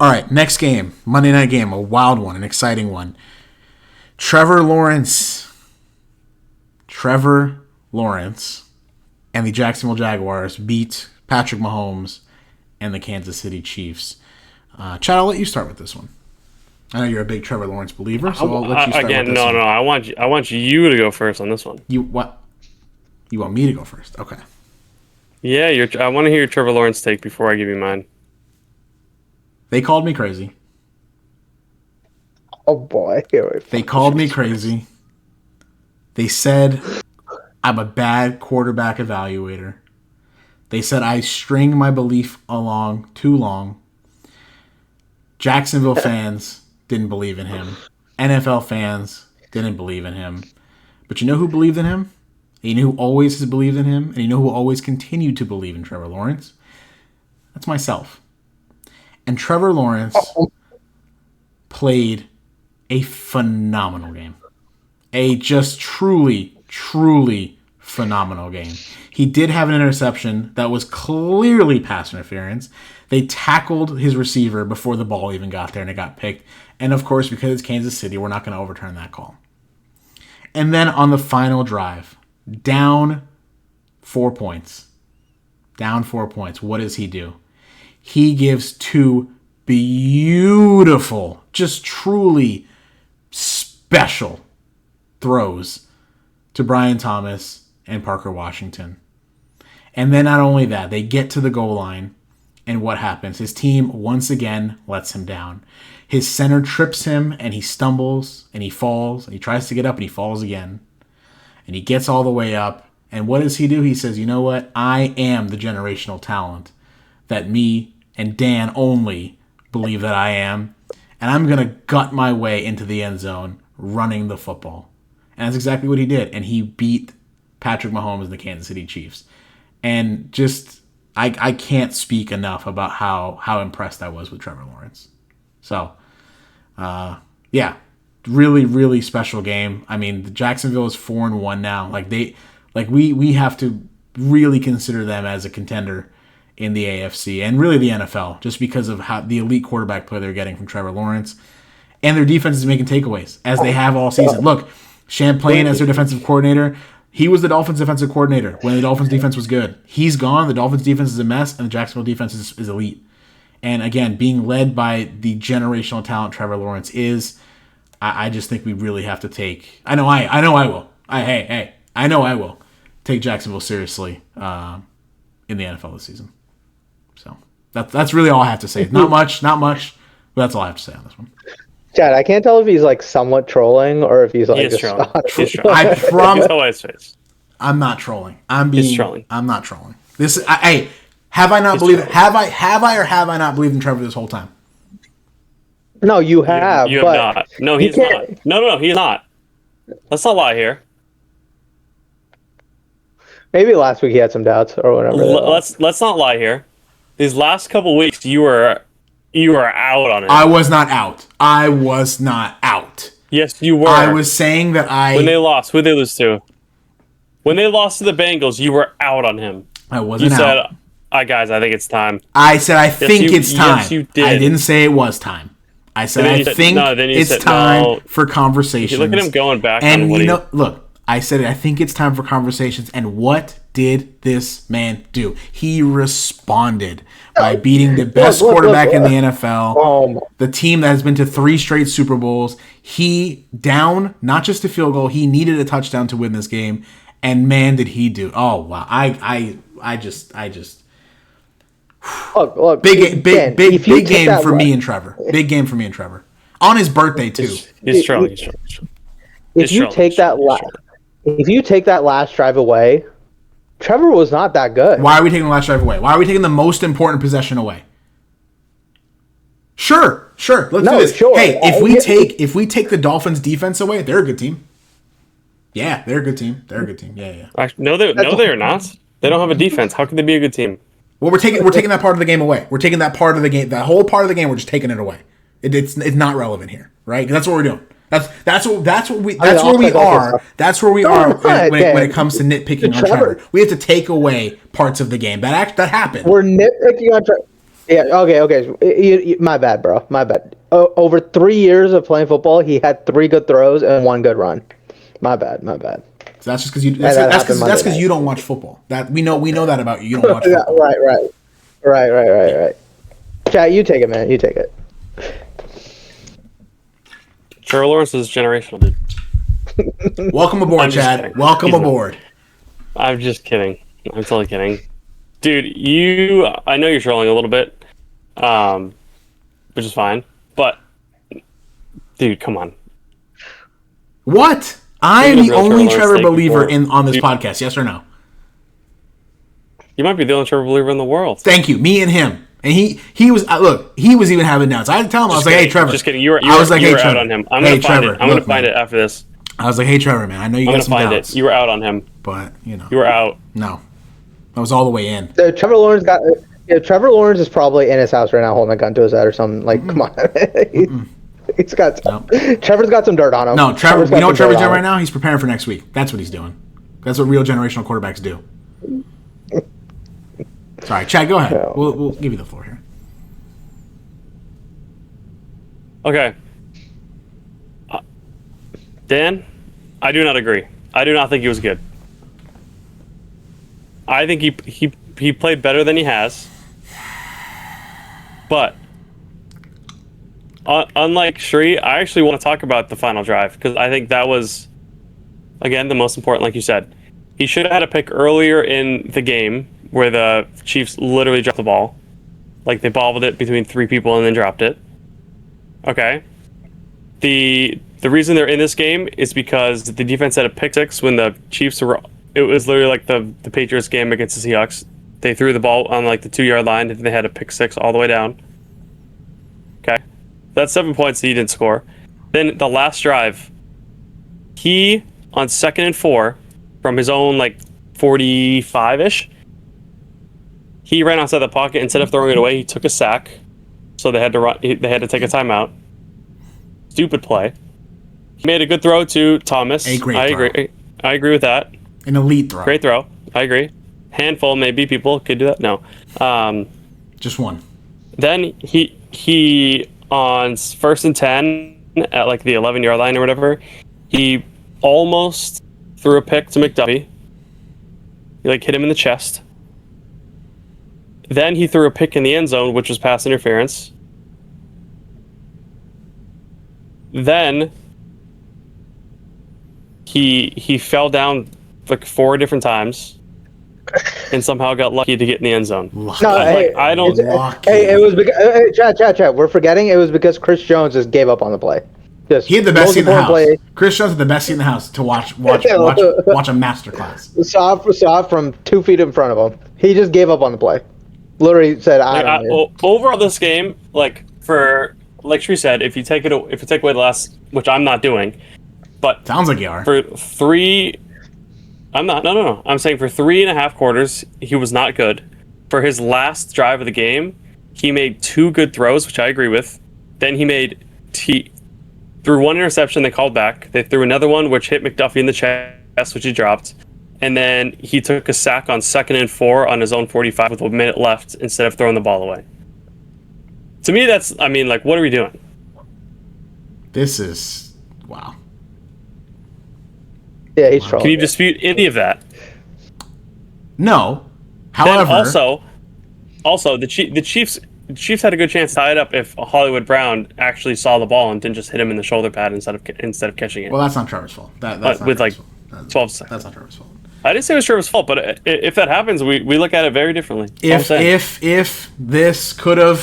all All right, next game, Monday night game, a wild one, an exciting one. Trevor Lawrence and the Jacksonville Jaguars beat Patrick Mahomes and the Kansas City Chiefs. Chad, I'll let you start with this one. I know you're a big Trevor Lawrence believer, so I'll let you start with this one. No. I want you to go first on this one. You want me to go first? Okay. Yeah, I want to hear your Trevor Lawrence take before I give you mine. They called me crazy. Oh boy. They called me crazy. They said I'm a bad quarterback evaluator. They said I string my belief along too long. Jacksonville fans didn't believe in him. NFL fans didn't believe in him. But you know who believed in him? And you know who always has believed in him? And you know who always continued to believe in Trevor Lawrence? That's myself. And Trevor Lawrence played a phenomenal game. A just truly, truly phenomenal game. He did have an interception that was clearly pass interference. They tackled his receiver before the ball even got there and it got picked. And of course, because it's Kansas City, we're not going to overturn that call. And then on the final drive, down 4 points. What does he do? He gives two beautiful, just truly special throws to Brian Thomas and Parker Washington. And then not only that, they get to the goal line, and what happens? His team once again lets him down. His center trips him, and he stumbles, and he falls, and he tries to get up, and he falls again. And he gets all the way up, and what does he do? He says, you know what? I am the generational talent that me and Dan only believe that I am, and I'm going to gut my way into the end zone running the football. And that's exactly what he did, and he beat Patrick Mahomes and the Kansas City Chiefs. And just, I can't speak enough about how impressed I was with Trevor Lawrence. So, yeah, really, really special game. I mean, Jacksonville is 4-1 now. We have to really consider them as a contender in the AFC and really the NFL, just because of how the elite quarterback play they're getting from Trevor Lawrence, and their defense is making takeaways as they have all season. Look, Champlain as their defensive coordinator. He was the Dolphins' defensive coordinator when the Dolphins' defense was good. He's gone. The Dolphins' defense is a mess, and the Jacksonville defense is elite. And again, being led by the generational talent Trevor Lawrence is, I just think we really have to take. I know I will. I know I will take Jacksonville seriously in the NFL this season. So that's really all I have to say. Not much, but that's all I have to say on this one. Chad, I can't tell if he's like somewhat trolling or if he's like just trolling. I promise. I'm not trolling. He's trolling. I'm not trolling. Have I not believed? Have I not believed in Trevor this whole time? No, you have. You have not. No, he's not. No, he's not. Let's not lie here. Maybe last week he had some doubts or whatever. Let's not lie here. These last couple weeks, you were out on it. I was not out. Yes, you were. I was saying that when they lost, who did they lose to? When they lost to the Bengals, you were out on him. I wasn't out. You said, guys, I think it's time. I said, I think it's time. Yes, you did. I didn't say it was time. I said, I think it's time for conversations. Look at him going back and on what look, I said it. I think it's time for conversations. And what did this man do? He responded by beating the best quarterback in the NFL, the team that has been to 3 straight Super Bowls. He down, not just a field goal. He needed a touchdown to win this game. And man, did he do! Oh wow! I just look. Big game for me and Trevor. Big game for me and Trevor on his birthday too. He's trolling. If you take that last drive away, Trevor was not that good. Why are we taking the last drive away? Why are we taking the most important possession away? Sure. Let's do this. Sure. Hey, if we take the Dolphins' defense away, they're a good team. Yeah, they're a good team. Yeah. No, they're not. They don't have a defense. How can they be a good team? Well, we're taking that part of the game away. We're taking that part of the game, that whole part of the game. We're just taking it away. It's not relevant here, right? That's what we're doing. That's where we are. That's where we are when it comes to nitpicking on Trevor. We have to take away parts of the game that happened. We're nitpicking on Trevor. Yeah. Okay. My bad, bro. My bad. Over 3 years of playing football, he had 3 good throws and 1 good run. My bad. So that's just because you. That happened Monday That's because night. you don't watch football. That we know that about you. You don't watch Yeah, football. right. Chat, you take it, man. You take it. Trevor Lawrence is generational, dude. Welcome aboard, I'm just Chad. kidding. Welcome He's not. aboard. I'm just kidding. I'm totally kidding. Dude, I know you're trolling a little bit, which is fine. But, dude, come on. What? I am the real only Trevor Trevor Lawrence believer before. on this podcast. Yes or no? You might be the only Trevor believer in the world. Thank you. Me and him. And he was look. He was even having doubts. I had to tell him. I was like, "Hey, Trevor." Just kidding. You were I was like, you "Hey, were out Trevor." on him. I'm Hey, gonna find Trevor, it. I'm gonna look, find man. it after this. I was like, "Hey, Trevor, man. I know you I'm got gonna some find doubts, it. You were out on him. but you know, You were out. no, I was all the way in." Trevor Lawrence got. Yeah, Trevor Lawrence is probably in his house right now, holding a gun to his head or something. Like, come on. He's got. Trevor's got some dirt on him. No, Trevor. Trevor's got You know what some Trevor's dirt doing on right him. now? He's preparing for next week. That's what he's doing. That's what real generational quarterbacks do. Sorry, Chad. Go ahead. No. We'll give you the floor here. Okay. Dan, I do not agree. I do not think he was good. I think he played better than he has. But unlike Shree, I actually want to talk about the final drive because I think that was, again, the most important, like you said. He should have had a pick earlier in the game where the Chiefs literally dropped the ball. Like, they bobbled it between 3 people and then dropped it. Okay. The reason they're in this game is because the defense had a pick 6 when the Chiefs were... It was literally like the Patriots game against the Seahawks. They threw the ball on like the 2-yard line and they had a pick 6 all the way down. Okay. That's 7 points that he didn't score. Then the last drive, he, on 2nd and 4, from his own like 45-ish, he ran outside the pocket. Instead of throwing it away, he took a sack. So they had to take a timeout. Stupid play. He made a good throw to Thomas. A great throw. I agree with that. An elite throw. Great throw. I agree. Handful, maybe people could do that. No. Just one. Then he on 1st and 10 at like the 11-yard line or whatever, he almost threw a pick to McDuffie. He like hit him in the chest. Then he threw a pick in the end zone, which was pass interference. Then he fell down like 4 different times and somehow got lucky to get in the end zone. No, I don't. Hey, it was because chat. We're forgetting it was because Chris Jones just gave up on the play. He had the best seat in the house. Play. Chris Jones had the best seat in the house to watch a masterclass. Saw it from 2 feet in front of him. He just gave up on the play. Literally said, "I don't know." Overall, this game, like Shree said, if you take away the last, which I'm not doing, but Sounds like you are. for 3, I'm not. No. I'm saying for 3.5 quarters, he was not good. For his last drive of the game, he made 2 good throws, which I agree with. Then he threw 1 interception. They called back. They threw another one, which hit McDuffie in the chest, which he dropped. And then he took a sack on 2nd and 4 on his own 45 with a minute left instead of throwing the ball away. To me, what are we doing? This is wow. Yeah, he's trolling. Can you dispute any of that? No. However, Then also the Chiefs had a good chance to tie it up if Hollywood Brown actually saw the ball and didn't just hit him in the shoulder pad instead of catching it. well, that's not Trevor's fault. That's not with Trevor's like fault. 12 seconds. That's not Trevor's fault. I didn't say it was Trevor's fault, but if that happens, we look at it very differently. If this coulda,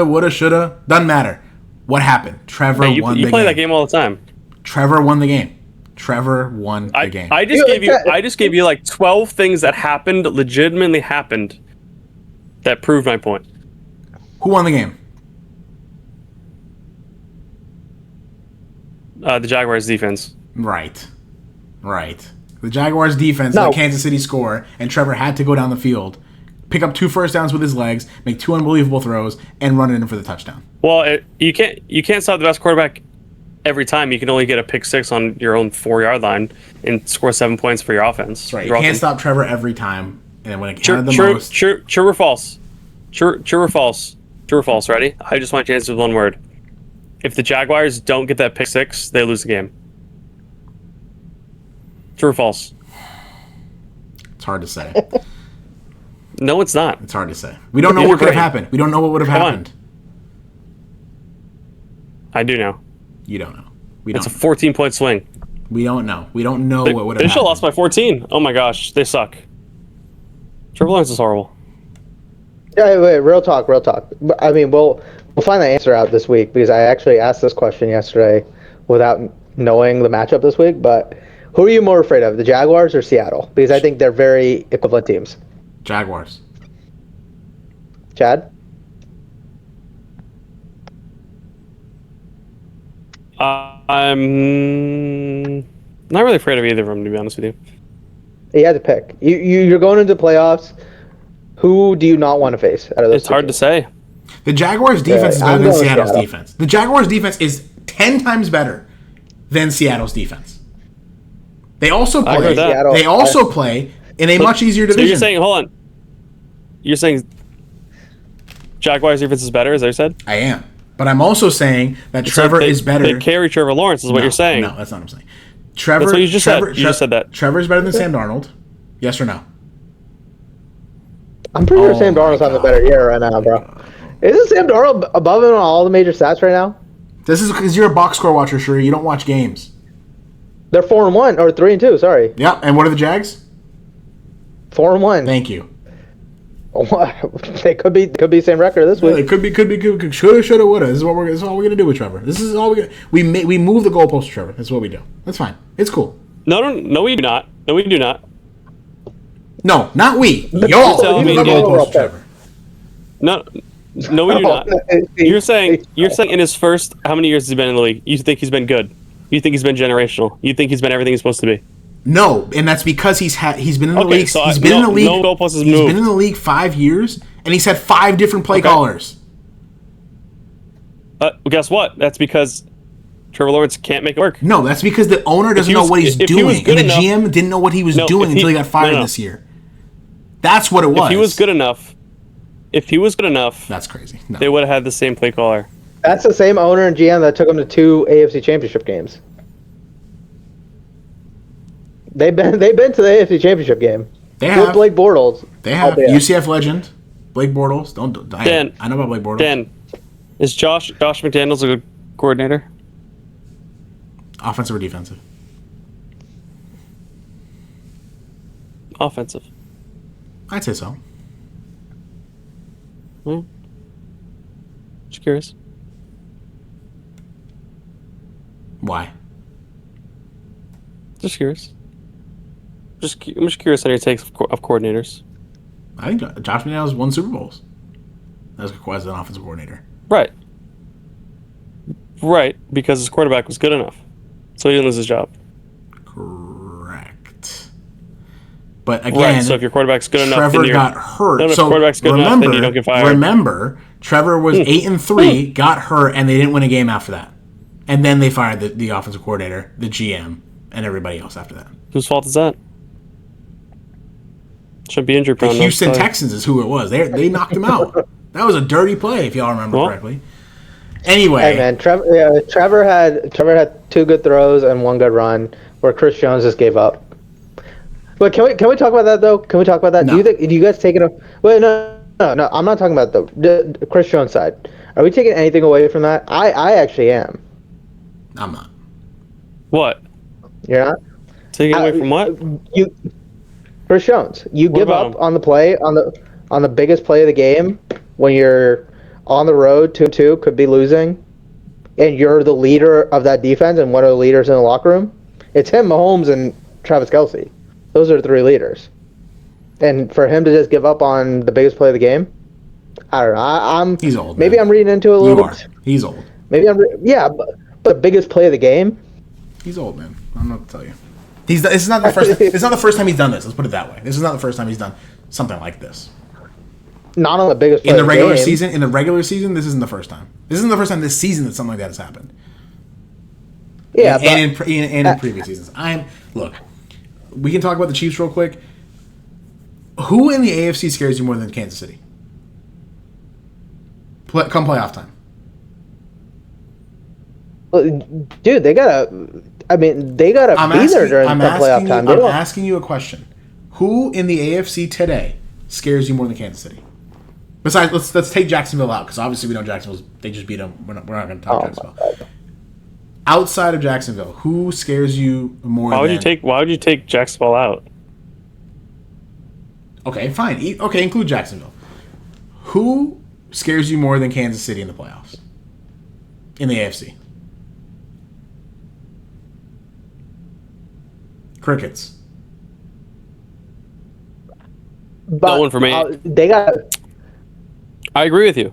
woulda, shoulda, doesn't matter. What happened? Trevor won the game. You play that game all the time. Trevor won the game. Trevor won the game. I just gave you like 12 things that legitimately happened, that proved my point. Who won the game? The Jaguars defense. Right. The Jaguars defense let Kansas City score, and Trevor had to go down the field, pick up 2 first downs with his legs, make 2 unbelievable throws, and run it in for the touchdown. Well, you can't stop the best quarterback every time. You can only get a pick 6 on your own 4-yard line and score 7 points for your offense. That's right. You can't stop Trevor every time, and when it counted the most. True or false? True or false? True or false? Ready? I just want to answer with one word. If the Jaguars don't get that pick 6, they lose the game. True or false? It's hard to say. No, it's not. It's hard to say. We don't know what could have happened. We don't know what would have happened. I do know. You don't know. We don't. It's a 14-point swing. We don't know. We don't know what would have happened. They should have lost by 14. Oh my gosh, they suck. Trevor Lawrence is horrible. Yeah, wait, real talk. I mean, we'll find the answer out this week because I actually asked this question yesterday without knowing the matchup this week. But who are you more afraid of, the Jaguars or Seattle? Because I think they're very equivalent teams. Jaguars. Chad? I'm not really afraid of either of them, to be honest with you. You had to pick. You're going into playoffs. Who do you not want to face out of those? It's hard to say. The Jaguars' defense is better than Seattle's defense. The Jaguars' defense is 10 times better than Seattle's defense. They also play. They also play in a much easier division. So you're saying, hold on. You're saying Jaguars' defense is better, as I said? I am. But I'm also saying that Trevor is better. They carry Trevor Lawrence, is what you're saying. No, that's not what I'm saying. Trevor, that's what you just said. You just said that. Trevor's better than Sam Darnold. Yes or no? I'm pretty sure Sam Darnold's having a better year right now, bro. Isn't Sam Darnold above him on all the major stats right now? This is because you're a box score watcher, sure. You don't watch games. They're 4-1 or 3-2. Sorry. Yeah, and what are the Jags? 4-1. Thank you. They could be same record this week. It could be, shoulda, woulda. This is all we're gonna do with Trevor. This is all we move the goalpost to Trevor. That's what we do. That's fine. It's cool. No, we do not. No, we do not. No, not we. Y'all move the goalpost to Trevor. No, we do not. You're saying in his first, how many years has he been in the league? You think he's been good? You think he's been generational? You think he's been everything he's supposed to be? No, and that's because he's been in the league. So he's been in the league. No goalpost has he's moved. been in the league 5 years, and he's had 5 different play callers. Well, guess what? That's because Trevor Lawrence can't make it work. No, that's because the owner doesn't know what he's doing, and the GM didn't know what he was doing until he got fired this year. That's what it was. If he was good enough, that's crazy. No. They would have had the same play caller. That's the same owner and GM that took him to 2 AFC Championship games. They've been to the AFC Championship game. They have Blake Bortles. They have UCF legend Blake Bortles. I know about Blake Bortles. Dan, is Josh McDaniels a good coordinator? Offensive or defensive? Offensive. I'd say so. Just curious. Why? Just curious. I'm just curious on your takes of coordinators. I think Josh McDaniels won Super Bowls as an offensive coordinator. Right, because his quarterback was good enough, so he didn't lose his job. Correct. But again, so if your quarterback's good enough, Trevor got hurt. No, if so quarterback's good enough, then you don't get fired. Remember, Trevor was 8-3, got hurt, and they didn't win a game after that. And then they fired the offensive coordinator, the GM, and everybody else after that. Whose fault is that? Should be injury prone. The Houston Texans is who it was. They knocked him out. That was a dirty play, if y'all remember correctly. Anyway, hey man, Trevor had 2 good throws and 1 good run, where Chris Jones just gave up. But can we talk about that though? Can we talk about that? No. Do you guys take it? Wait, no. I'm not talking about the Chris Jones side. Are we taking anything away from that? I actually am. I'm not. What? You're not? Taking away from what? Chris Jones. You give up on the play on the biggest play of the game when you're on the road 2-2, could be losing, and you're the leader of that defense and one of the leaders in the locker room. It's him, Mahomes, and Travis Kelce. Those are the 3 leaders. And for him to just give up on the biggest play of the game, I don't know. He's old. Maybe I'm reading into it a little bit. He's old. Maybe but the biggest play of the game. He's old, man. I don't know what to tell you. This is not the first. It's not the first time he's done this. Let's put it that way. This is not the first time he's done something like this. Not on the biggest play in the regular game. season. In the regular season, this isn't the first time. This isn't the first time this season that something like that has happened. Yeah, and in previous seasons. Look. We can talk about the Chiefs real quick. Who in the AFC scares you more than Kansas City? come playoff time. Dude, they gotta be there during the playoff time. I'm asking you a question. Who in the AFC today scares you more than Kansas City? Besides, let's take Jacksonville out, because obviously we know they just beat them. We're not going to talk Jacksonville. Outside of Jacksonville, who scares you more? Why would you take Jacksonville out? Okay, fine. Include Jacksonville. Who scares you more than Kansas City in the playoffs? In the AFC? Crickets. No one for me. I agree with you.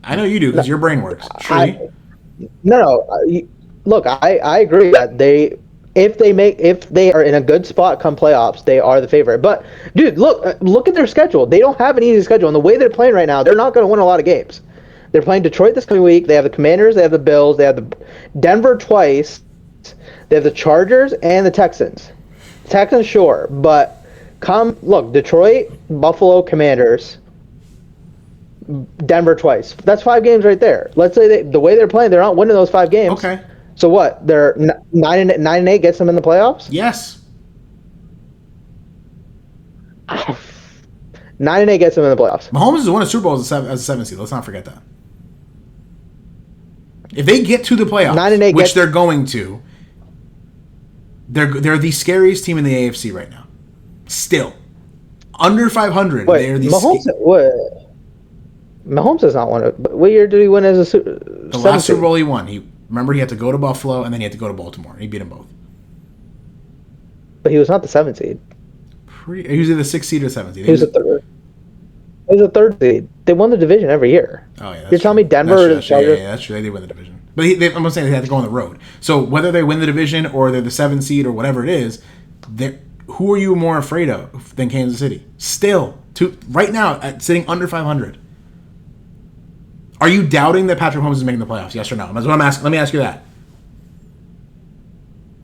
I know you do, because your brain works. Look, I agree that if they are in a good spot come playoffs, they are the favorite. But dude, look at their schedule. They don't have an easy schedule, and the way they're playing right now, they're not going to win a lot of games. They're playing Detroit this coming week. They have the Commanders, they have the Bills, they have the Denver twice, they have the Chargers and the Texans. Texans, sure, but Detroit, Buffalo, Commanders, Denver twice. That's 5 games right there. Let's say the way they're playing, they're not winning those 5 games. Okay. So what? They're 9-8 gets them in the playoffs? Yes. 9-8 gets them in the playoffs. Mahomes has won a Super Bowl as a 7 seed. Let's not forget that. If they get to the playoffs, which they're going to, they're the scariest team in the AFC right now. Still. Under 500. They're the Mahomes has not won it. What year did he win as a The last Super Bowl he won. Remember, he had to go to Buffalo, and then he had to go to Baltimore. He beat them both. But he was not the 7th seed. He was either the 6th seed or 7th seed. He was a 3rd. He was a 3rd seed. They won the division every year. Oh, yeah. You're telling me Denver that's true. Yeah, that's true. They did win the division. But I'm saying they had to go on the road. So whether they win the division or they're the 7th seed or whatever it is, who are you more afraid of than Kansas City? Still, right now, sitting under 500. Are you doubting that Patrick Mahomes is making the playoffs? Yes or no? That's what I'm asking. Let me ask you that.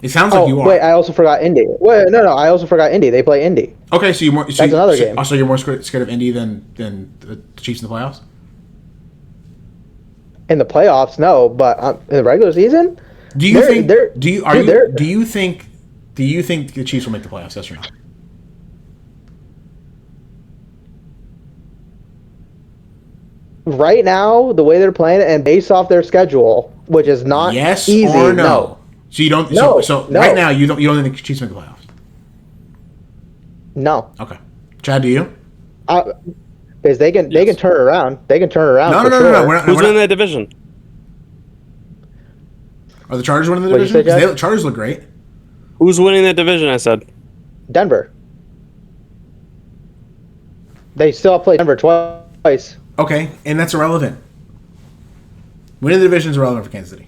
It sounds like you are. Wait, I also forgot Indy. No, I also forgot Indy. They play Indy. Okay, so that's another game. Also, you're more scared of Indy than the Chiefs in the playoffs? In the playoffs, no, but in the regular season, do you think the Chiefs will make the playoffs? Yes or no? Right now, the way they're playing it, and based off their schedule, which is not easy. Yes or no? So you don't. No, so right now you don't think the Chiefs make the playoffs? No. Okay. Chad, do you? Because they can turn it around. They can turn it around. No. Who's winning that division? Are the Chargers winning the division? The Chargers look great. Who's winning that division? I said Denver. They still have played Denver twice. Okay, and that's irrelevant. Winning the division is irrelevant for Kansas City.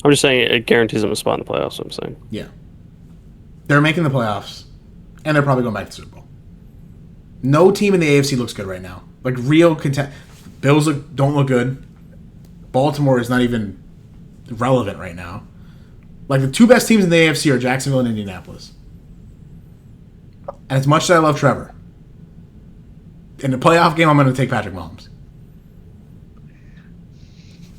I'm just saying it guarantees them a spot in the playoffs. I'm saying. Yeah. They're making the playoffs, and they're probably going back to the Super Bowl. No team in the AFC looks good right now. Like real content. Bills don't look good. Baltimore is not even relevant right now. Like the 2 best teams in the AFC are Jacksonville and Indianapolis. And as much as I love Trevor, in the playoff game, I'm going to take Patrick Mahomes.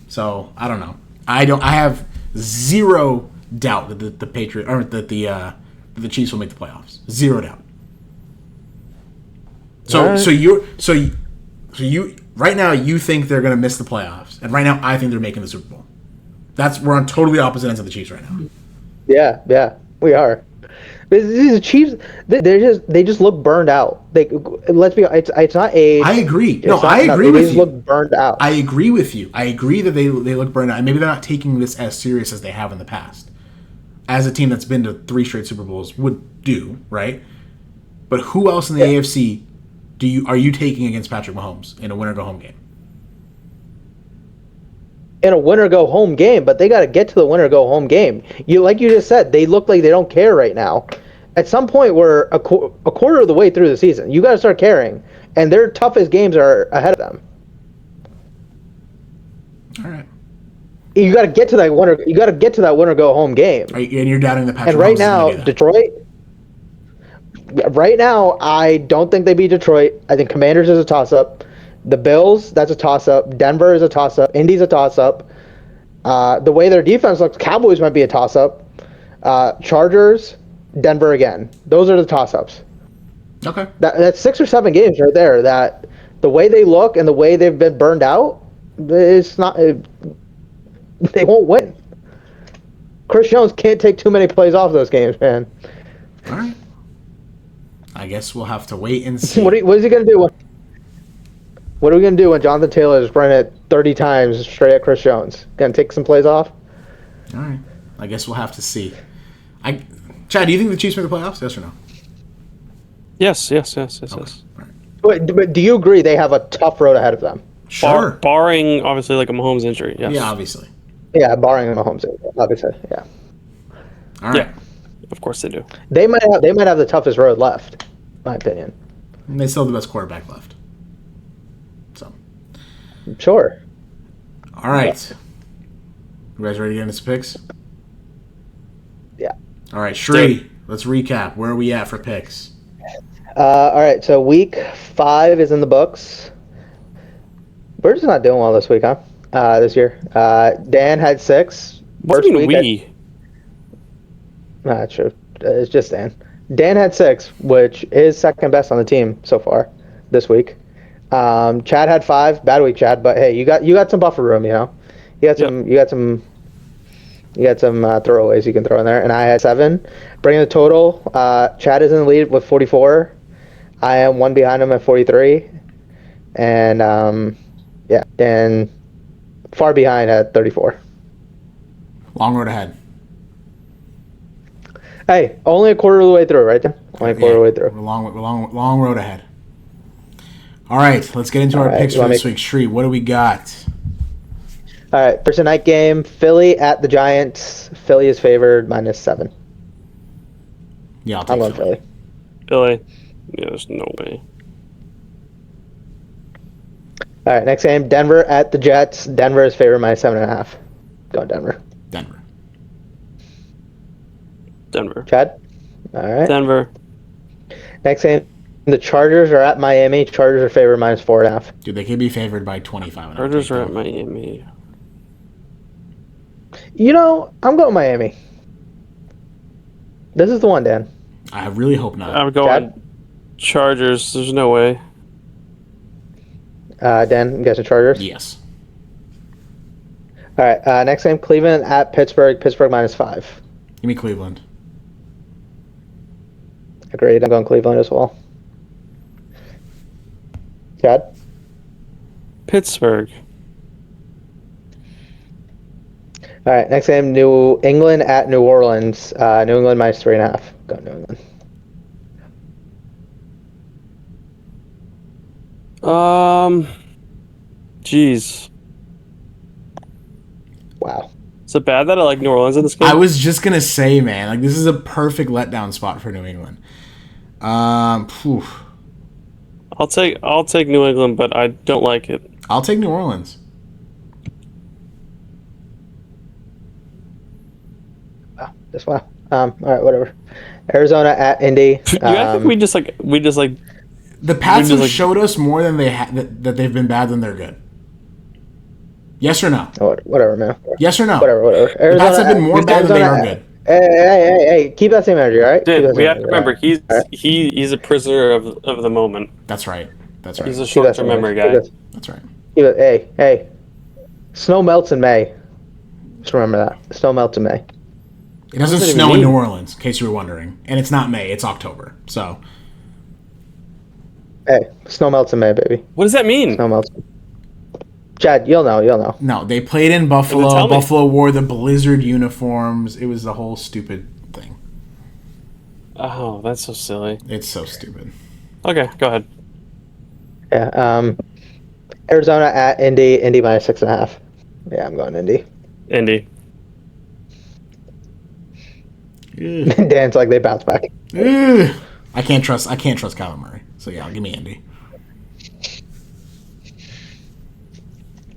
So I don't know. I have zero doubt that the Patriots or that the Chiefs will make the playoffs. Zero doubt. So you right now you think they're going to miss the playoffs, and right now I think they're making the Super Bowl. We're on totally opposite ends of the Chiefs right now. Yeah, we are. These Chiefs, they just look burned out. Let's be honest, it's not age. I agree. I agree with you. They look burned out. I agree with you. I agree that they look burned out, and maybe they're not taking this as serious as they have in the past. As a team that's been to 3 straight Super Bowls would do, right? But who else in the AFC are you taking against Patrick Mahomes in a win-or-go-home game? In a win-or-go-home game, but they got to get to the win-or-go-home game. Like you just said, they look like they don't care right now. At some point, we're a quarter of the way through the season. You got to start caring, and their toughest games are ahead of them. All right. You got to get to that win-or-go-home game. And you're doubting the Patrick. And right now, Detroit. right now, I don't think they beat Detroit. I think Commanders is a toss-up. The Bills, that's a toss-up. Denver is a toss-up. Indy's a toss-up. The way their defense looks, Cowboys might be a toss-up. Chargers, Denver again. Those are the toss-ups. Okay. That's 6 or 7 games right there that the way they look and the way they've been burned out, it's not. They won't win. Chris Jones can't take too many plays off those games, man. All right. I guess we'll have to wait and see. What is he going to do? What are we going to do when Jonathan Taylor is running it 30 times straight at Chris Jones? Going to take some plays off? All right. I guess we'll have to see. Chad, do you think the Chiefs make the playoffs? Yes or no? Yes. Okay. All right. But do you agree they have a tough road ahead of them? Sure. Barring, obviously, like a Mahomes injury. Yes. Yeah, obviously. Yeah, barring Mahomes, obviously. Yeah. All right. Yeah. Of course they do. They might have the toughest road left, in my opinion. And they still have the best quarterback left. So. Sure. All right. You guys ready to get into some picks? Yeah. All right, Shree, let's recap. Where are we at for picks? All right, so week 5 is in the books. We're just not doing well this week, huh? This year. Dan had 6. What do you mean we? Not true. It's just Dan. Dan had 6, which is second best on the team so far this week. Chad had 5. Bad week, Chad. But hey, you got some buffer room, you know. You got some throwaways you can throw in there. And I had 7. Bringing the total, Chad is in the lead with 44. I am 1 behind him at 43. And Dan far behind at 34. Long road ahead. Hey, only a quarter of the way through, right there. Only a quarter of the way through. We're long road ahead. All right, let's get into our picks for this week. Shree, what do we got? All right, first night game, Philly at the Giants. Philly is favored -7. Yeah, I'm going Philly. Philly. Yeah, there's no way. All right, next game, Denver at the Jets. Denver is favored -7.5. Going Denver. Denver. Chad? All right. Denver. Next game, the Chargers are at Miami. Chargers are favored -4.5. Dude, they could be favored by 25. Chargers are at Miami. You know, I'm going Miami. This is the one, Dan. I really hope not. I'm going Chad? Chargers. There's no way. Dan, you guys are Chargers? Yes. All right, next game, Cleveland at Pittsburgh. Pittsburgh -5. Give me Cleveland. Agreed. I'm going Cleveland as well. Chad? Pittsburgh. All right, next game, New England at New Orleans. New England -3.5. Go New England. Jeez. Wow. Is it bad that I like New Orleans in this game? I was just gonna say, man, like this is a perfect letdown spot for New England. Phew. I'll take New England, but I don't like it. I'll take New Orleans. Wow. Just wow. All right, whatever. Arizona at Indy. I think we just like The Pats have like- showed us more than that they've been bad than they're good. Yes or no? Whatever, man. Yes or no? Whatever. The Pats have been more bad than they are good. Hey, keep that same energy, all right? Dude, Keep that we same have to energy, remember all right? he's a prisoner of the moment. That's right. That's right. He's a Keep that short-term same memory energy. guy. That's right. Hey. Snow melts in May. Just remember that. Snow melts in May. It doesn't does that snow even in mean? New Orleans, in case you were wondering. And it's not May, it's October. So, Hey, snow melts in May, baby. What does that mean? Snow melts. Chad, you'll know. no, they played in Tell Buffalo. me. Buffalo wore the Blizzard uniforms. It was the whole stupid thing. Oh, that's so silly. It's so stupid. Okay, go ahead. Yeah. Arizona at Indy. Indy -6.5. Yeah, I'm going Indy. Indy. Ugh. Dan's like they bounce back. Ugh. I can't trust Kyler Murray. So yeah, give me Indy.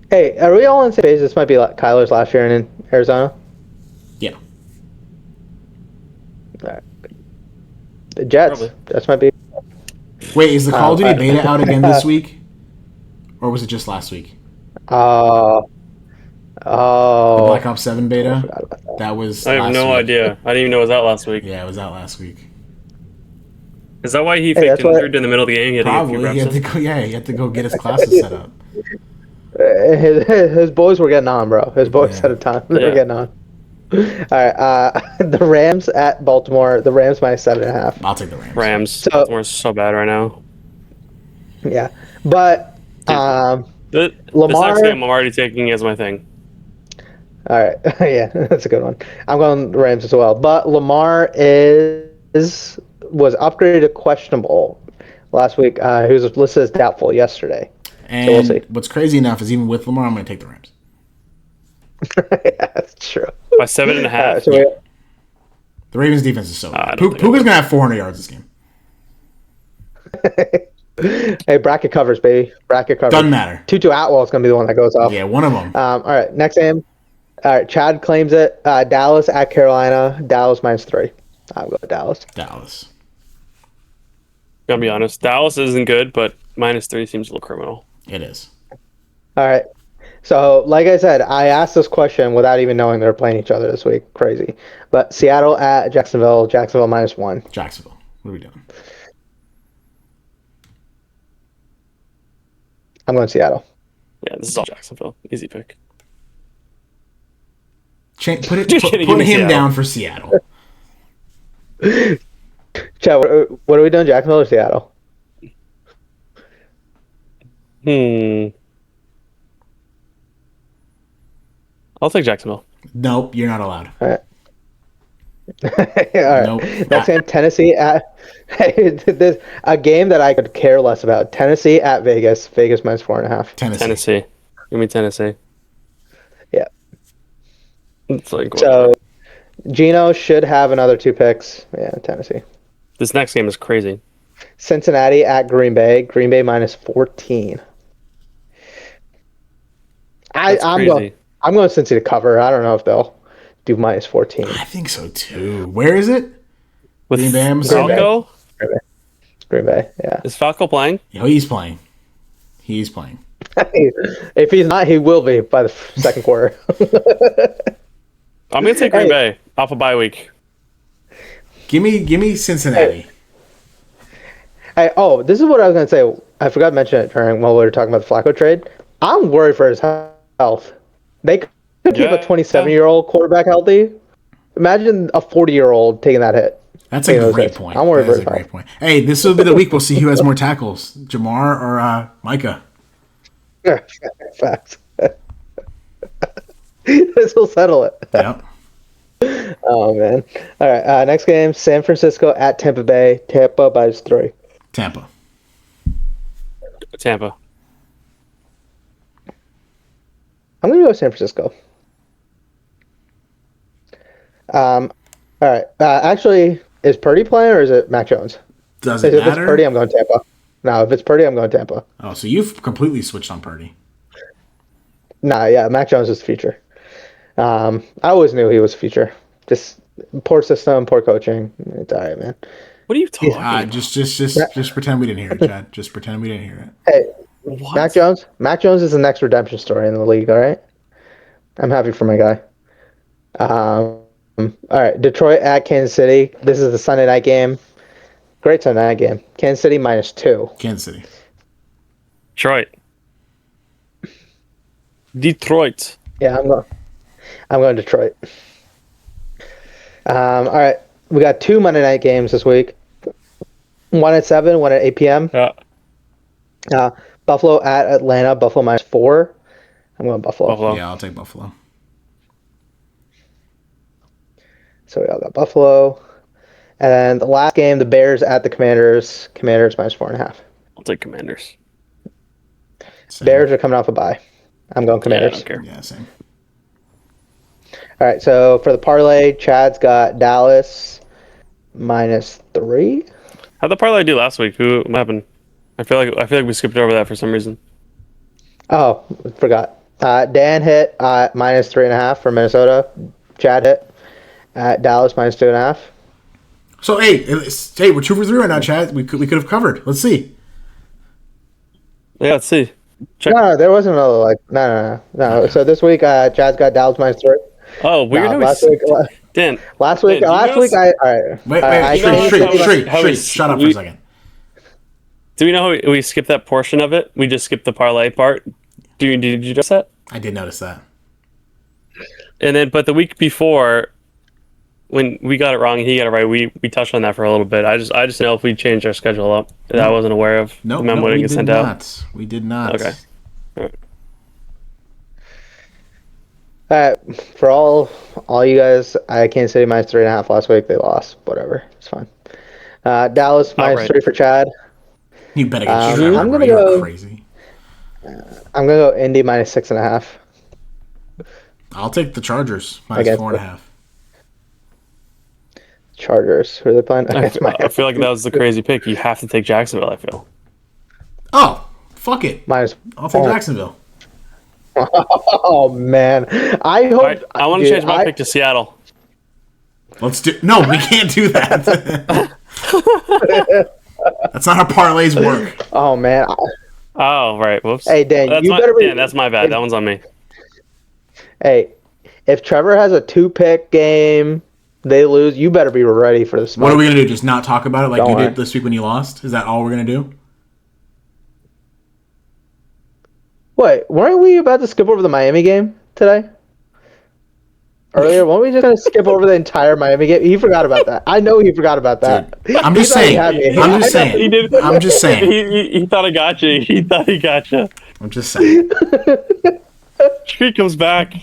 Hey, are we all on the same page? This might be like Kyler's last year in Arizona. Yeah. All right. The Jets. Probably. Jets might be. Wait, is the Call of Duty I- beta out again this week, or was it just last week? Oh. The Black Oh. Ops 7 I beta. forgot about that. That was I have last no week. idea. I didn't even know it was out last week. Yeah, it was out last week. Is that why he Hey, faked that's what- injured in the middle of the game? He had to get a few Probably he reps had to in? go. Yeah, he had to go get his classes set up. His boys were getting on, bro. His boys Yeah. had a time. They were Yeah. getting on. All right. The Rams at Baltimore. The Rams minus 7.5. I'll take the Rams. Rams. Baltimore's so bad right now. Yeah, but This Lamar. next game I'm already taking as my thing. All right. Yeah, that's a good one. I'm going Rams as well. But Lamar was upgraded to questionable last week. He was listed as doubtful yesterday. And we'll see. what's crazy enough is even with Lamar, I'm going to take the Rams. Yeah, that's true. By 7.5. So The Ravens defense is so I bad. don't think Puka's going to have 400 yards this game. hey, bracket covers, baby. Bracket covers. Doesn't matter. Tutu Atwell is going to be the one that goes off. Yeah, one of them. All right, next game. All right, Chad claims it. Dallas at Carolina. Dallas minus 3. I'll go with Dallas. Dallas. Gotta be honest. Dallas isn't good, but -3 seems a little criminal. It is. All right. So, like I said, I asked this question without even knowing they were playing each other this week. Crazy. But Seattle at Jacksonville. Jacksonville minus 1. Jacksonville. What are we doing? I'm going Seattle. Yeah, this is all Jacksonville. Easy pick. Put Just kidding, give him me Seattle. down for Seattle. Chad, what are we doing? Jacksonville or Seattle? I'll take Jacksonville. Nope, you're not allowed. All right. All right. Nope. Next game, Tennessee at this a game that I could care less about. Tennessee at Vegas. Vegas minus 4.5. Tennessee. Give me Tennessee. Yeah. It's like So Gino should have another 2 picks. Yeah, Tennessee. this next game is crazy. Cincinnati at Green Bay. Green Bay minus 14. That's I'm crazy. going. I'm going Cincy to cover. I don't know if they'll do minus 14. I think so too. Where is it? With Green Bay, I'm assuming? Falco? Green Bay. Yeah. Is Falco playing? Oh, he's playing. He's playing. If he's not, he will be by the second quarter. I'm gonna take Green Hey. Bay off a bye week. Give me Cincinnati. Hey, this is what I was gonna say. I forgot to mention it during while we were talking about the Flacco trade. I'm worried for his health. They could keep a 27-year-old quarterback healthy. Imagine a 40-year-old taking that hit. That's Taking a those great hits. point. I'm worried That is for a his great point. Hey, this will be the week we'll see who has more tackles, Jamar or Micah. health. Facts. This will settle it. Yep. Oh man! All right. Next game: San Francisco at Tampa Bay. Tampa by 3. Tampa. Tampa. I'm gonna go San Francisco. All right. Actually, is Purdy playing or is it Mac Jones? Does it If it's matter? Purdy, I'm going Tampa. No, if it's Purdy, I'm going Tampa. Oh, so you've completely switched on Purdy. Nah, yeah, Mac Jones is the future. I always knew he was a future. Just poor system, poor coaching. It's all right, man. What are you talking about? Just pretend we didn't hear it, Chad. Just pretend we didn't hear it. Hey, What? Mac Jones. Mac Jones is the next redemption story in the league. All right. I'm happy for my guy. All right, Detroit at Kansas City. This is the Sunday night game. Great Sunday night game. Kansas City minus 2. Kansas City. Detroit. Detroit. Yeah, I'm going Detroit. All right, we got 2 Monday night games this week. One at 7, one at 8 p.m. Yeah. Buffalo at Atlanta. Buffalo minus 4. I'm going Buffalo. Buffalo. Yeah, I'll take Buffalo. So we all got Buffalo. And then the last game, the Bears at the Commanders. Commanders minus 4.5. I'll take Commanders. Same. Bears are coming off a bye. I'm going Yeah, I Commanders. don't care. Yeah, same. All right, so for the parlay, Chad's got Dallas minus 3. How'd the parlay do last week? What happened? I feel like we skipped over that for some reason. Oh, forgot. Dan hit minus 3.5 for Minnesota. Chad hit at Dallas minus 2.5. So hey, we're 2 for 3 right now, Chad. We could have covered. Let's see. Yeah, let's see. Check. No, there wasn't another no. Okay. So this week, Chad's got Dallas -3. Oh, weird. No, how Dan. last week, Dan, do you notice- I all right. Wait, I Street. Shut up for a second. Do we know how we skipped that portion of it? We just skipped the parlay part. Did you notice that? I did notice that. And then, but the week before, when we got it wrong and he got it right, we touched on that for a little bit. I just know if we changed our schedule up that I wasn't aware of. No, the memo we didn't get did sent not. out. We did not. Okay. All right. For all you guys, I Kansas City -3.5 last week. They lost. Whatever, it's fine. Dallas -3 for Chad. You better get Trevor. I'm gonna You're go crazy. I'm gonna go Indy -6.5. I'll take the Chargers Against -4.5. Chargers. Who are they playing? I feel like that was the crazy pick. You have to take Jacksonville, I feel. Oh, fuck it. I'll take Jacksonville. Oh man, I hope. All right, I want to change my pick to Seattle. Let's do. No, we can't do that. That's not how parlays work. Oh man. Oh, right. Whoops. Hey Dan, that's you better be. Dan, that's my bad. That one's on me. Hey, if Trevor has a 2-pick game, they lose. You better be ready for the smoke. What are we gonna do? Just not talk about it like Don't you worry. did this week when you lost? Is that all we're gonna do? Wait, weren't we about to skip over the Miami game today? Earlier, weren't we just going to skip over the entire Miami game? He forgot about that. I know he forgot about that. Dude, I'm just He thought he saying. had me. I'm just saying. He did. I'm just saying. He thought I got you. He thought he got you. I'm just saying. Street comes back.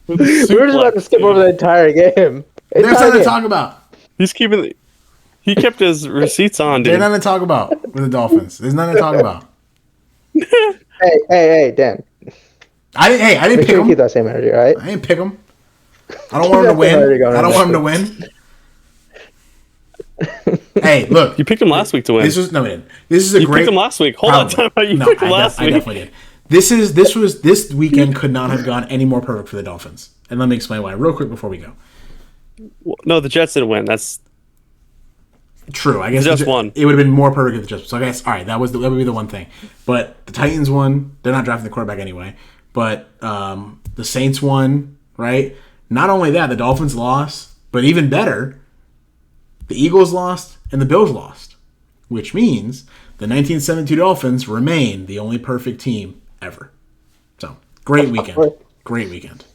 We were just about to skip over the entire game. There's nothing to talk about. He's keeping. He kept his receipts on, dude. There's nothing to talk about with the Dolphins. There's nothing to talk about. Hey, Dan. I didn't Make pick sure you keep them. that same energy, all right? I didn't pick them. I don't want him to win. I don't want him to win. Hey, look. You picked him last week to win. This was no, we didn't. This is a You great. picked him last week. Hold on, time out. You No, picked him last I week. definitely did. This weekend could not have gone any more perfect for the Dolphins. And let me explain why real quick before we go. No, the Jets didn't win. That's True, I guess Just won. It would have been more perfect if the Jets. So I guess all right, that would be the one thing. But the Titans won. They're not drafting the quarterback anyway. But the Saints won. Right. Not only that, the Dolphins lost, but even better, the Eagles lost and the Bills lost, which means the 1972 Dolphins remain the only perfect team ever. So great weekend. Great weekend.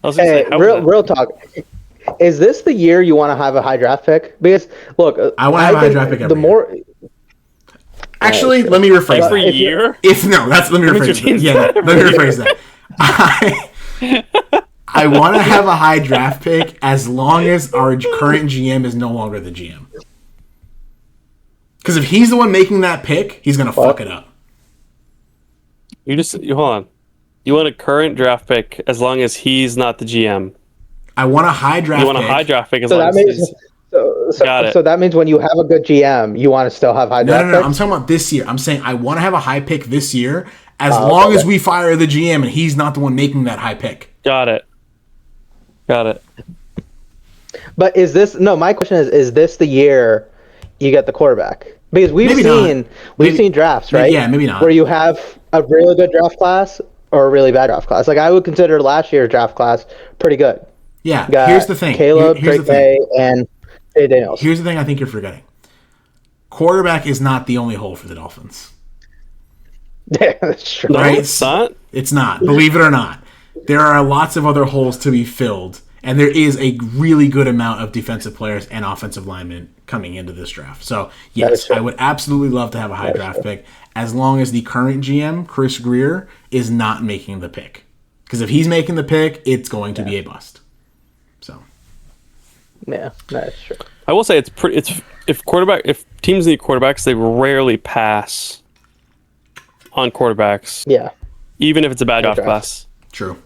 I was gonna Hey, say, how real talk. Is this the year you want to have a high draft pick? Because look, I want to have a high draft pick every year. Actually, let me rephrase that. every year? Let me rephrase that. Yeah, let me rephrase that. I want to have a high draft pick as long as our current GM is no longer the GM. Because if he's the one making that pick, he's gonna fuck it up. You hold on. You want a current draft pick as long as he's not the GM. I want a high draft You want a pick. high draft pick as So long that as means he's... Got it. so that means when you have a good GM, you want to still have high draft No. I'm picks? talking about this year. I'm saying I want to have a high pick this year as long as we fire the GM and he's not the one making that high pick. Got it. But my question is this the year you get the quarterback? Because we've Maybe not. seen drafts, right? Yeah, maybe not. Where you have a really good draft class or a really bad draft class. Like I would consider last year's draft class pretty good. Yeah, Got here's the thing. Caleb, Here's the Drake thing. May, and Jay Daniels. Here's the thing I think you're forgetting. Quarterback is not the only hole for the Dolphins. Yeah, that's true. No, Right? it's not. It's not. Believe it or not. There are lots of other holes to be filled, and there is a really good amount of defensive players and offensive linemen coming into this draft. So, yes, I would absolutely love to have a high draft pick as long as the current GM, Chris Greer, is not making the pick. Because if he's making the pick, it's going to be a bust. So, Yeah, that's true. I will say if teams need quarterbacks, they rarely pass on quarterbacks, Yeah. even if it's a bad draft draft. class. true.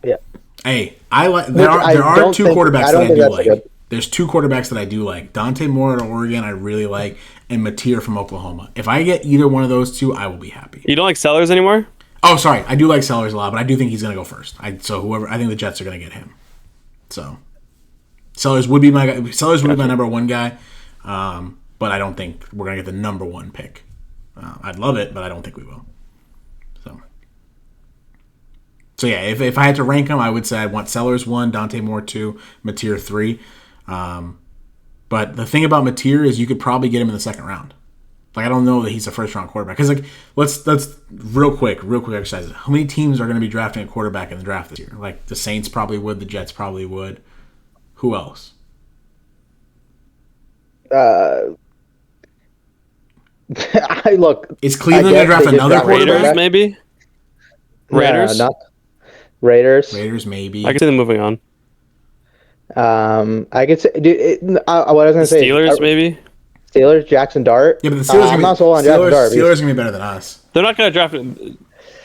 Yeah. Hey, there are don't two think- quarterbacks I that don't I think do that's like. good. There's two quarterbacks that I do like. Dante Moore at Oregon, I really like, and Mateer from Oklahoma. If I get either one of those two, I will be happy. You don't like Sellers anymore? Oh, sorry, I do like Sellers a lot, but I do think he's going to go first. I think the Jets are going to get him. So Sellers would be my guy. Sellers would be my number one guy, but I don't think we're gonna get the number one pick. I'd love it, but I don't think we will. So yeah, if I had to rank them, I would say I'd want Sellers 1, Dante Moore 2, Mateer 3. But the thing about Mateer is you could probably get him in the second round. Like, I don't know that he's a first round quarterback. Because, like, let's real quick exercise. How many teams are going to be drafting a quarterback in the draft this year? Like, the Saints probably would. The Jets probably would. Who else? Look. Is Cleveland going to draft another quarterback? Raiders, maybe? Raiders? Not Raiders. Raiders, maybe. I could see them moving on. I could say, what I was going to say. Steelers, maybe? Steelers, Jackson Dart. Yeah, but the Steelers I'm not sold on Jackson Dart. Steelers are going to be better than us. They're not going to draft.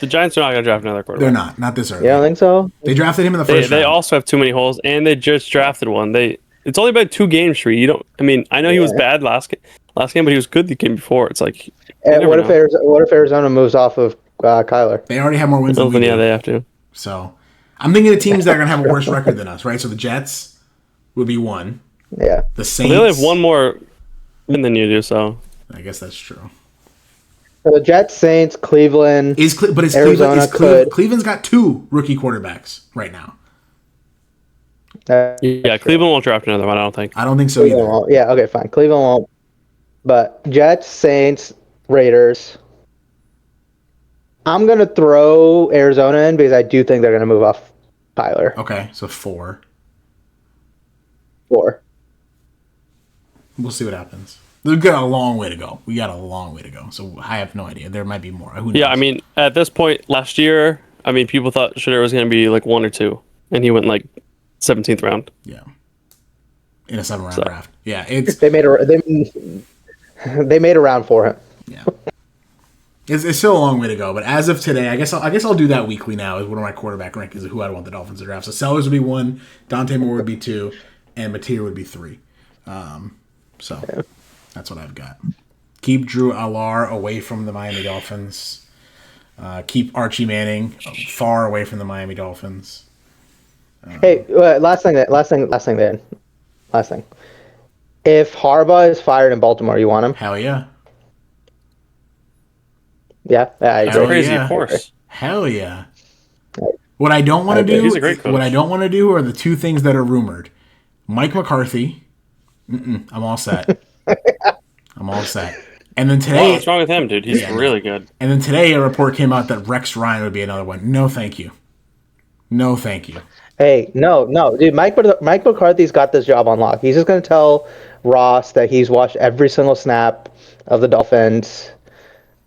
The Giants are not going to draft another quarterback. They're not. Not this early. You don't think so? They drafted him in the first round. They also have too many holes, and they just drafted one. It's only been 2 games for you. I know he was bad last game, but he was good the game before. It's like, what if Arizona moves off of Kyler? They already have more wins than we do. Yeah, they have to. So, I'm thinking of teams that are going to have a worse record than us, right? So the Jets would be 1. Yeah. The Saints. They only have one more win than you do, so. I guess that's true. So the Jets, Saints, Cleveland, Arizona Cleveland's got 2 rookie quarterbacks right now. Yeah, Cleveland won't draft another one, I don't think. I don't think so either. Yeah, okay, fine. Cleveland won't. But Jets, Saints, Raiders. I'm going to throw Arizona in because I do think they're going to move off Tyler. Okay, so 4. 4. We'll see what happens. We've got a long way to go. So I have no idea. There might be more. Who knows? Yeah, I mean, at this point last year, people thought Shadur was going to be like 1 or 2, and he went like 17th round. Yeah, in a 7-round draft. Yeah, they made a round for him. Yeah, it's still a long way to go. But as of today, I guess I'll do that weekly now. Is what my quarterback rankings of who I want the Dolphins to draft. So Sellers would be 1, Dante Moore would be 2, and Mateer would be 3. So. Yeah. That's what I've got. Keep Drew Allar away from the Miami Dolphins. Keep Archie Manning far away from the Miami Dolphins. Hey, last thing. If Harbaugh is fired in Baltimore, you want him? Hell yeah. Yeah, I agree. Crazy, of course. Hell yeah. What I don't want to do. He's a great coach. What I don't want to do are the 2 things that are rumored. Mike McCarthy. I'm all set. And then today... What's wrong with him, dude? He's really good. And then today a report came out that Rex Ryan would be another one. No, thank you. Hey, no. Dude, Mike McCarthy's got this job on lock. He's just going to tell Ross that he's watched every single snap of the Dolphins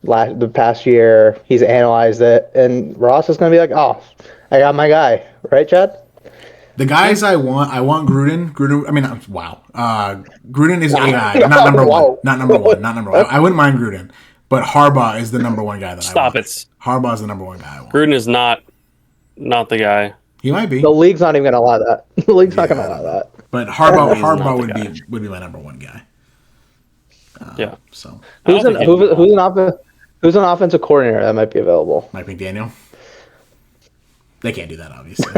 the past year. He's analyzed it. And Ross is going to be like, oh, I got my guy. Right, Chad? The guys I want Gruden. Gruden is a guy, not number one. Not number one. I wouldn't mind Gruden, but Harbaugh is the number one guy that I want. Harbaugh is the number one guy I want. Gruden is not the guy. He might be. The league's not even going to allow that. The league's not going to allow that. But Harbaugh would be my number one guy. Yeah. So who's an offensive coordinator that might be available? Mike McDaniel. They can't do that, obviously.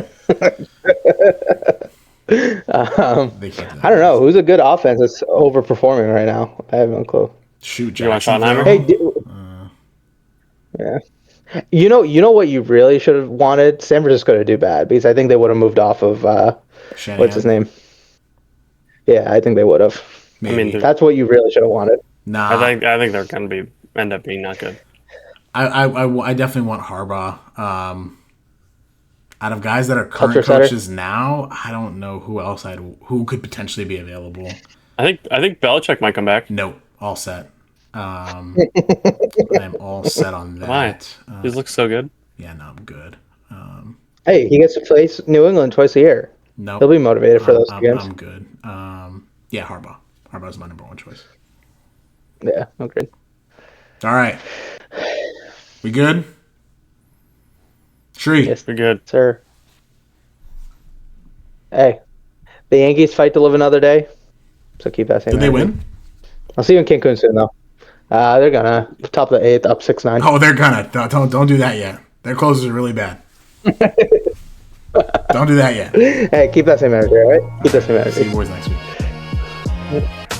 I don't know. Who's a good offense that's overperforming right now? I have no clue. Shoot, Jacksonville. Hey, yeah. You know what you really should have wanted? San Francisco to do bad because I think they would have moved off of what's his name? Yeah, I think they would have. That's what you really should have wanted. Nah, I think they're going to end up being not good. I definitely want Harbaugh. Out of guys that are current coaches now, I don't know who else who could potentially be available. I think Belichick might come back. Nope, all set. I'm all set on that. Why? He looks so good. Yeah, no, I'm good. Hey, he gets to face New England twice a year. No, he'll be motivated for those games. I'm good. Yeah, Harbaugh. Harbaugh's my number one choice. Yeah, agreed. All right, we good? Shree. Yes, we're good, sir. Hey, the Yankees fight to live another day. So keep that same. Did they win? I'll see you in Cancun soon, though. They're gonna top of the 8th, up 6-9. Oh, they're gonna. Don't do that yet. Their closes are really bad. Don't do that yet. Hey, keep that same energy, all right? Keep that same See you energy. boys next week.